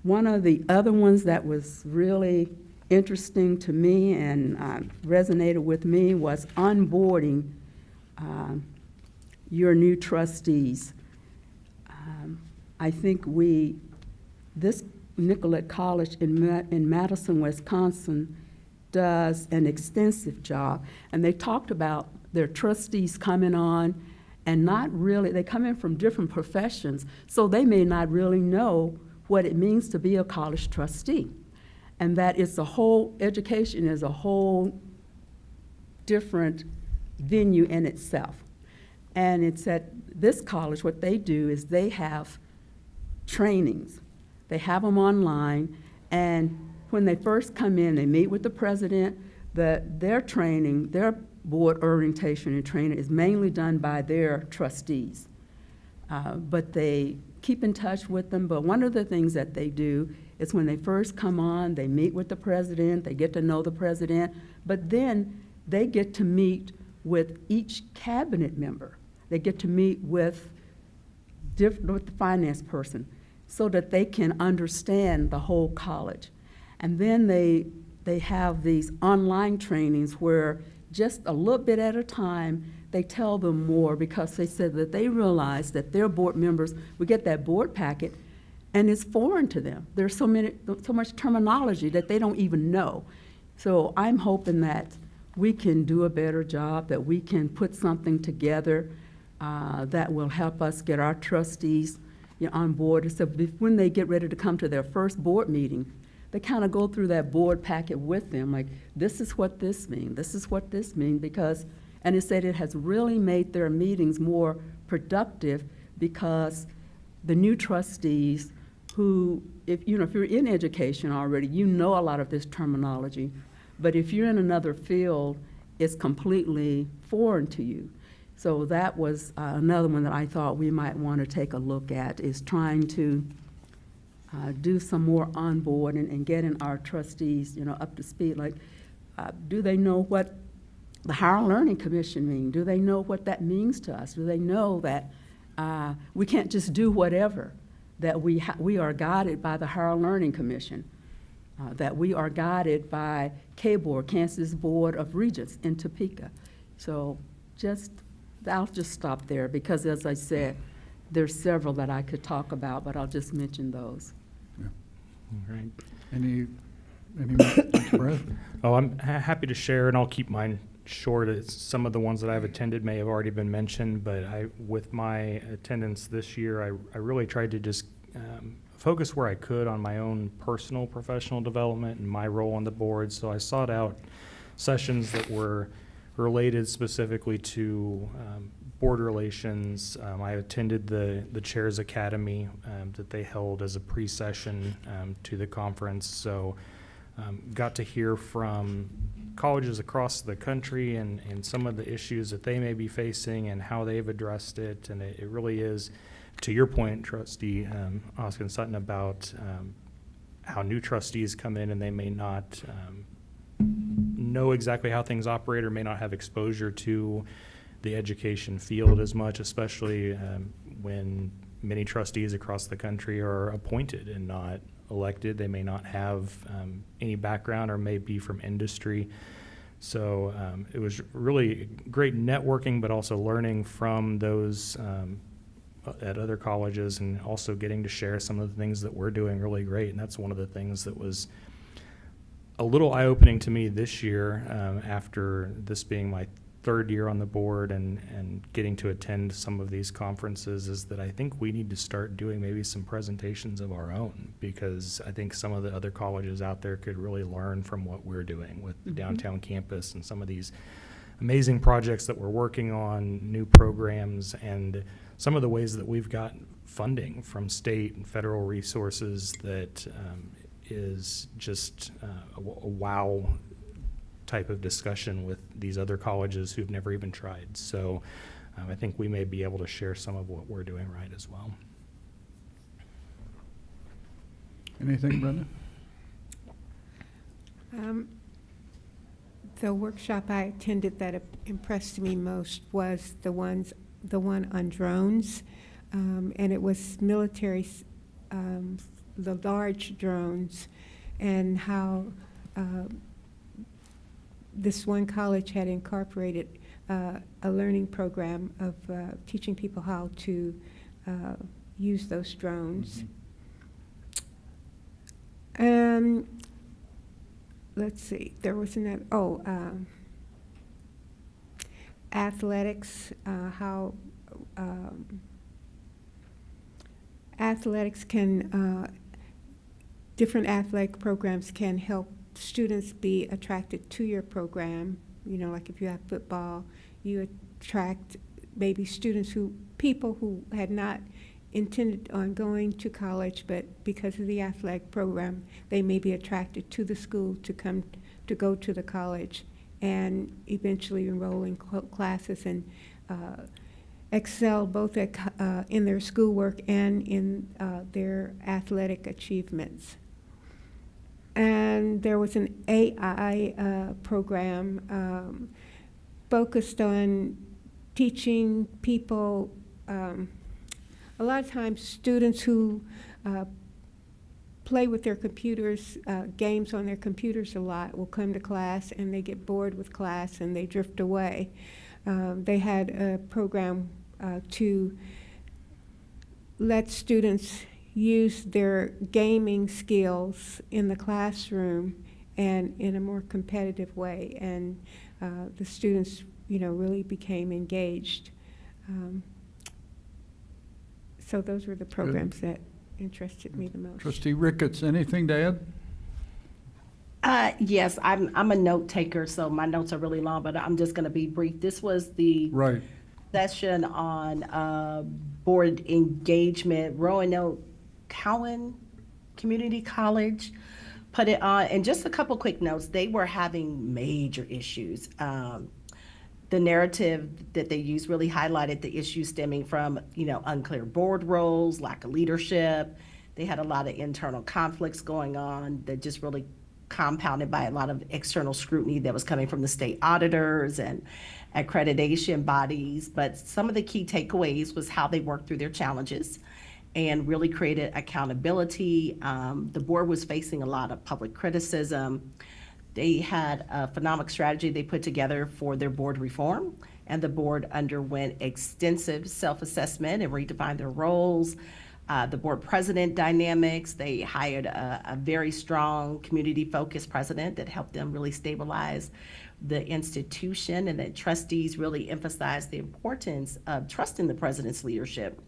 One of the other ones that was really interesting to me and resonated with me was onboarding your new trustees. I think this Nicollet College in Madison, Wisconsin, does an extensive job. And they talked about their trustees coming on and not really, they come in from different professions, so they may not really know what it means to be a college trustee. And that it's a whole, education is a whole different venue in itself. And it's at this college, what they do is they have trainings. They have them online, and when they first come in, they meet with the president. Their training, their board orientation and training is mainly done by their trustees. But they keep in touch with them. But one of the things that they do is when they first come on, they meet with the president, they get to know the president, but then they get to meet with each cabinet member. They get to meet with the finance person, so that they can understand the whole college. And then they have these online trainings where just a little bit at a time, they tell them more, because they said that they realize that their board members would get that board packet and it's foreign to them. There's so much terminology that they don't even know. So I'm hoping that we can do a better job, that we can put something together that will help us get our trustees on board. So when they get ready to come to their first board meeting, they kind of go through that board packet with them, like, this is what this means, this is what this means, because, and it said it has really made their meetings more productive, because the new trustees who, if you're in education already, you know a lot of this terminology, but if you're in another field, it's completely foreign to you. So that was another one that I thought we might want to take a look at, is trying to do some more onboarding and getting our trustees, up to speed. Like, do they know what the Higher Learning Commission means? Do they know what that means to us? Do they know that we can't just do whatever, that we are guided by the Higher Learning Commission, that we are guided by KBORD, Kansas Board of Regents in Topeka. So I'll just stop there, because as I said, there's several that I could talk about, but I'll just mention those. Yeah. All right. Any Dr. Brett? Oh, I'm happy to share, and I'll keep mine short. Some of the ones that I've attended may have already been mentioned, but with my attendance this year, I really tried to just focus where I could on my own personal professional development and my role on the board. So I sought out sessions that were related specifically to board relations. I attended the Chairs Academy that they held as a pre-session to the conference. So got to hear from colleges across the country and some of the issues that they may be facing and how they've addressed it. And it really is, to your point, Trustee Hoskin Sutton, about how new trustees come in and they may not know exactly how things operate or may not have exposure to the education field as much, especially when many trustees across the country are appointed and not elected. They may not have any background or may be from industry. So it was really great networking, but also learning from those at other colleges, and also getting to share some of the things that we're doing really great. And that's one of the things that was a little eye-opening to me this year, after this being my third year on the board and getting to attend some of these conferences, is that I think we need to start doing maybe some presentations of our own, because I think some of the other colleges out there could really learn from what we're doing with the downtown campus and some of these amazing projects that we're working on, new programs, and some of the ways that we've got funding from state and federal resources that is just a wow type of discussion with these other colleges who've never even tried. So I think we may be able to share some of what we're doing right as well. Anything, Brenda? The workshop I attended that impressed me most was the one on drones, and it was military, the large drones, and how this one college had incorporated a learning program of teaching people how to use those drones. Let's see, there was another, athletics, how athletics can, different athletic programs can help students be attracted to your program. You know, like if you have football, you attract maybe people who had not intended on going to college, but because of the athletic program, they may be attracted to the school to go to the college and eventually enroll in classes and excel both in their schoolwork and in their athletic achievements. And there was an AI program focused on teaching people, a lot of times students who play with their computers, games on their computers a lot, will come to class and they get bored with class and they drift away. They had a program to let students use their gaming skills in the classroom and in a more competitive way, and the students, really became engaged. So those were the programs that interested me the most. Trustee Ricketts, anything to add? Yes, I'm a note taker, so my notes are really long, but I'm just going to be brief. This was the session on board engagement. Roanoke Cowan Community College put it on, and just a couple quick notes. They were having major issues. The narrative that they used really highlighted the issues stemming from, unclear board roles, lack of leadership. They had a lot of internal conflicts going on that just really compounded by a lot of external scrutiny that was coming from the state auditors and accreditation bodies. But some of the key takeaways was how they worked through their challenges and really created accountability. The board was facing a lot of public criticism. They had a phenomenal strategy they put together for their board reform, and the board underwent extensive self-assessment and redefined their roles. The board president dynamics, they hired a very strong community-focused president that helped them really stabilize the institution, and that trustees really emphasized the importance of trusting the president's leadership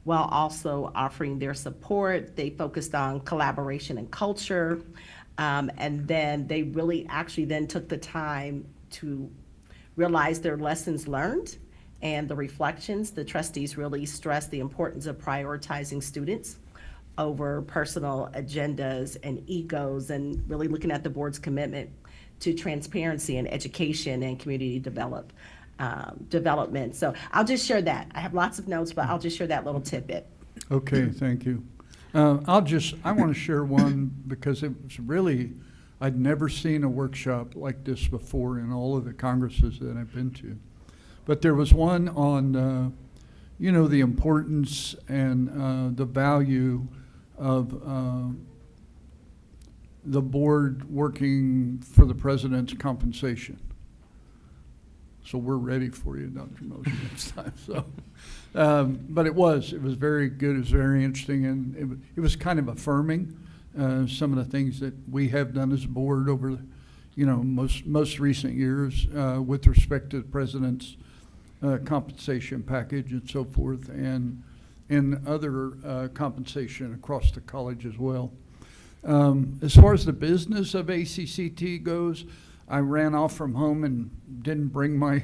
while also offering their support. They focused on collaboration and culture. And then they really actually then took the time to realize their lessons learned and the reflections. The trustees really stressed the importance of prioritizing students over personal agendas and egos, and really looking at the board's commitment to transparency and education and community development. So I'll just share that. I have lots of notes, but I'll just share that little tidbit. Okay, thank you. I want to share one because it was really, I'd never seen a workshop like this before in all of the congresses that I've been to. But there was one on, the importance and the value of the board working for the president's compensation. So we're ready for you, Dr. Mosher, next time. So, but it was very good. It was very interesting, and it was kind of affirming some of the things that we have done as a board over, most recent years with respect to the president's compensation package and so forth, and other compensation across the college as well. As far as the business of ACCT goes, I ran off from home and didn't bring my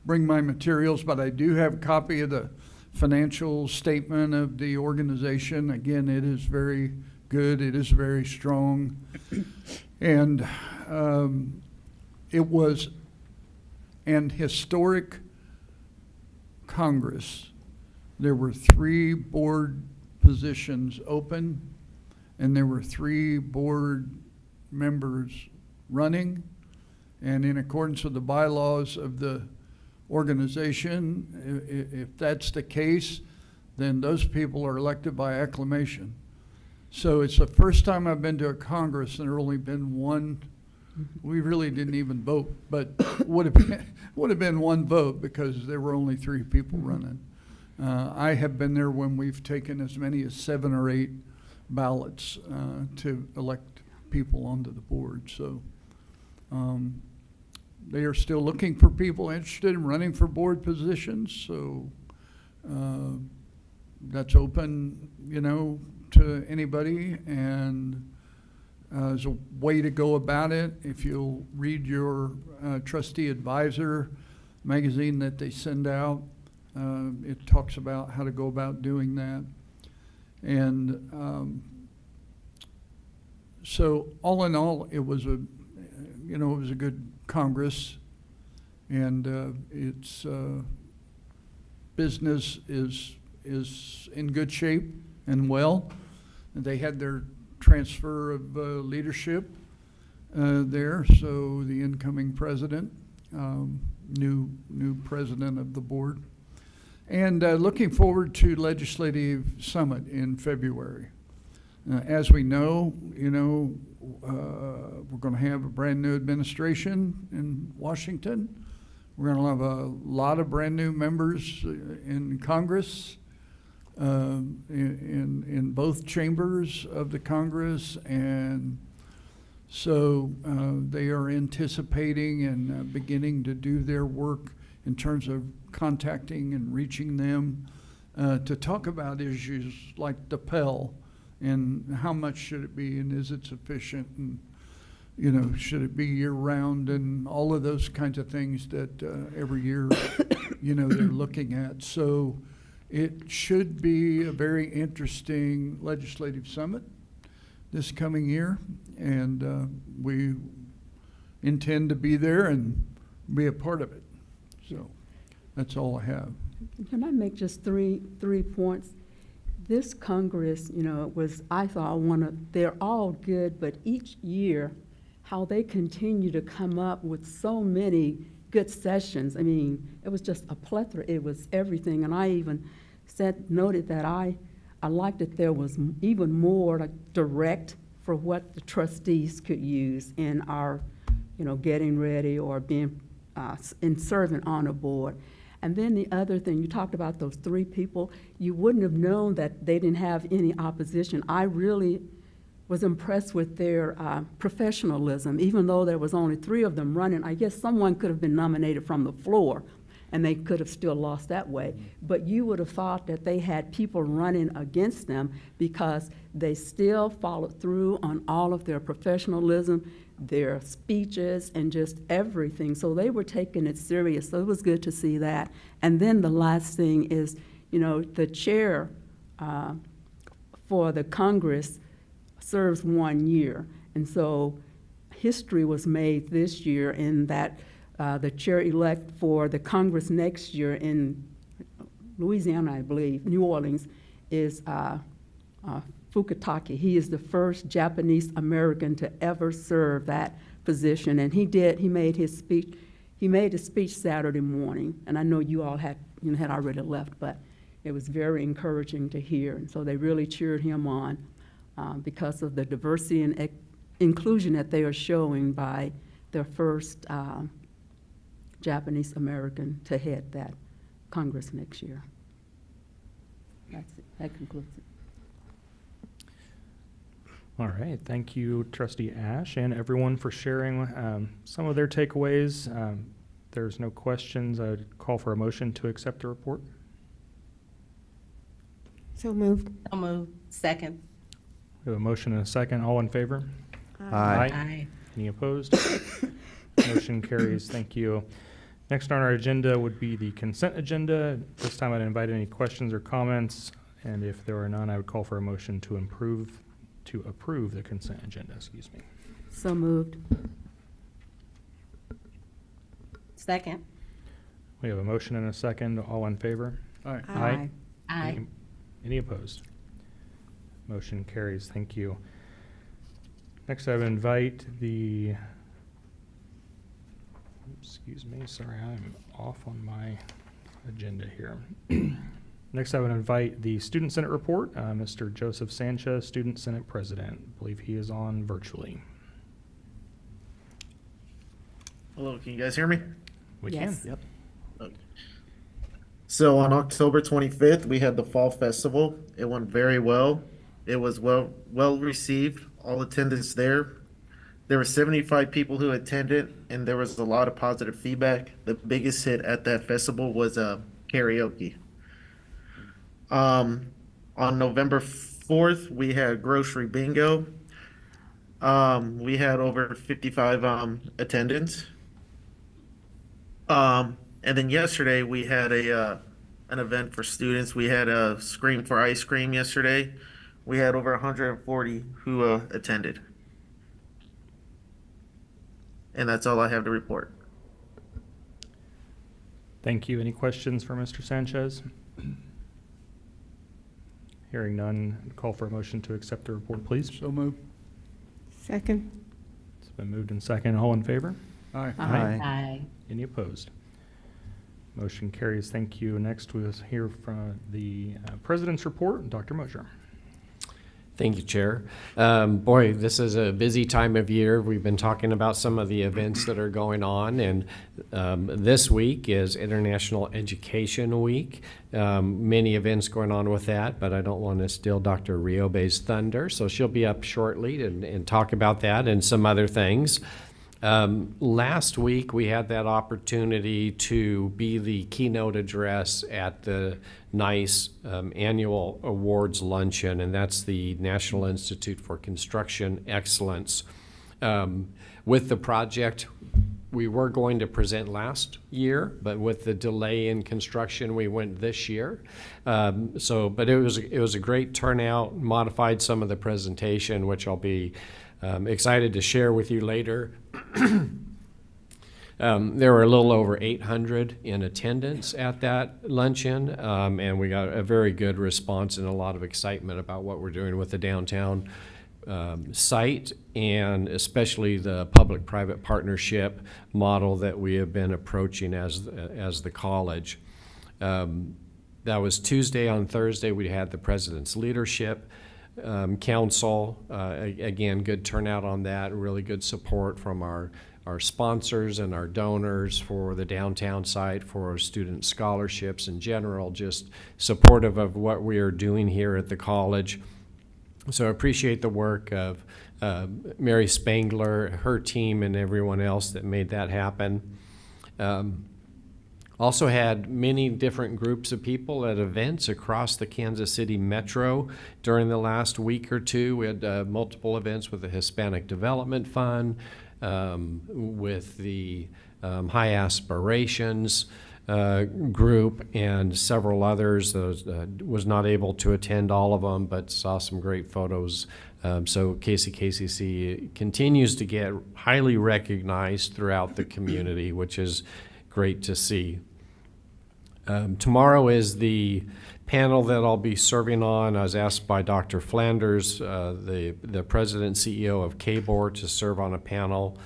materials, but I do have a copy of the financial statement of the organization. Again, it is very good. It is very strong. And it was an historic Congress. There were 3 board positions open, and there were 3 board members running. And in accordance with the bylaws of the organization, if that's the case, then those people are elected by acclamation. So it's the first time I've been to a Congress and there only been one. We really didn't even vote, but would have been one vote because there were only 3 people running. I have been there when we've taken as many as 7 or 8 ballots to elect people onto the board. So they are still looking for people interested in running for board positions. So that's open, to anybody. And as a way to go about it, if you'll read your trustee advisor magazine that they send out, it talks about how to go about doing that. And so all in all, it was a good Congress, and its business is in good shape and well. And they had their transfer of leadership there, so the incoming president, new president of the board, and looking forward to Legislative Summit in February. As we know, we're going to have a brand new administration in Washington. We're going to have a lot of brand new members in Congress, in both chambers of the Congress, and so they are anticipating and beginning to do their work in terms of contacting and reaching them to talk about issues like the Pell. And how much should it be, and is it sufficient, and should it be year-round, and all of those kinds of things that every year, they're looking at. So it should be a very interesting legislative summit this coming year, and we intend to be there and be a part of it. So that's all I have. Can I make just three points? This Congress, I thought they're all good, but each year, how they continue to come up with so many good sessions. I mean, it was just a plethora. It was everything. And I even noted that I liked that there was even more like direct for what the trustees could use in our, getting ready or being in serving on a board. And then the other thing, you talked about those 3 people. You wouldn't have known that they didn't have any opposition. I really was impressed with their professionalism. Even though there was only 3 of them running, I guess someone could have been nominated from the floor, and they could have still lost that way. But you would have thought that they had people running against them because they still followed through on all of their professionalism, their speeches, and just everything. So they were taking it serious. So it was good to see that. And then the last thing is, the chair for the Congress serves 1 year. And so history was made this year in that the chair-elect for the Congress next year in Louisiana, I believe, New Orleans, is Fukutake. He is the first Japanese American to ever serve that position. And he made his speech Saturday morning. And I know you all had already left, but it was very encouraging to hear. And so they really cheered him on because of the diversity and inclusion that they are showing by their first Japanese American to head that Congress next year. That's it. That concludes it. All right, thank you, Trustee Ash, and everyone for sharing some of their takeaways. There's no questions. I would call for a motion to accept the report. So moved. So moved. Second. We have a motion and a second. All in favor? Aye. Aye. Any opposed? Motion carries. Thank you. Next on our agenda would be the consent agenda. This time I'd invite any questions or comments, and if there are none, I would call for a motion to approve the consent agenda. Excuse me. So moved. Second. We have a motion and a second. All in favor? Aye. Aye. Aye. Any opposed? Motion carries. Thank you. Next, I would invite the, excuse me, sorry, I'm off on my agenda here. Next, I would invite the Student Senate report, Mr. Joseph Sanchez, Student Senate President. I believe he is on virtually. Hello, can you guys hear me? We Yes. can. Yep. Okay. So on October 25th, we had the Fall Festival. It went very well. It was well received. All attendance there. There were 75 people who attended, and there was a lot of positive feedback. The biggest hit at that festival was karaoke. On November 4th, we had grocery bingo. We had over 55 attendants. And then yesterday we had an event for students. We had a Scream for Ice Cream yesterday. We had over 140 who attended. And that's all I have to report. Thank you. Any questions for Mr. Sanchez? Hearing none, call for a motion to accept the report, please. So moved. Second. It's been moved and second. All in favor? Aye. Aye. Aye. Any opposed? Motion carries. Thank you. Next, we'll hear from the President's report, Dr. Mosher. Thank you, Chair. Boy, this is a busy time of year. We've been talking about some of the events that are going on, and this week is International Education Week. Many events going on with that, but I don't want to steal Dr. Riobe's thunder, so she'll be up shortly and talk about that and some other things. Last week, we had that opportunity to be the keynote address at the NICE annual awards luncheon, and that's the National Institute for Construction Excellence. With the project, we were going to present last year, but with the delay in construction, we went this year. But it was a great turnout, modified some of the presentation, which I'll be excited to share with you later. There were a little over 800 in attendance at that luncheon, and we got a very good response and a lot of excitement about what we're doing with the downtown site, and especially the public-private partnership model that we have been approaching as the college. That was Tuesday. On Thursday, we had the President's Leadership Council. Again, good turnout on that, really good support from our sponsors and our donors for the downtown site, for our student scholarships in general, just supportive of what we are doing here at the college. So I appreciate the work of Mary Spangler, her team, and everyone else that made that happen. Also had many different groups of people at events across the Kansas City metro during the last week or two. We had multiple events with the Hispanic Development Fund, with the High Aspirations group, and several others. Was not able to attend all of them, but saw some great photos. So KCKCC continues to get highly recognized throughout the community, which is great to see. Tomorrow is the panel that I'll be serving on. I was asked by Dr. Flanders, the president and CEO of KBOR, to serve on a panel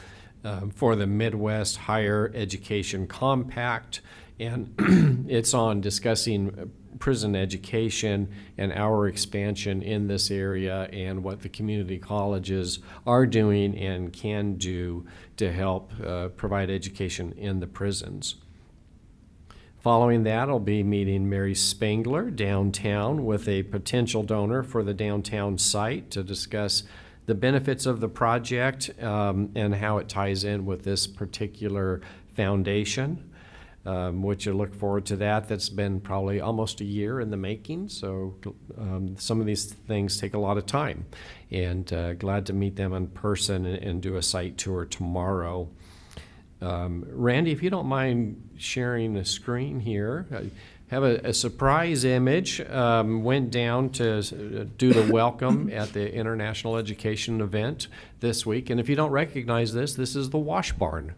for the Midwest Higher Education Compact, and it's on discussing prison education and our expansion in this area and what the community colleges are doing and can do to help provide education in the prisons. Following that, I'll be meeting Mary Spangler downtown with a potential donor for the downtown site to discuss the benefits of the project and how it ties in with this particular foundation, which I look forward to that. That's been probably almost a year in the making, so some of these things take a lot of time, and glad to meet them in person and do a site tour tomorrow. Randy, if you don't mind sharing the screen here, I have a surprise image. Went down to do the welcome at the International Education event this week, and if you don't recognize this, this is the wash barn.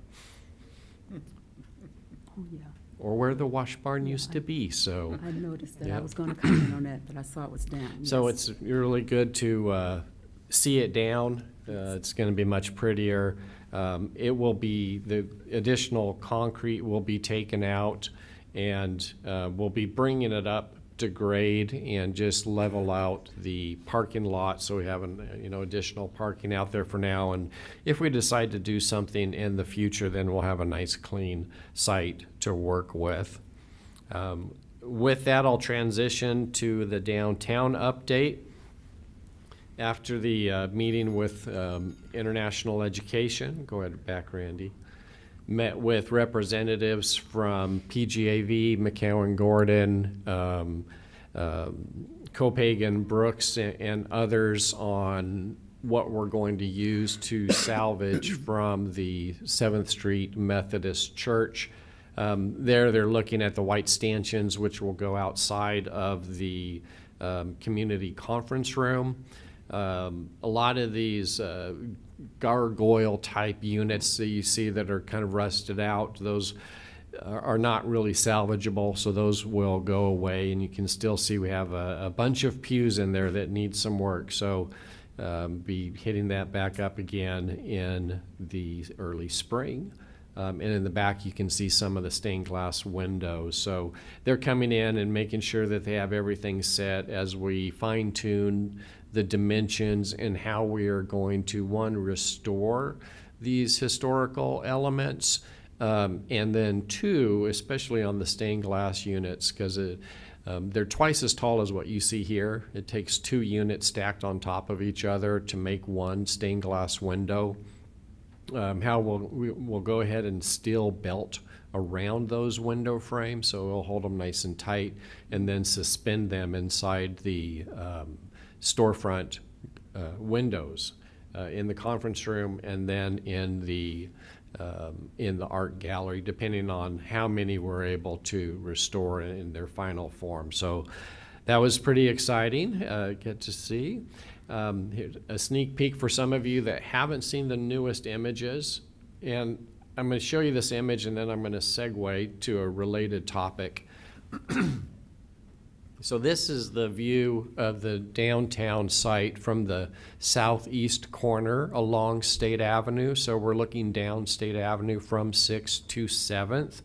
Oh, yeah. Or where the wash barn used to be. So I noticed that. yeah. I was going to comment on that, but I saw it was down. So Yes. it's really good to see it down. It's going to be much prettier. It will be, the additional concrete will be taken out, and we'll be bringing it up to grade and just level out the parking lot, so we have additional parking out there for now. And if we decide to do something in the future, then we'll have a nice clean site to work with. With that, I'll transition to the downtown update. After the meeting with International Education, go ahead back, Randy, met with representatives from PGAV, McCowan Gordon, Copagan Brooks, and others on what we're going to use to salvage from the 7th Street Methodist Church. They're looking at the white stanchions, which will go outside of the community conference room. A lot of these gargoyle type units that you see that are kind of rusted out, those are not really salvageable, so those will go away, and you can still see we have a bunch of pews in there that need some work. So be hitting that back up again in the early spring. And in the back, you can see some of the stained glass windows. So they're coming in and making sure that they have everything set as we fine tune the dimensions and how we are going to, one, restore these historical elements, and then two, especially on the stained glass units, because they're twice as tall as what you see here. It takes 2 units stacked on top of each other to make one stained glass window. How we'll go ahead and steel belt around those window frames, so we'll hold them nice and tight, and then suspend them inside the storefront windows in the conference room, and then in the art gallery, depending on how many we're able to restore in their final form. So that was pretty exciting. Get to see. Here's a sneak peek for some of you that haven't seen the newest images. And I'm going to show you this image, and then I'm going to segue to a related topic. So this is the view of the downtown site from the southeast corner along State Avenue. So we're looking down State Avenue from 6th to 7th.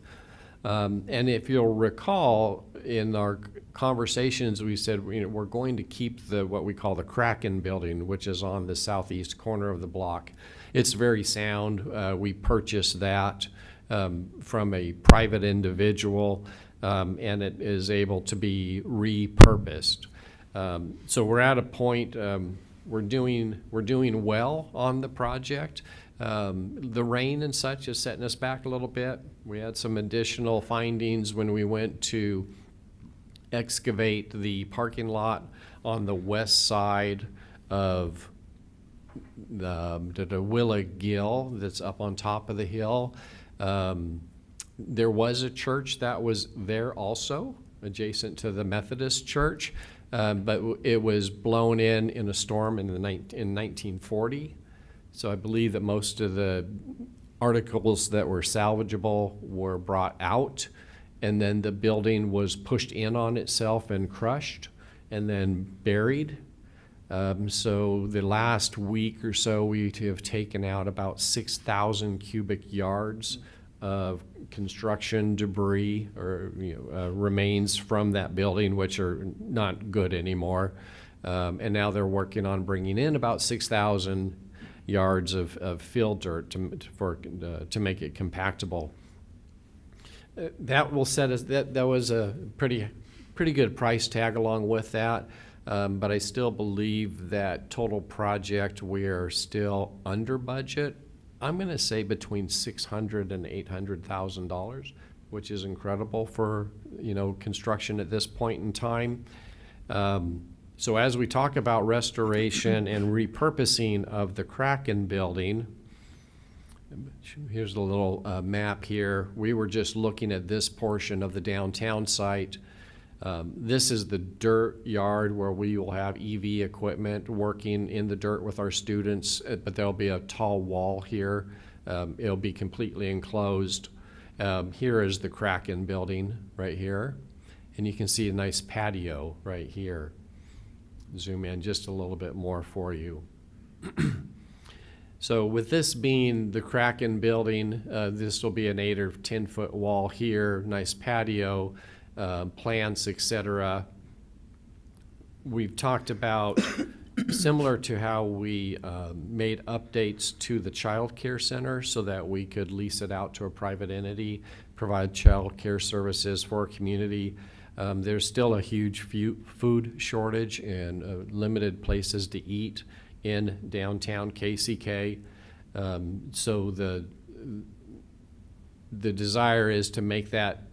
And if you'll recall, in our conversations, we said, you know, we're going to keep what we call the Kraken building, which is on the southeast corner of the block. It's very sound. We purchased that from a private individual, and it is able to be repurposed. So we're at a point, we're doing well on the project. The rain and such is setting us back a little bit. We had some additional findings when we went to excavate the parking lot on the west side of the Willa Gill that's up on top of the hill. There was a church that was there also, adjacent to the Methodist church, but it was blown in a storm in 1940. So I believe that most of the articles that were salvageable were brought out, and then the building was pushed in on itself and crushed and then buried. So the last week or so, we have taken out about 6,000 cubic yards of construction debris or remains from that building, which are not good anymore. And now they're working on bringing in about 6,000 yards of fill dirt to make it compactable. That will set us. That was a pretty good price tag along with that. But I still believe that total project, we are still under budget. I'm going to say between $600,000 and $800,000, which is incredible for construction at this point in time. So as we talk about restoration and repurposing of the Kraken building, here's a little map here. We were just looking at this portion of the downtown site. This is the dirt yard where we will have EV equipment working in the dirt with our students, but there'll be a tall wall here. It'll be completely enclosed. Here is the Kraken building right here, and you can see a nice patio right here. Zoom in just a little bit more for you. So with this being the Kraken building, this will be an 8 or 10 foot wall here, nice patio, plants, etc. We've talked about similar to how we made updates to the child care center so that we could lease it out to a private entity, provide child care services for our community. There's still a huge food shortage and limited places to eat in downtown KCK. So the desire is to make that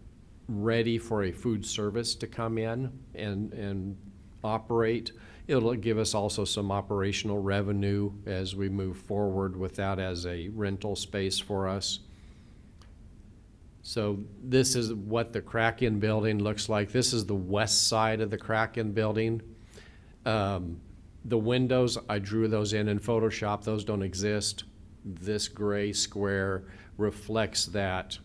ready for a food service to come in and operate. It'll give us also some operational revenue as we move forward with that as a rental space for us. So this is what the Kraken building looks like. This is the west side of the Kraken building. The windows, I drew those in Photoshop. Those don't exist. This gray square reflects that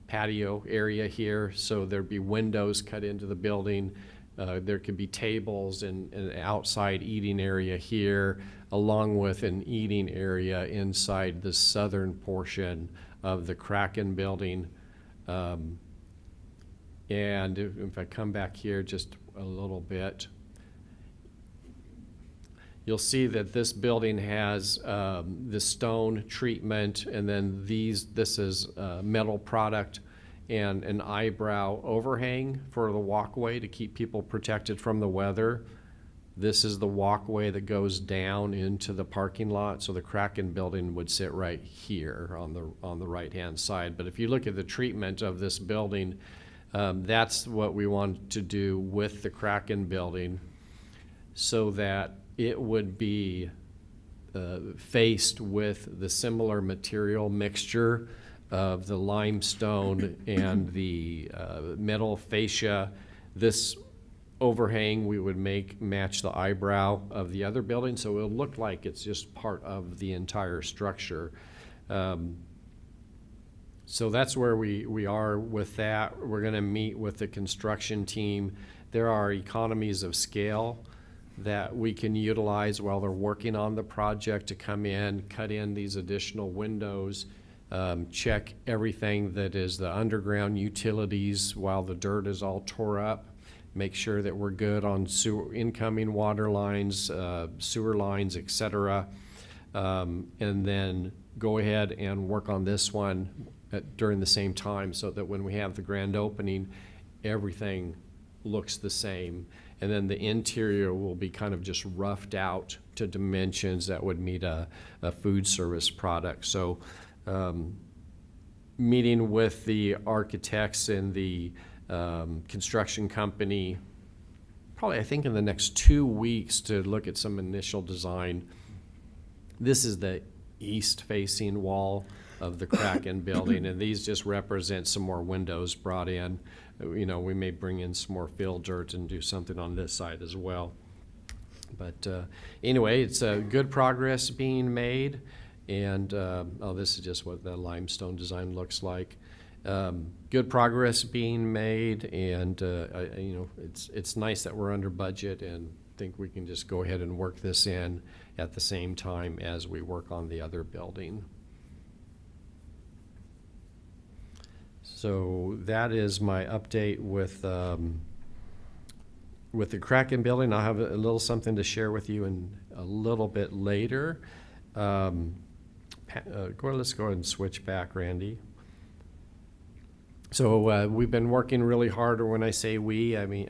patio area here. So there'd be windows cut into the building. There could be tables and an outside eating area here, along with an eating area inside the southern portion of the Kraken building. And if I come back here just a little bit, you'll see that this building has the stone treatment, and then this is metal product and an eyebrow overhang for the walkway to keep people protected from the weather. This is the walkway that goes down into the parking lot, so the Kraken building would sit right here on the right-hand side. But if you look at the treatment of this building, that's what we want to do with the Kraken building, so that it would be faced with the similar material mixture of the limestone and the metal fascia. This overhang we would match the eyebrow of the other building, so it'll look like it's just part of the entire structure. So that's where we are with that. We're going to meet with the construction team. There are economies of scale that we can utilize while they're working on the project to come in, cut in these additional windows, check everything that is the underground utilities while the dirt is all tore up, make sure that we're good on incoming water lines, sewer lines, etc. And then go ahead and work on this one during the same time so that when we have the grand opening, everything looks the same. And then the interior will be kind of just roughed out to dimensions that would meet a food service product. So meeting with the architects and the construction company, probably I think in the next 2 weeks to look at some initial design. This is the east-facing wall of the Kraken building, and these just represent some more windows brought in. You know, we may bring in some more fill dirt and do something on this side as well. But anyway, it's good progress being made. And oh, this is just what the limestone design looks like. Good progress being made, and you know, it's nice that we're under budget, and think we can just go ahead and work this in at the same time as we work on the other building. So that is my update with the Kraken building. I'll have a little something to share with you in a little bit later. Let's go ahead and switch back, Randy. So we've been working really hard, or when I say we, I mean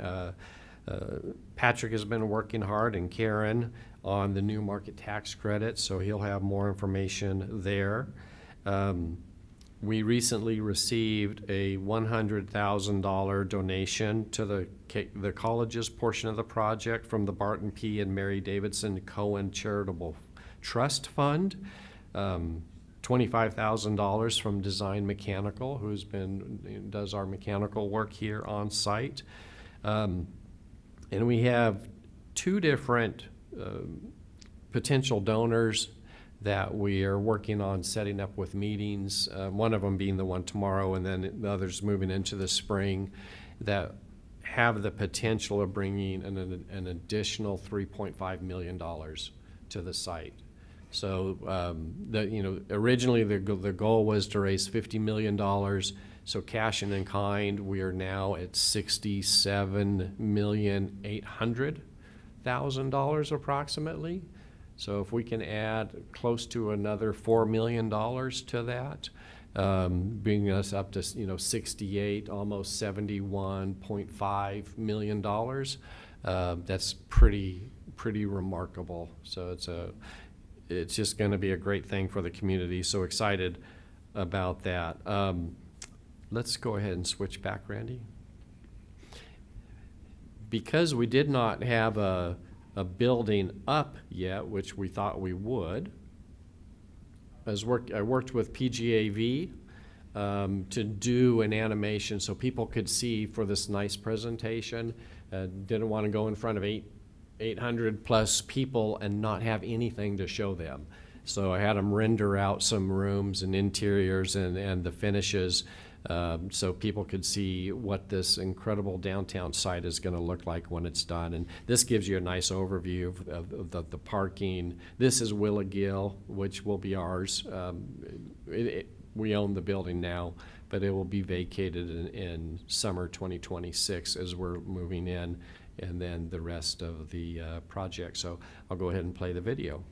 Patrick has been working hard, and Karen, on the new market tax credit, so he'll have more information there. We recently received a $100,000 donation to the college's portion of the project from the Barton P. and Mary Davidson Cohen Charitable Trust Fund. $25,000 from Design Mechanical, does our mechanical work here on site. And we have two different potential donors that we are working on setting up with meetings, one of them being the one tomorrow, and then the others moving into the spring, that have the potential of bringing an additional $3.5 million to the site. So originally the goal was to raise $50 million. So cash and in kind, we are now at $67,800,000 approximately. So if we can add close to another $4 million to that, bringing us up to 68, almost $71.5 million, that's pretty remarkable. So it's just going to be a great thing for the community. So excited about that. Let's go ahead and switch back, Randy. Because we did not have a building up yet, which we thought we would, I worked with PGAV to do an animation so people could see for this nice presentation. Didn't want to go in front of 800 plus people and not have anything to show them. So I had them render out some rooms and interiors and the finishes so people could see what this incredible downtown site is going to look like when it's done. And this gives you a nice overview of the parking. This is Willagill, which will be ours. We own the building now, but it will be vacated in summer 2026 as we're moving in, and then the rest of the project. So I'll go ahead and play the video.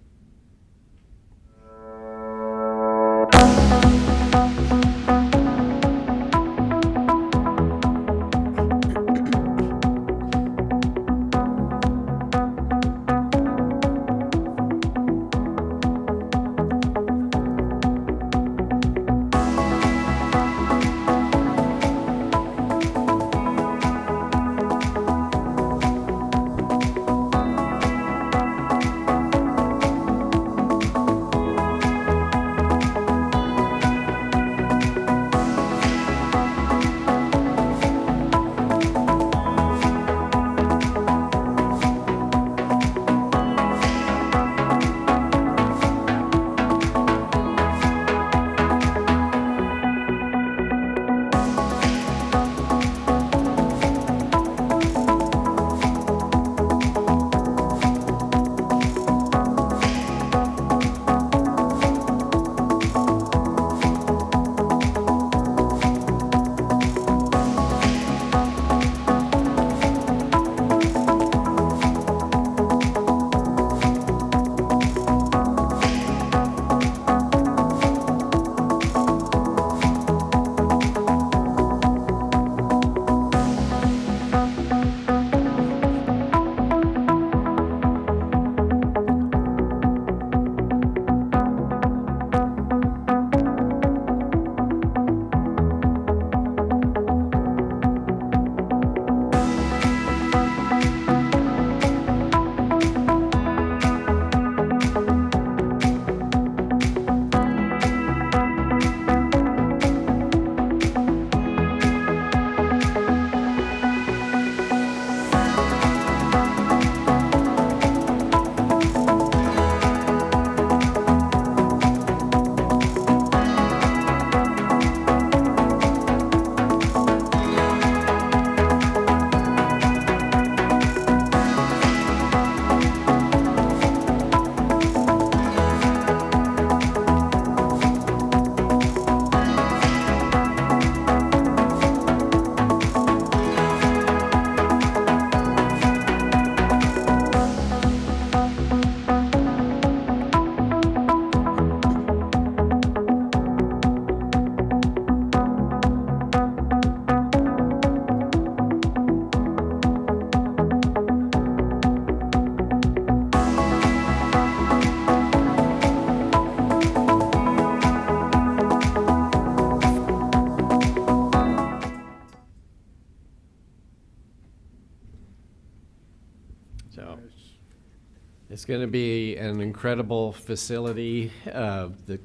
It's going to be an incredible facility. The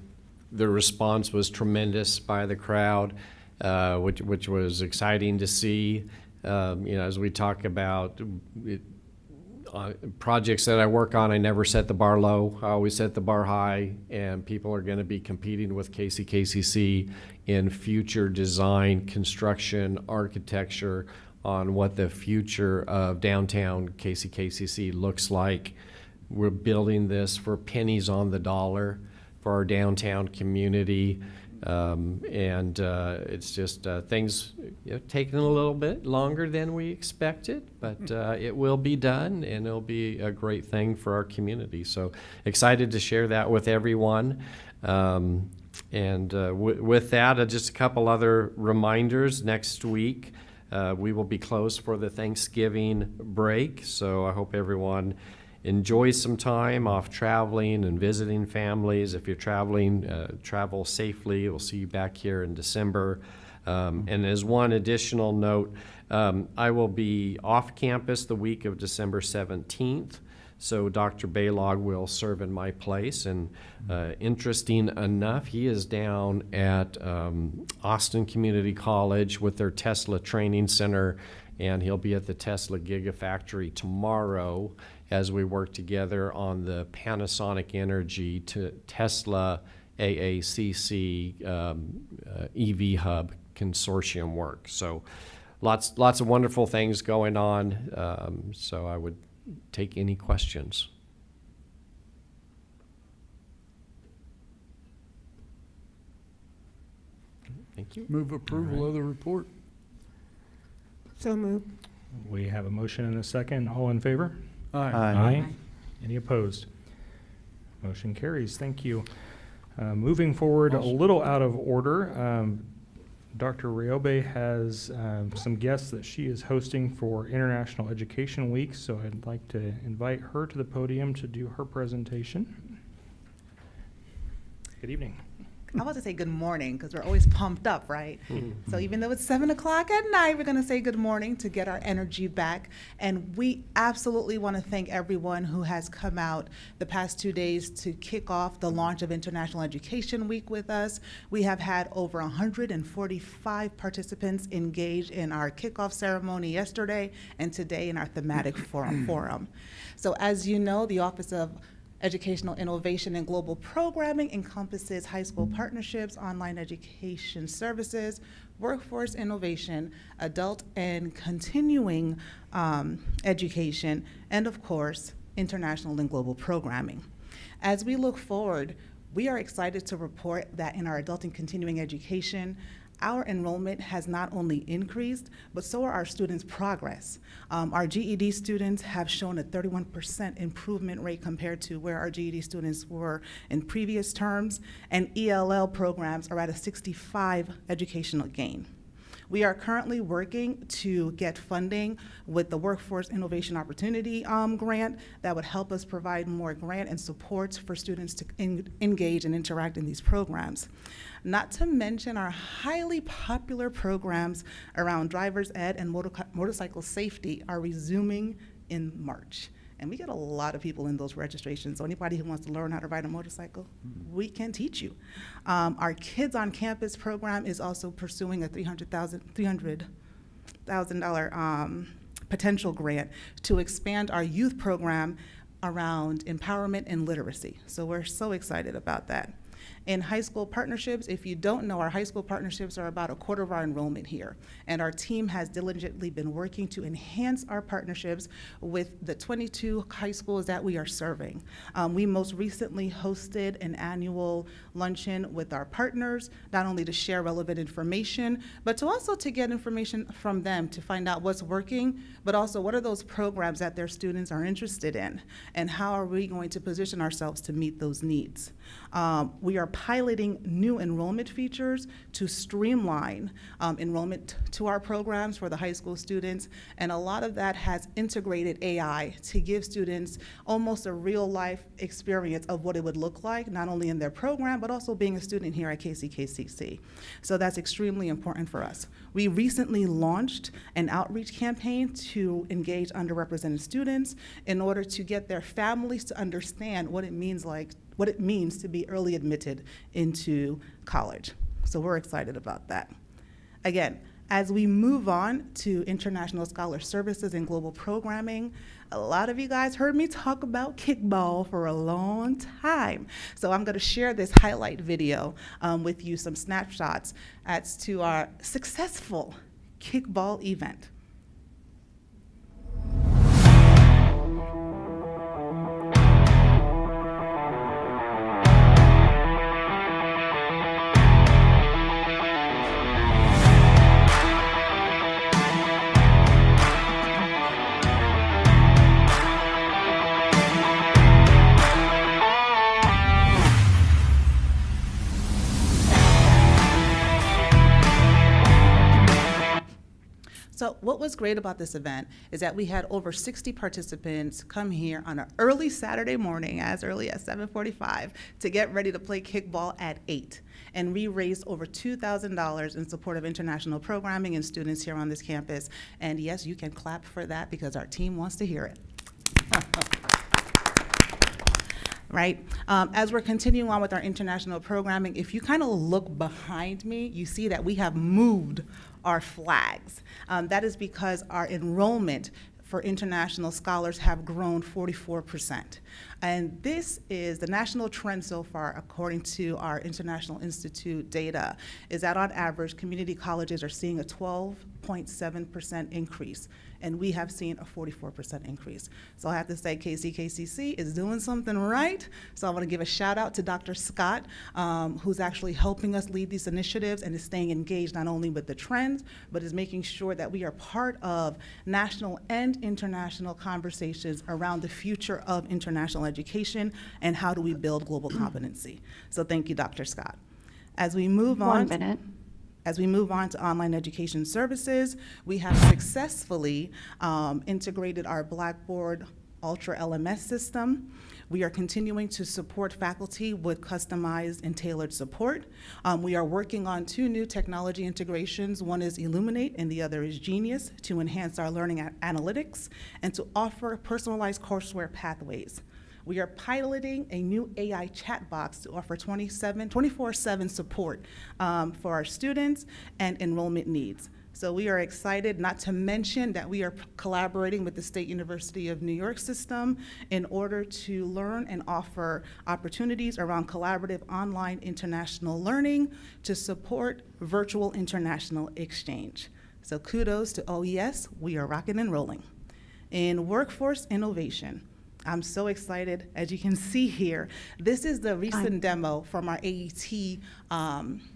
response was tremendous by the crowd, which was exciting to see. As we talk about projects that I work on, I never set the bar low. I always set the bar high, and people are going to be competing with KCKCC in future design, construction, architecture on what the future of downtown KCKCC looks like. We're building this for pennies on the dollar for our downtown community. It's just things taking a little bit longer than we expected, but it will be done, and it'll be a great thing for our community. So excited to share that with everyone. With that, just a couple other reminders. Next week, we will be closed for the Thanksgiving break, so I hope everyone enjoy some time off traveling and visiting families. If you're traveling, travel safely. We'll see you back here in December. And as one additional note, I will be off campus the week of December 17th. So Dr. Baylog will serve in my place. And interesting enough, he is down at Austin Community College with their Tesla Training Center, and he'll be at the Tesla Gigafactory tomorrow as we work together on the Panasonic Energy to Tesla AACC EV Hub consortium work. So lots of wonderful things going on. So I would take any questions. Thank you. Move approval of the report. So moved. We have a motion and a second. All in favor? Aye. Aye. Any opposed? Motion carries. Thank you. Moving forward, a little out of order, Dr. Ryobe has some guests that she is hosting for International Education Week, so I'd like to invite her to the podium to do her presentation. Good evening. I want to say good morning because we're always pumped up, right? So even though it's 7 o'clock at night, we're going to say good morning to get our energy back. And we absolutely want to thank everyone who has come out the past 2 days to kick off the launch of International Education Week with us. We have had over 145 participants engaged in our kickoff ceremony yesterday and today in our thematic forum. So as you know, the Office of Educational Innovation and Global Programming encompasses high school partnerships, online education services, workforce innovation, adult and continuing education, and of course, international and global programming. As we look forward, we are excited to report that in our adult and continuing education, our enrollment has not only increased, but so are our students' progress. Our GED students have shown a 31% improvement rate compared to where our GED students were in previous terms, and ELL programs are at a 65 educational gain. We are currently working to get funding with the Workforce Innovation Opportunity Grant that would help us provide more grant and supports for students to engage and interact in these programs. Not to mention our highly popular programs around driver's ed and motorcycle safety are resuming in March. And we get a lot of people in those registrations. So anybody who wants to learn how to ride a motorcycle, we can teach you. Our Kids on Campus program is also pursuing a $300,000 potential grant to expand our youth program around empowerment and literacy. So we're so excited about that. In high school partnerships, if you don't know, our high school partnerships are about a quarter of our enrollment here. And our team has diligently been working to enhance our partnerships with the 22 high schools that we are serving. We most recently hosted an annual luncheon with our partners, not only to share relevant information, but to also to get information from them to find out what's working, but also what are those programs that their students are interested in, and how are we going to position ourselves to meet those needs. We are piloting new enrollment features to streamline enrollment to our programs for the high school students. And a lot of that has integrated AI to give students almost a real life experience of what it would look like, not only in their program, but also being a student here at KCKCC. So that's extremely important for us. We recently launched an outreach campaign to engage underrepresented students in order to get their families to understand what it means to be early admitted into college. So we're excited about that. Again, as we move on to international scholar services and global programming, a lot of you guys heard me talk about kickball for a long time. So I'm going to share this highlight video with you, some snapshots as to our successful kickball event. So what was great about this event is that we had over 60 participants come here on an early Saturday morning, as early as 7:45, to get ready to play kickball at 8. And we raised over $2,000 in support of international programming and students here on this campus. And yes, you can clap for that because our team wants to hear it. Right? As we're continuing on with our international programming, if you kind of look behind me, you see that we have moved our flags. That is because our enrollment for international scholars have grown 44%. And this is the national trend so far, according to our International Institute data, is that on average, community colleges are seeing a 12.7% increase, and we have seen a 44% increase. So I have to say KCKCC is doing something right. So I want to give a shout out to Dr. Scott, who's actually helping us lead these initiatives and is staying engaged not only with the trends, but is making sure that we are part of national and international conversations around the future of international education and how do we build global competency. So thank you, Dr. Scott. As we move on. 1 minute. As we move on to online education services, we have successfully integrated our Blackboard Ultra LMS system. We are continuing to support faculty with customized and tailored support. We are working on 2 new technology integrations. One is Illuminate and the other is Genius, to enhance our learning analytics and to offer personalized courseware pathways. We are piloting a new AI chat box to offer 24/7 support for our students and enrollment needs. So we are excited, not to mention that we are collaborating with the State University of New York system in order to learn and offer opportunities around collaborative online international learning to support virtual international exchange. So kudos to OES, we are rocking and rolling. In workforce innovation, I'm so excited. As you can see here, this is the recent demo from our AET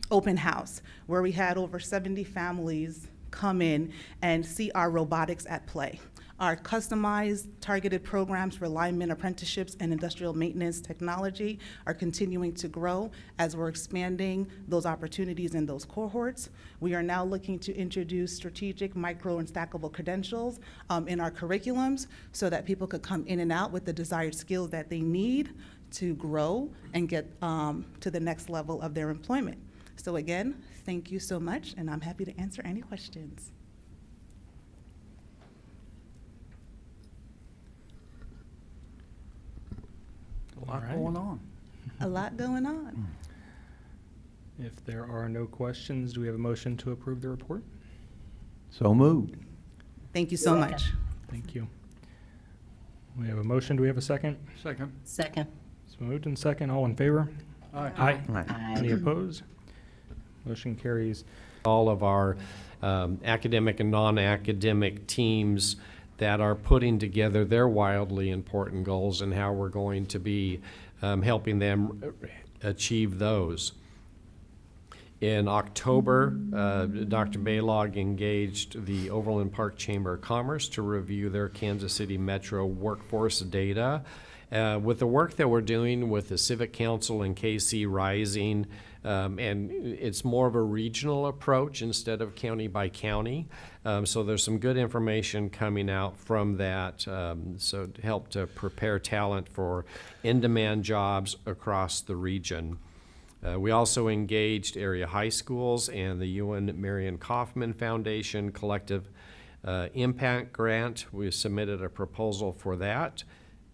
open house, where we had over 70 families come in and see our robotics at play. Our customized targeted programs for lineman apprenticeships and industrial maintenance technology are continuing to grow as we're expanding those opportunities in those cohorts. We are now looking to introduce strategic micro and stackable credentials in our curriculums so that people could come in and out with the desired skills that they need to grow and get to the next level of their employment. So again, thank you so much, and I'm happy to answer any questions. A lot going on. A lot going on. If there are no questions, do we have a motion to approve the report? So moved. Thank you so much. Thank you. We have a motion. Do we have a second? Second. Second. It's moved and second. All in favor? Aye. Aye. Any opposed? Motion carries. All of our academic and non-academic teams that are putting together their wildly important goals and how we're going to be helping them achieve those. In October, Dr. Baylog engaged the Overland Park Chamber of Commerce to review their Kansas City Metro workforce data With the work that we're doing with the Civic Council and KC Rising, and it's more of a regional approach instead of county by county. So there's some good information coming out from that, so to help to prepare talent for in-demand jobs across the region. We also engaged area high schools and the Ewan Marion Kaufman Foundation Collective Impact Grant. We submitted a proposal for that.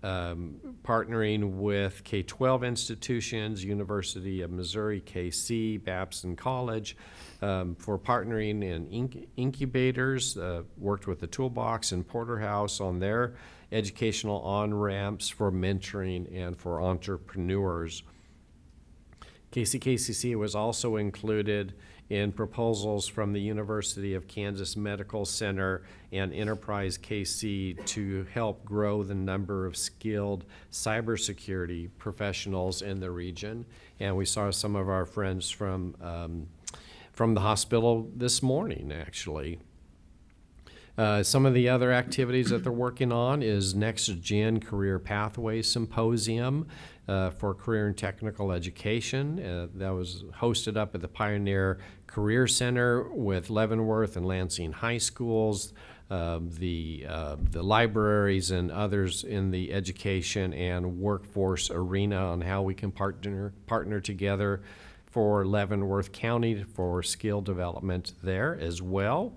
Partnering with K-12 institutions, University of Missouri, KC, Babson College, for partnering in incubators, worked with the Toolbox and Porterhouse on their educational on-ramps for mentoring and for entrepreneurs. KCKCC was also included in proposals from the University of Kansas Medical Center and Enterprise KC to help grow the number of skilled cybersecurity professionals in the region. And we saw some of our friends from the hospital this morning, actually. Some of the other activities that they're working on is Next Gen Career Pathways Symposium for Career and Technical Education. That was hosted up at the Pioneer Career Center with Leavenworth and Lansing High Schools, the libraries and others in the education and workforce arena on how we can partner together for Leavenworth County for skill development there as well.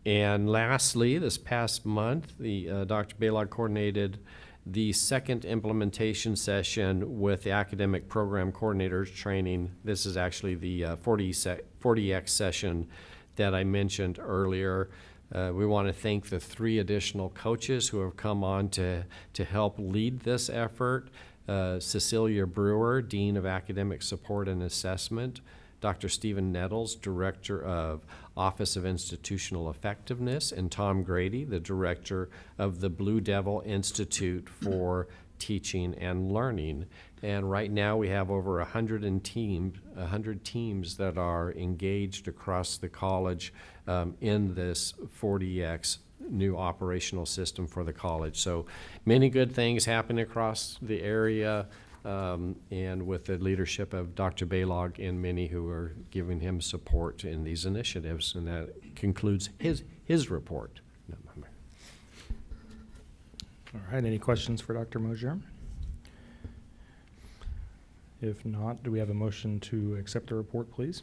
And lastly, this past month, Dr. Balog coordinated the second implementation session with the academic program coordinators training. This is actually the 40X session that I mentioned earlier. We want to thank the 3 additional coaches who have come on to help lead this effort. Cecilia Brewer, Dean of Academic Support and Assessment, Dr. Stephen Nettles, Director of Office of Institutional Effectiveness, and Tom Grady, the Director of the Blue Devil Institute for Teaching and Learning. And right now we have over 100 teams that are engaged across the college in this 40X new operational system for the college. So many good things happening across the area. And with the leadership of Dr. Balog and many who are giving him support in these initiatives. And that concludes his report. All right, any questions for Dr. Mosier? If not, do we have a motion to accept the report, please?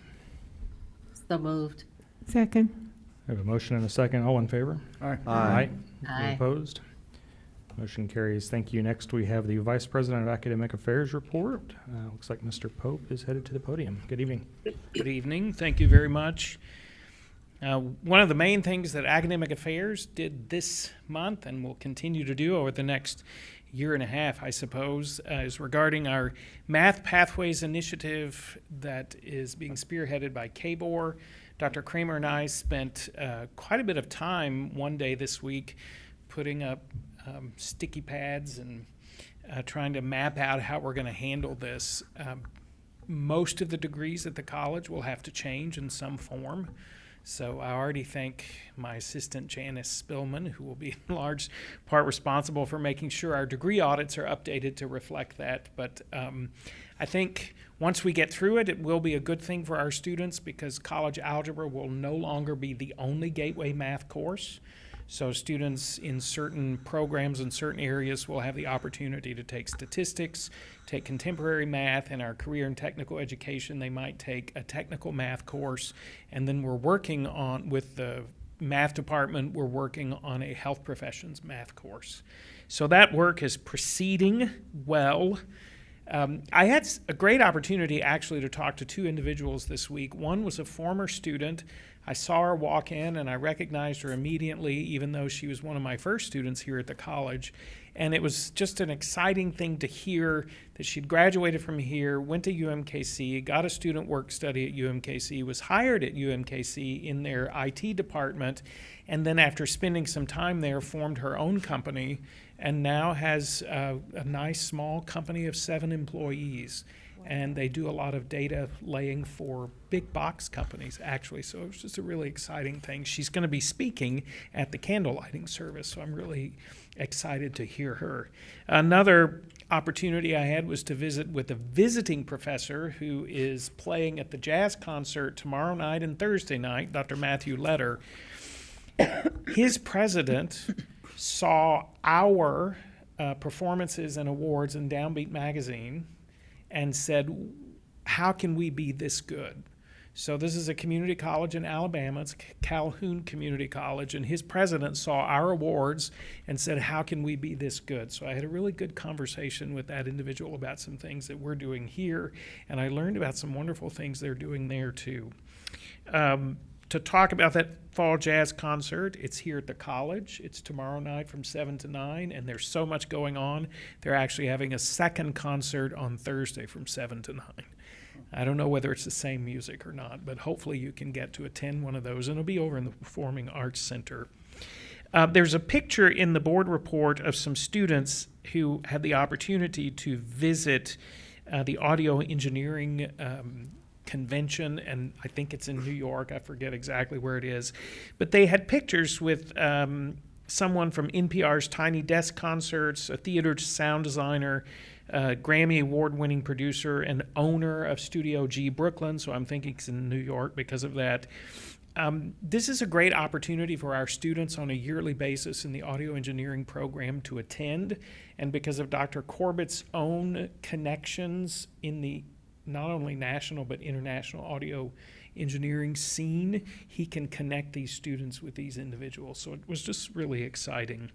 So moved. Second. I have a motion and a second. All in favor? Aye. Aye. Aye. Any opposed? Motion carries. Thank you. Next, we have the Vice President of Academic Affairs report. Looks like Mr. Pope is headed to the podium. Good evening. Good evening. Thank you very much. One of the main things that Academic Affairs did this month and will continue to do over the next year and a half, I suppose, is regarding our Math Pathways initiative that is being spearheaded by KBOR. Dr. Kramer and I spent quite a bit of time one day this week putting up sticky pads and trying to map out how we're going to handle this. Most of the degrees at the college will have to change in some form. So I already thank my assistant, Janice Spillman, who will be in large part responsible for making sure our degree audits are updated to reflect that. But I think once we get through it, it will be a good thing for our students because college algebra will no longer be the only gateway math course. So students in certain programs in certain areas will have the opportunity to take statistics, take contemporary math. In our career and technical education, they might take a technical math course. And then we're working on, with the math department, we're working on a health professions math course. So that work is proceeding well. I had a great opportunity actually to talk to 2 individuals this week. One was a former student. I saw her walk in and I recognized her immediately, even though she was one of my first students here at the college. And it was just an exciting thing to hear that she'd graduated from here, went to UMKC, got a student work study at UMKC, was hired at UMKC in their IT department, and then after spending some time there, formed her own company and now has a nice small company of 7 employees. and they do a lot of data laying for big box companies, actually. So it was just a really exciting thing. She's going to be speaking at the candle lighting service, so I'm really excited to hear her. Another opportunity I had was to visit with a visiting professor who is playing at the jazz concert tomorrow night and Thursday night, Dr. Matthew Letter. His president saw our performances and awards in Downbeat magazine and said, how can we be this good? So this is a community college in Alabama. It's Calhoun Community College, and his president saw our awards and said, how can we be this good? So I had a really good conversation with that individual about some things that we're doing here, and I learned about some wonderful things they're doing there too. To talk about that fall jazz concert, it's here at the college. It's tomorrow night from 7 to 9, and there's so much going on. They're actually having a second concert on Thursday from 7 to 9. I don't know whether it's the same music or not, but hopefully you can get to attend one of those, and it'll be over in the Performing Arts Center. There's a picture in the board report of some students who had the opportunity to visit the audio engineering convention, and I think it's in New York. I forget exactly where it is. But they had pictures with someone from NPR's Tiny Desk Concerts, a theater sound designer, Grammy award-winning producer and owner of Studio G Brooklyn, so I'm thinking it's in New York because of that. This is a great opportunity for our students on a yearly basis in the audio engineering program to attend, and because of Dr. Corbett's own connections in the not only national but international audio engineering scene, he can connect these students with these individuals. So it was just really exciting.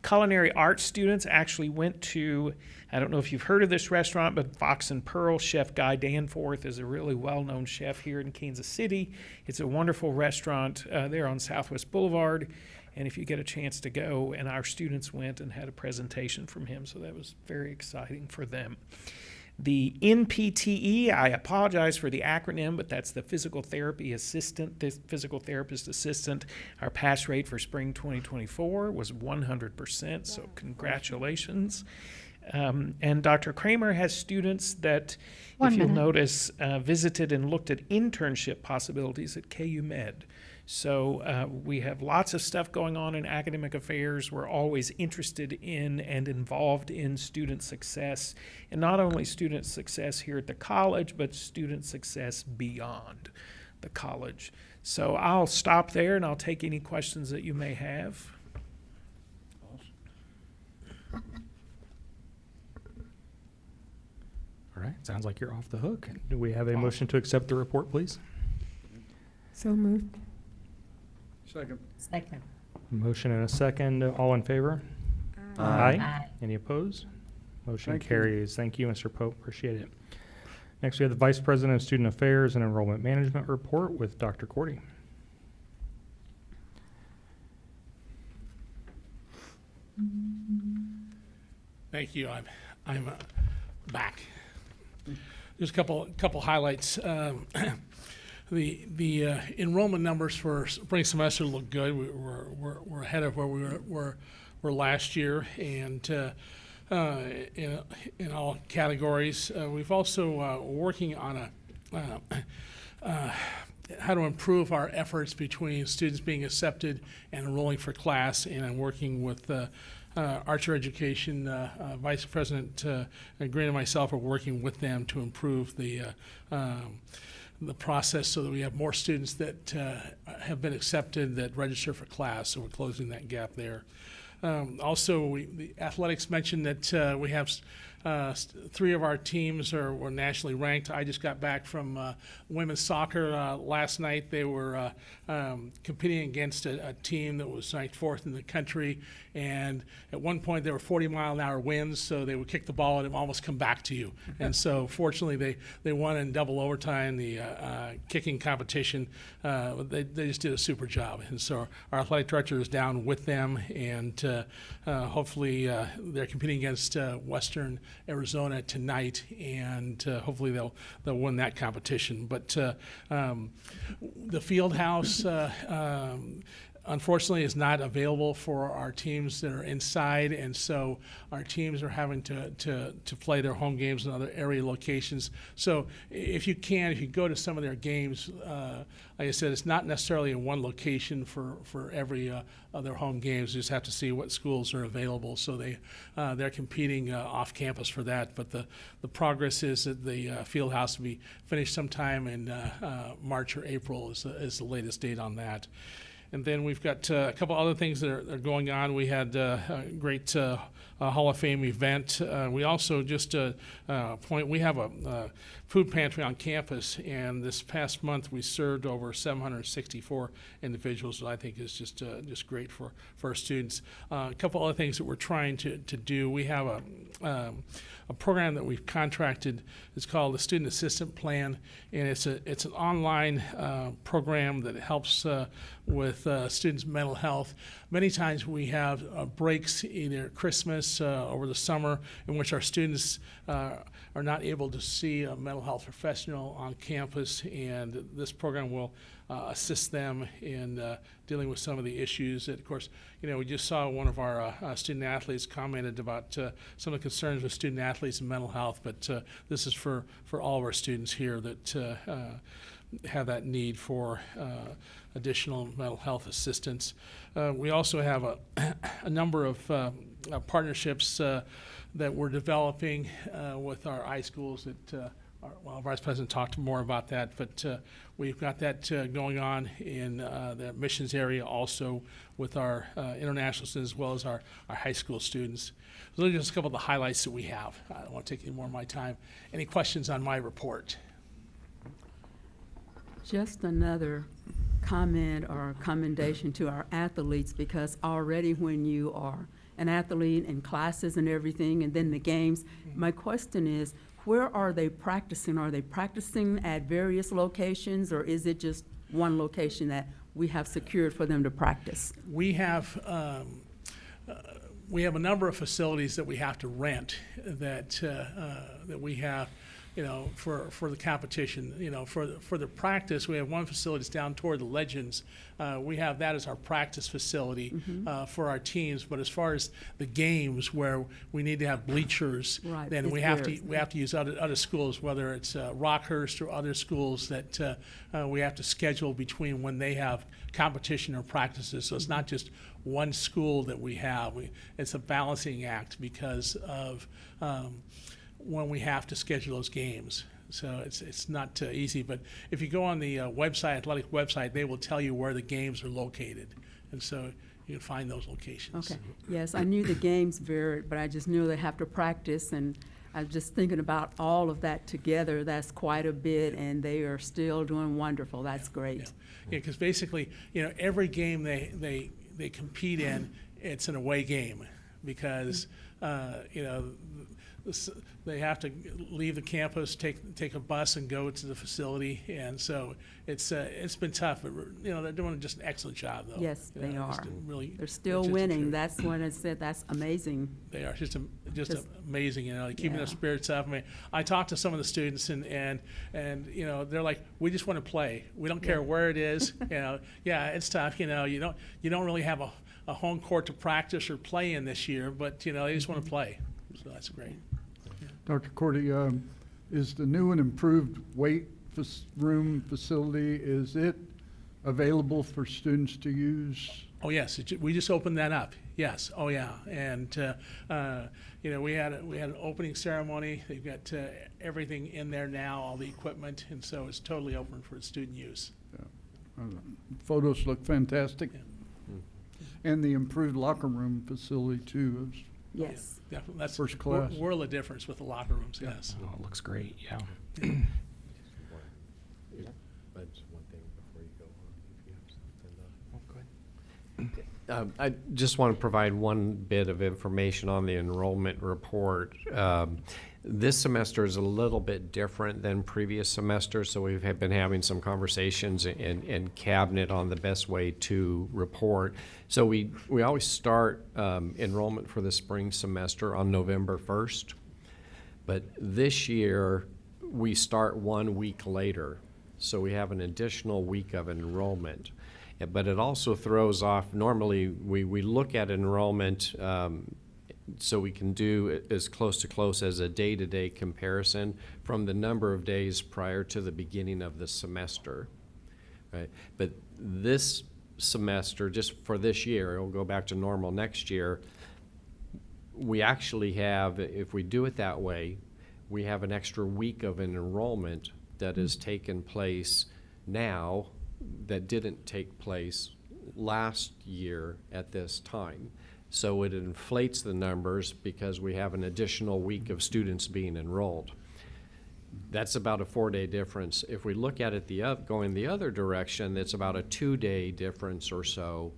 Culinary arts students actually went to, I don't know if you've heard of this restaurant, but Fox and Pearl chef Guy Danforth is a really well-known chef here in Kansas City. It's a wonderful restaurant there on Southwest Boulevard. And if you get a chance to go, and our students went and had a presentation from him, so that was very exciting for them. The NPTE, I apologize for the acronym, but that's the physical therapy assistant, the physical therapist assistant. Our pass rate for spring 2024 was 100%, so congratulations. And Dr. Kramer has students that, if you'll notice, visited and looked at internship possibilities at KU Med. So we have lots of stuff going on in academic affairs. We're always interested in and involved in student success, and not only student success here at the college, but student success beyond the college. So I'll stop there and I'll take any questions that you may have. All right, sounds like you're off the hook. Do we have a motion to accept the report, please? So moved. Second. Second. Motion and a second. All in favor? Aye. Any opposed? Motion carries. Thank you, Mr. Pope. Appreciate it. Next, we have the Vice President of Student Affairs and Enrollment Management report with Dr. Cordy. Thank you. I'm back. Just a couple highlights. The enrollment numbers for spring semester look good. We're ahead of where we were last year, and in all categories. We've also working on how to improve our efforts between students being accepted and enrolling for class, and I'm working with Archer Education Vice President Green and myself are working with them to improve the process so that we have more students that have been accepted that register for class, so we're closing that gap there. Also, the athletics mentioned that we have 3 of our teams were nationally ranked. I just got back from women's soccer last night. They were competing against a team that was ranked 4th in the country, and at one point there were 40-mile-an-hour winds, so they would kick the ball and it would almost come back to you. And so fortunately they won in double overtime, the kicking competition. They just did a super job, and so our athletic director is down with them, and hopefully they're competing against Western Arizona tonight, and hopefully they'll win that competition. But the field house unfortunately is not available for our teams that are inside, and so our teams are having to play their home games in other area locations. So if you go to some of their games, like I said, it's not necessarily in one location for every other home games. You just have to see what schools are available. So they're competing off campus for that. But the progress is that the field house will be finished sometime in March or April is the latest date on that. And then we've got a couple other things that are going on. We had a great Hall of Fame event. We also just we have a food pantry on campus, and this past month we served over 764 individuals, which I think is just great for our students. A couple other things that we're trying to do. We have a program that we've contracted. It's called the Student Assistant Plan, and it's an online program that helps with students' mental health. Many times we have breaks, either Christmas over the summer, in which our students are not able to see a mental health professional on campus, and this program will assist them in dealing with some of the issues. That, of course, we just saw one of our student athletes commented about some of the concerns with student athletes and mental health, but this is for all of our students here that have that need for additional mental health assistance. We also have a number of partnerships that we're developing with our iSchools that our Vice President talked more about that, but we've got that going on in the admissions area, also with our international students as well as our high school students. So those are just a couple of the highlights that we have. I don't want to take any more of my time. Any questions on my report? Just another comment or commendation to our athletes, because already when you are an athlete in classes and everything, and then the games, my question is, where are they practicing? Are they practicing at various locations, or is it just one location that we have secured for them to practice? We have a number of facilities that we have to rent that we have, for the competition. For the practice, we have one facility that's down toward the Legends. We have that as our practice facility for our teams. But as far as the games where we need to have bleachers, right, then we have to use other schools, whether it's Rockhurst or other schools that we have to schedule between when they have competition or practices. So it's not just one school that we have. It's a balancing act because of when we have to schedule those games. So it's not easy, but if you go on the athletic website, they will tell you where the games are located, and so you can find those locations. Okay. Yes, I knew the games varied, but I just knew they have to practice, and I was just thinking about all of that together. That's quite a bit, and they are still doing wonderful. That's great. Yeah, because basically, every game they compete in, it's an away game, because they have to leave the campus, take a bus, and go to the facility, and so it's been tough. But they're doing just an excellent job, though. Yes, they are. They're still winning. That's when I said that's amazing. They are just amazing. Keeping their spirits up. I mean, I talked to some of the students, and they're like, we just want to play. We don't care where it is. It's tough. You don't really have a home court to practice or play in this year, but they just want to play. So that's great. Dr. Cordy, is the new and improved weight room facility, is it available for students to use? Oh yes, we just opened that up. Yes. Oh yeah. And we had an opening ceremony. They've got everything in there now, all the equipment, and so it's totally open for student use. Yeah. Photos look fantastic. Yeah. And the improved locker room facility too is. Yes. Yeah, that's first class. World of difference with the locker rooms. Yes. Oh, it looks great. Yeah. I just want to provide one bit of information on the enrollment report. This semester is a little bit different than previous semesters, so we've been having some conversations in cabinet on the best way to report. So we always start enrollment for the spring semester on November 1st, but this year we start 1 week later, so we have an additional week of enrollment. But it also throws off, normally we look at enrollment so we can do as close as a day-to-day comparison from the number of days prior to the beginning of the semester, right? But this semester, just for this year, it'll go back to normal next year, we actually have, if we do it that way, we have an extra week of an enrollment that has taken place now that didn't take place last year at this time. So it inflates the numbers because we have an additional week of students being enrolled. That's about a 4-day difference. If we look at it going the other direction, it's about a 2-day difference or so.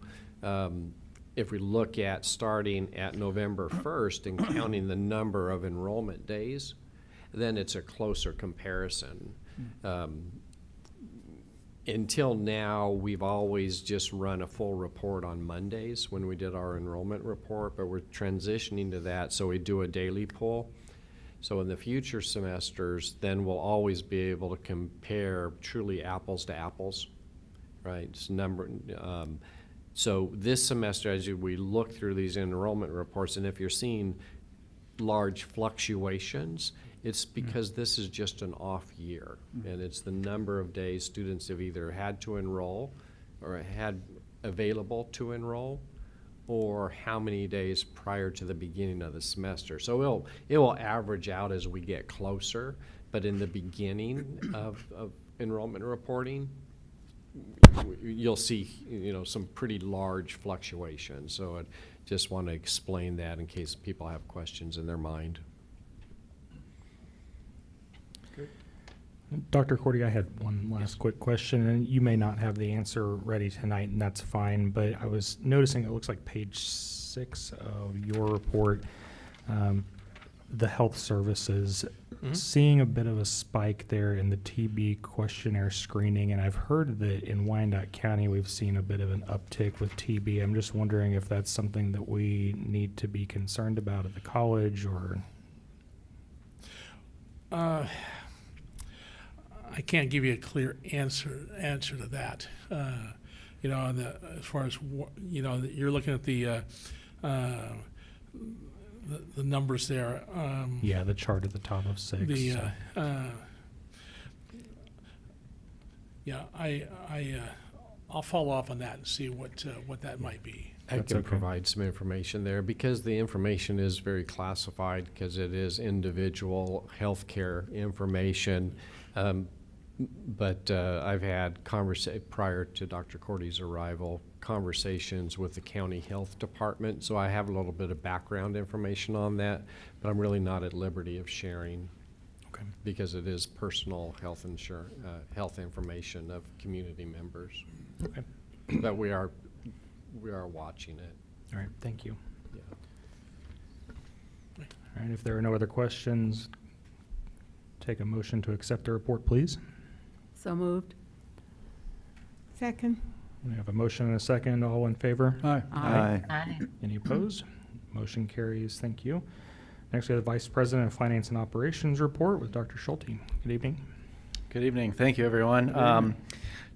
If we look at starting at November 1st and counting the number of enrollment days, then it's a closer comparison. Until now, we've always just run a full report on Mondays when we did our enrollment report, but we're transitioning to that, so we do a daily poll. So in the future semesters, then we'll always be able to compare truly apples to apples, right? It's so this semester, as we look through these enrollment reports, and if you're seeing large fluctuations, it's because this is just an off year, and it's the number of days students have either had to enroll or had available to enroll, or how many days prior to the beginning of the semester. So it will average out as we get closer, but in the beginning of enrollment reporting, you'll see, some pretty large fluctuations. So I just want to explain that in case people have questions in their mind. Dr. Cordy, I had one last quick question, and you may not have the answer ready tonight, and that's fine, but I was noticing it looks like page 6 of your report, the health services, seeing a bit of a spike there in the TB questionnaire screening, and I've heard that in Wyandotte County we've seen a bit of an uptick with TB. I'm just wondering if that's something that we need to be concerned about at the college, or... I can't give you a clear answer to that. As far as you're looking at the numbers there. Yeah, the chart at the top of 6. I'll follow up on that and see what that might be. I can provide some information there because the information is very classified because it is individual healthcare information. But I've had prior to Dr. Cordy's arrival, conversations with the county health department, so I have a little bit of background information on that, but I'm really not at liberty of sharing because it is personal health information of community members. Okay. But we are watching it. All right, thank you. Yeah. All right, if there are no other questions, take a motion to accept the report, please. So moved. Second. We have a motion and a second. All in favor? Aye. Aye. Aye. Any opposed? Motion carries. Thank you. Next, we have the Vice President of Finance and Operations report with Dr. Schulte. Good evening. Good evening. Thank you, everyone.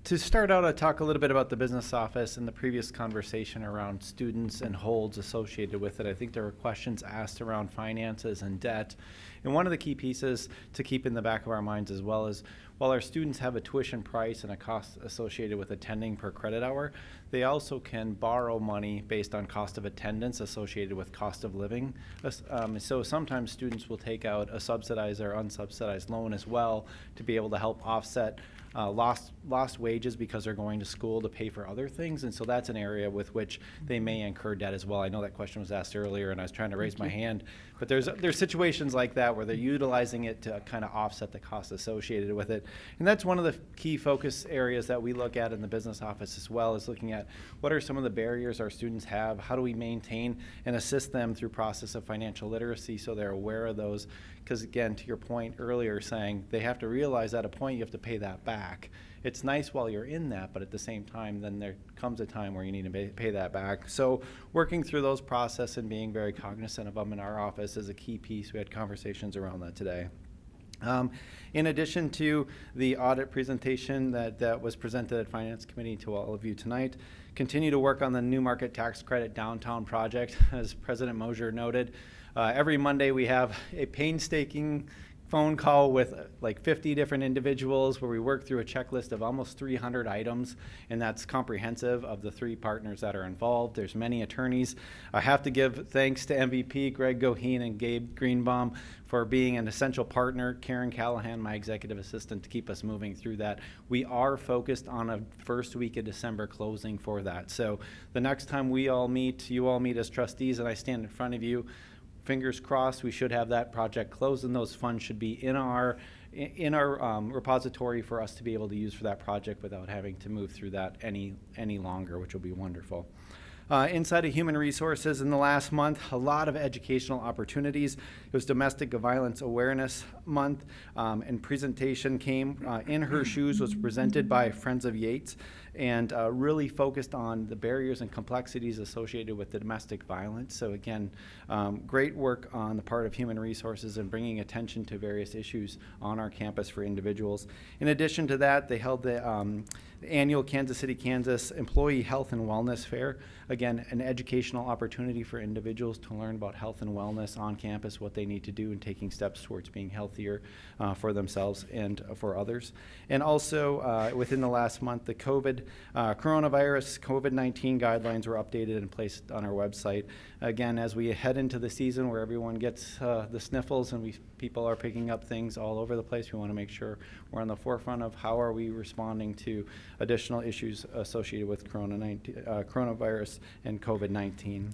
To start out, I'll talk a little bit about the business office and the previous conversation around students and holds associated with it. I think there were questions asked around finances and debt. And one of the key pieces to keep in the back of our minds as well is while our students have a tuition price and a cost associated with attending per credit hour, they also can borrow money based on cost of attendance associated with cost of living. So sometimes students will take out a subsidized or unsubsidized loan as well to be able to help offset lost wages because they're going to school to pay for other things, and so that's an area with which they may incur debt as well. I know that question was asked earlier, and I was trying to raise my hand, but there's situations like that where they're utilizing it to kind of offset the costs associated with it, and that's one of the key focus areas that we look at in the business office as well, is looking at what are some of the barriers our students have, how do we maintain and assist them through process of financial literacy so they're aware of those. Because again, to your point earlier, saying they have to realize at a point you have to pay that back. It's nice while you're in that, but at the same time, then there comes a time where you need to pay that back. So working through those processes and being very cognizant of them in our office is a key piece. We had conversations around that today. In addition to the audit presentation that was presented at Finance Committee to all of you tonight, continue to work on the New Market Tax Credit Downtown project. As President Mosier noted, every Monday we have a painstaking phone call with like 50 different individuals where we work through a checklist of almost 300 items, and that's comprehensive of the 3 partners that are involved. There's many attorneys. I have to give thanks to MVP Greg Goheen and Gabe Greenbaum for being an essential partner, Karen Callahan, my executive assistant, to keep us moving through that. We are focused on a first week of December closing for that. So the next time we all meet, you all meet as trustees, and I stand in front of you, fingers crossed, we should have that project closed, and those funds should be in our repository for us to be able to use for that project without having to move through that any longer, which will be wonderful. Inside of Human Resources in the last month, a lot of educational opportunities. It was Domestic Violence Awareness Month, and presentation came, In Her Shoes was presented by Friends of Yates, and really focused on the barriers and complexities associated with the domestic violence. So again, great work on the part of Human Resources and bringing attention to various issues on our campus for individuals. In addition to that, they held the annual Kansas City, Kansas Employee Health and Wellness Fair. Again, an educational opportunity for individuals to learn about health and wellness on campus, what they need to do, and taking steps towards being healthier for themselves and for others. And also, within the last month, the coronavirus COVID-19 guidelines were updated and placed on our website. Again, as we head into the season where everyone gets the sniffles and people are picking up things all over the place, we want to make sure we're on the forefront of how are we responding to additional issues associated with coronavirus and COVID-19.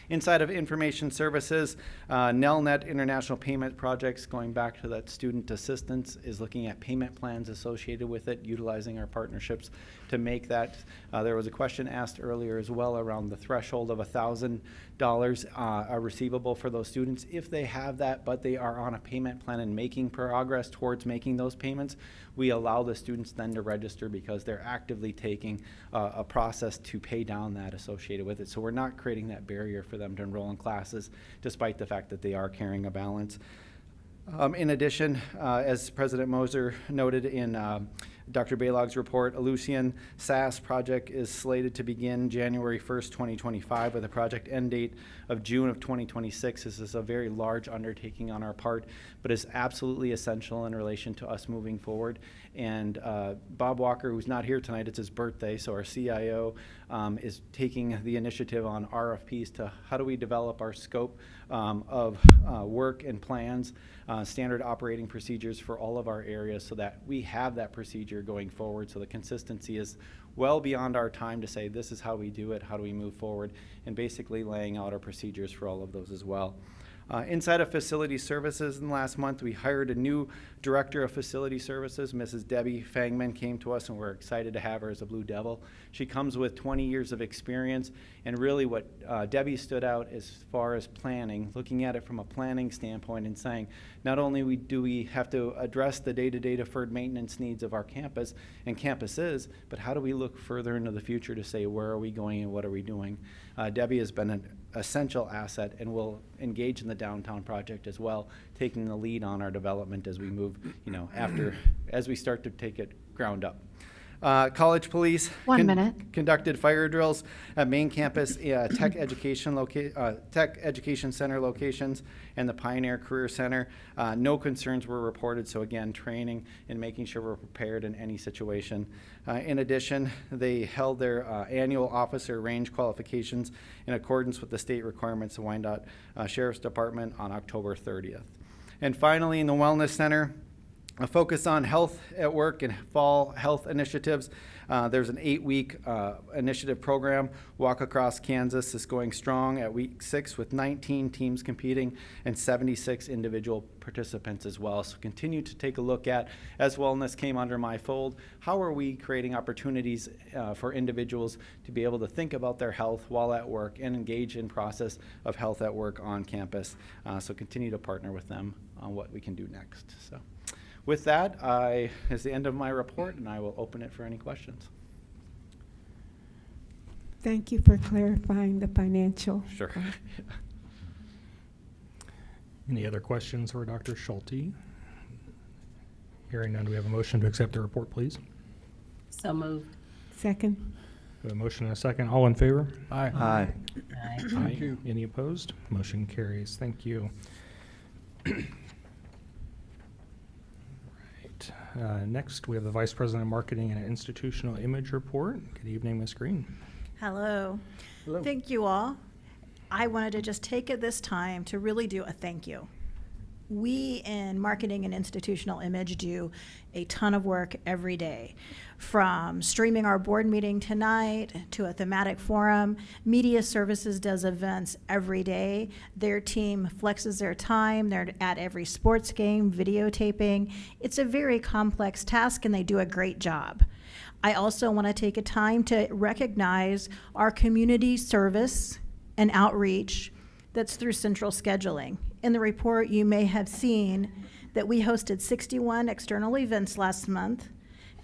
Inside of Information Services, NELNet International Payment Projects, going back to that student assistance, is looking at payment plans associated with it, utilizing our partnerships to make that. There was a question asked earlier as well around the threshold of $1,000 receivable for those students. If they have that, but they are on a payment plan and making progress towards making those payments, we allow the students then to register because they're actively taking a process to pay down that associated with it. So we're not creating that barrier for them to enroll in classes, despite the fact that they are carrying a balance. In addition, as President Moser noted in Dr. Balog's report, a Lucian SAS project is slated to begin January 1st, 2025 with a project end date of June of 2026. This is a very large undertaking on our part, but is absolutely essential in relation to us moving forward. And Bob Walker, who's not here tonight, it's his birthday, so our CIO is taking the initiative on RFPs to how do we develop our scope of work and plans, standard operating procedures for all of our areas so that we have that procedure going forward, so the consistency is well beyond our time to say this is how we do it, how do we move forward, and basically laying out our procedures for all of those as well. Inside of Facility Services in the last month, we hired a new Director of Facility Services. Mrs. Debbie Fangman came to us, and we're excited to have her as a Blue Devil. She comes with 20 years of experience, and really what Debbie stood out as far as planning, looking at it from a planning standpoint and saying, not only do we have to address the day-to-day deferred maintenance needs of our campus and campuses, but how do we look further into the future to say where are we going and what are we doing? Debbie has been an essential asset and will engage in the downtown project as well, taking the lead on our development as we move, as we start to take it ground up. College Police conducted fire drills at main campus, Tech Education Center locations, and the Pioneer Career Center. No concerns were reported, so again, training and making sure we're prepared in any situation. In addition, they held their annual officer range qualifications in accordance with the state requirements of Wyandotte Sheriff's Department on October 30th. And finally, in the Wellness Center, a focus on health at work and fall health initiatives. There's an 8-week initiative program. Walk Across Kansas is going strong at week 6 with 19 teams competing and 76 individual participants as well. So continue to take a look at, as wellness came under my fold, how are we creating opportunities for individuals to be able to think about their health while at work and engage in process of health at work on campus. So continue to partner with them on what we can do next. So. With that, is the end of my report, and I will open it for any questions. Thank you for clarifying the financial. Sure. Any other questions for Dr. Schulte? Hearing none, do we have a motion to accept the report, please? So moved. Second. We have a motion and a second. All in favor? Aye. Aye. Thank you. Any opposed? Motion carries. Thank you. Right. Next, we have the Vice President of Marketing and Institutional Image Report. Good evening, Ms. Green. Hello. Hello. Thank you all. I wanted to just take it this time to really do a thank you. We in marketing and institutional image do a ton of work every day, from streaming our board meeting tonight to a thematic forum. Media Services does events every day. Their team flexes their time. They're at every sports game, videotaping. It's a very complex task, and they do a great job. I also want to take a time to recognize our community service and outreach that's through central scheduling. In the report, you may have seen that we hosted 61 external events last month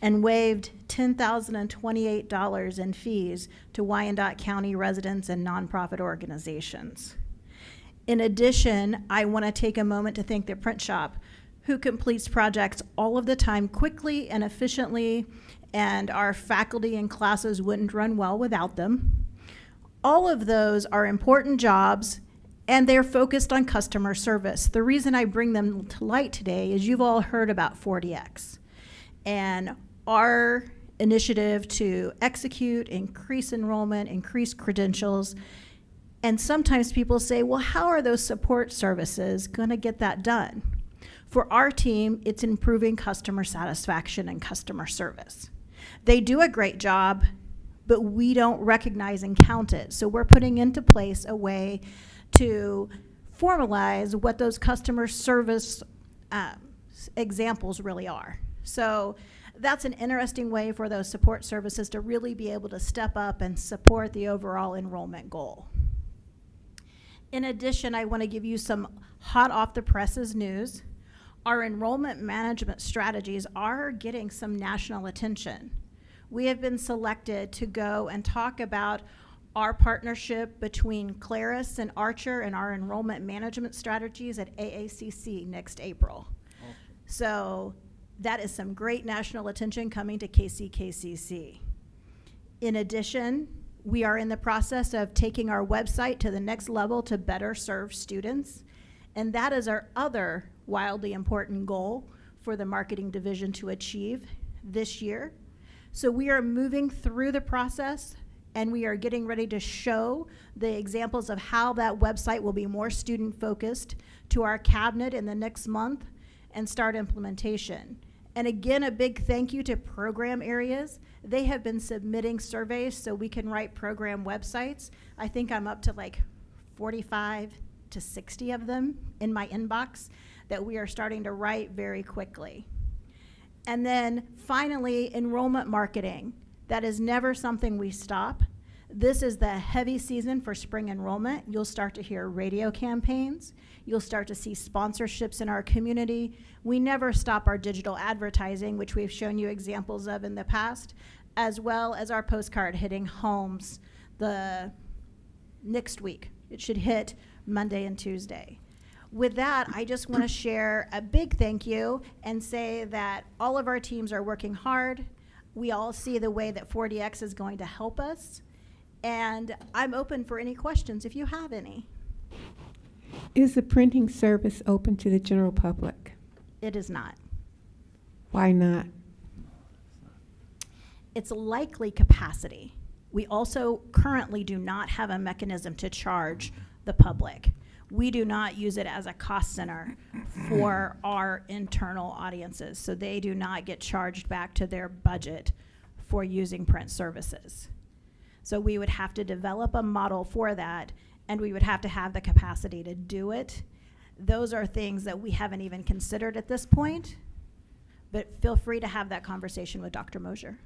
and waived $10,028 in fees to Wyandotte County residents and nonprofit organizations. In addition, I want to take a moment to thank the print shop, who completes projects all of the time quickly and efficiently, and our faculty and classes wouldn't run well without them. All of those are important jobs, and they're focused on customer service. The reason I bring them to light today is you've all heard about 40X and our initiative to execute, increase enrollment, increase credentials. And sometimes people say, well, how are those support services going to get that done? For our team, it's improving customer satisfaction and customer service. They do a great job, but we don't recognize and count it. So we're putting into place a way to formalize what those customer service examples really are. So that's an interesting way for those support services to really be able to step up and support the overall enrollment goal. In addition, I want to give you some hot off the presses news. Our enrollment management strategies are getting some national attention. We have been selected to go and talk about our partnership between Claris and Archer and our enrollment management strategies at AACC next April. Oh. So that is some great national attention coming to KCKCC. In addition, we are in the process of taking our website to the next level to better serve students. And that is our other wildly important goal for the marketing division to achieve this year. So we are moving through the process, and we are getting ready to show the examples of how that website will be more student-focused to our cabinet in the next month and start implementation. And again, a big thank you to program areas. They have been submitting surveys so we can write program websites. I think I'm up to like 45 to 60 of them in my inbox that we are starting to write very quickly. And then finally, enrollment marketing. That is never something we stop. This is the heavy season for spring enrollment. You'll start to hear radio campaigns. You'll start to see sponsorships in our community. We never stop our digital advertising, which we've shown you examples of in the past, as well as our postcard hitting homes the next week. It should hit Monday and Tuesday. With that, I just want to share a big thank you and say that all of our teams are working hard. We all see the way that 40X is going to help us. And I'm open for any questions if you have any. Is the printing service open to the general public? It is not. Why not? It's likely capacity. We also currently do not have a mechanism to charge the public. We do not use it as a cost center for our internal audiences, so they do not get charged back to their budget for using print services. So we would have to develop a model for that, and we would have to have the capacity to do it. Those are things that we haven't even considered at this point, but feel free to have that conversation with Dr. Mosier.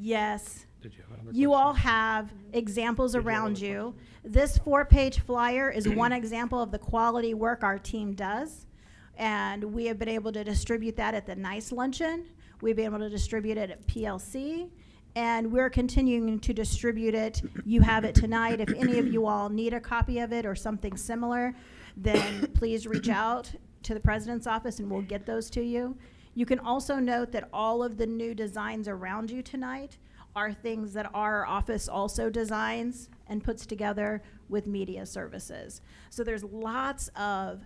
Yes. Did you have another You question? all have examples around you. This 4-page flyer is one example of the quality work our team does. And we have been able to distribute that at the NICE luncheon. We've been able to distribute it at PLC. And we're continuing to distribute it. You have it tonight. If any of you all need a copy of it or something similar, then please reach out to the president's office and we'll get those to you. You can also note that all of the new designs around you tonight are things that our office also designs and puts together with media services. So there's lots of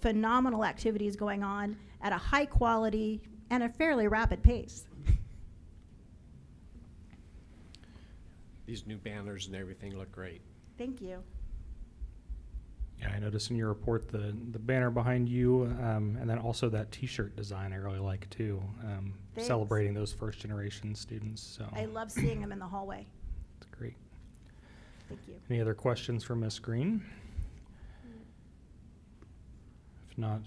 phenomenal activities going on at a high quality and a fairly rapid pace. These new banners and everything look great. Thank you. Yeah, I noticed in your report the banner behind you, and then also that T-shirt design I really like too, Thanks. celebrating those first generation students. So I love seeing them in the hallway. it's great. Thank you. Any other questions for Ms. Green? If not,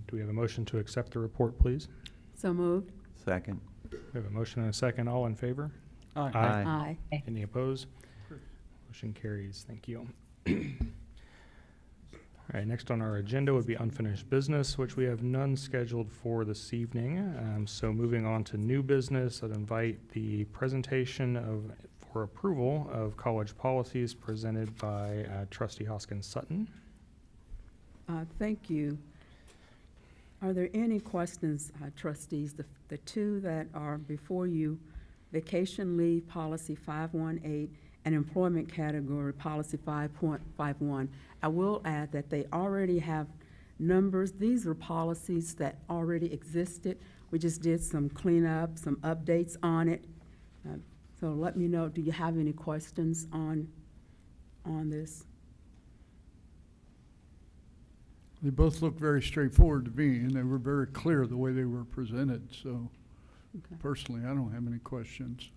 do we have a motion to accept the report, please? So moved. Second. We have a motion and a second. All in favor? Aye. Aye. Any opposed? Motion carries. Thank you. All right, next on our agenda would be unfinished business, which we have none scheduled for this evening. So moving on to new business, I'd invite the presentation for approval of college policies presented by Trustee Hoskins Sutton. Thank you. Are there any questions, trustees? The two that are before you, vacation leave policy 518 and employment category policy 5.51. I will add that they already have numbers. These are policies that already existed. We just did some cleanup, some updates on it. So let me know, do you have any questions on this? They both look very straightforward to me, and they were very clear the way they were presented. So Okay. personally, I don't have any questions.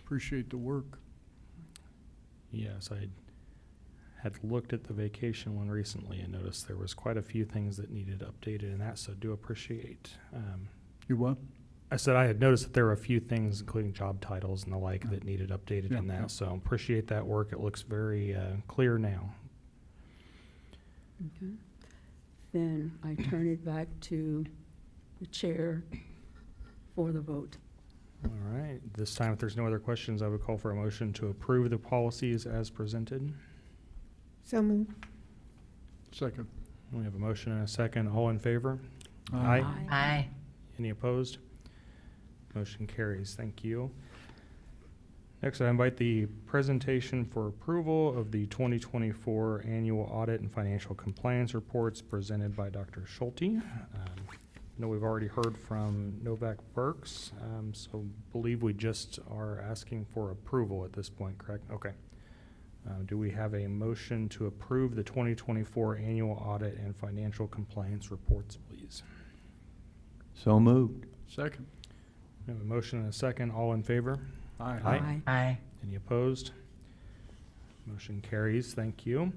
Appreciate the work. Yes, I had looked at the vacation one recently and noticed there was quite a few things that needed updated in that, so do appreciate. You what? I said I had noticed that there were a few things, including job titles and the like, that needed updated Yeah, in that, yeah. so appreciate that work. It looks very clear now. Okay. Then I turn it back to the chair for the vote. All right, this time if there's no other questions, I would call for a motion to approve the policies as presented. So moved. Second. We have a motion and a second. All in favor? Aye. Aye. Any opposed? Motion carries. Thank you. Next, I invite the presentation for approval of the 2024 Annual Audit and Financial Compliance Reports presented by Dr. Schulte. I know we've already heard from Novak Burks, so believe we just are asking for approval at this point, correct? Okay. Do we have a motion to approve the 2024 Annual Audit and Financial Compliance Reports, please? So moved. Second. We have a motion and a second. All in favor? Aye. Aye. Aye. Any opposed? Motion carries. Thank you.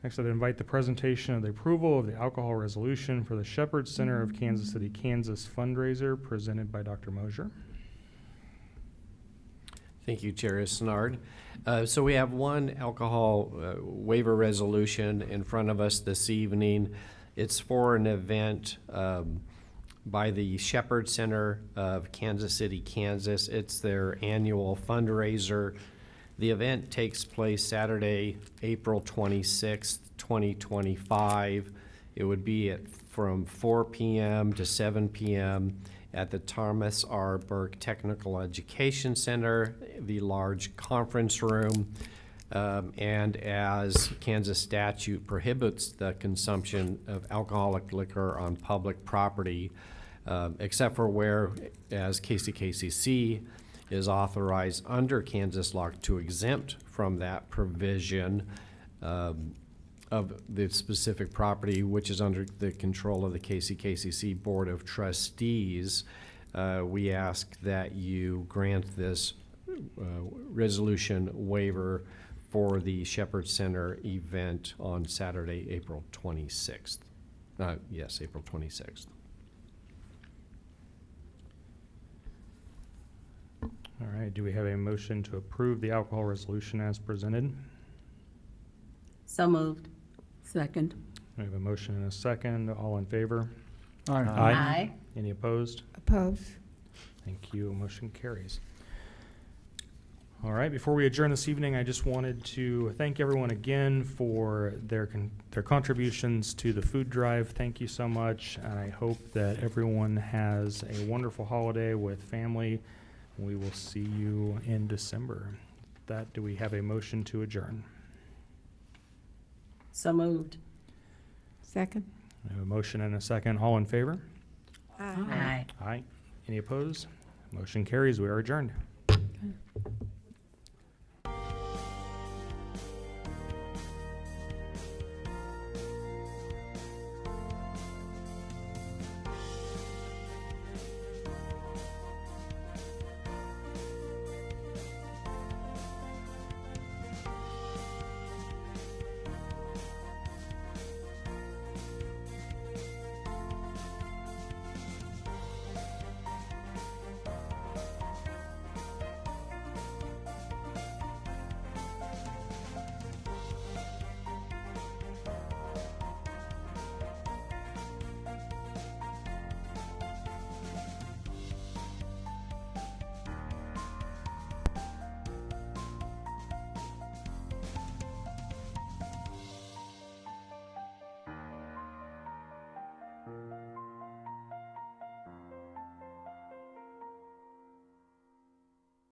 Next, I'd invite the presentation of the approval of the alcohol resolution for the Shepherd Center of Kansas City, Kansas fundraiser presented by Dr. Mosier. Thank you, Chair Isnard. So we have one alcohol waiver resolution in front of us this evening. It's for an event by the Shepherd Center of Kansas City, Kansas. It's their annual fundraiser. The event takes place Saturday, April 26th, 2025. It would be from 4 p.m. to 7 p.m. at the Thomas R. Burke Technical Education Center, the large conference room. And as Kansas statute prohibits the consumption of alcoholic liquor on public property, except for where, as KCKCC is authorized under Kansas law to exempt from that provision of the specific property, which is under the control of the KCKCC Board of Trustees, we ask that you grant this resolution waiver for the Shepherd Center event on Saturday, April 26th. Yes, April 26th. All right, do we have a motion to approve the alcohol resolution as presented? So moved. Second. We have a motion and a second. All in favor? Aye. Aye. Any opposed? Oppose. Thank you. Motion carries. All right, before we adjourn this evening, I just wanted to thank everyone again for their contributions to the food drive. Thank you so much, and I hope that everyone has a wonderful holiday with family. We will see you in December. With that, do we have a motion to adjourn? So moved. Second. We have a motion and a second. All in favor? Aye. Aye. Any opposed? Motion carries. We are adjourned.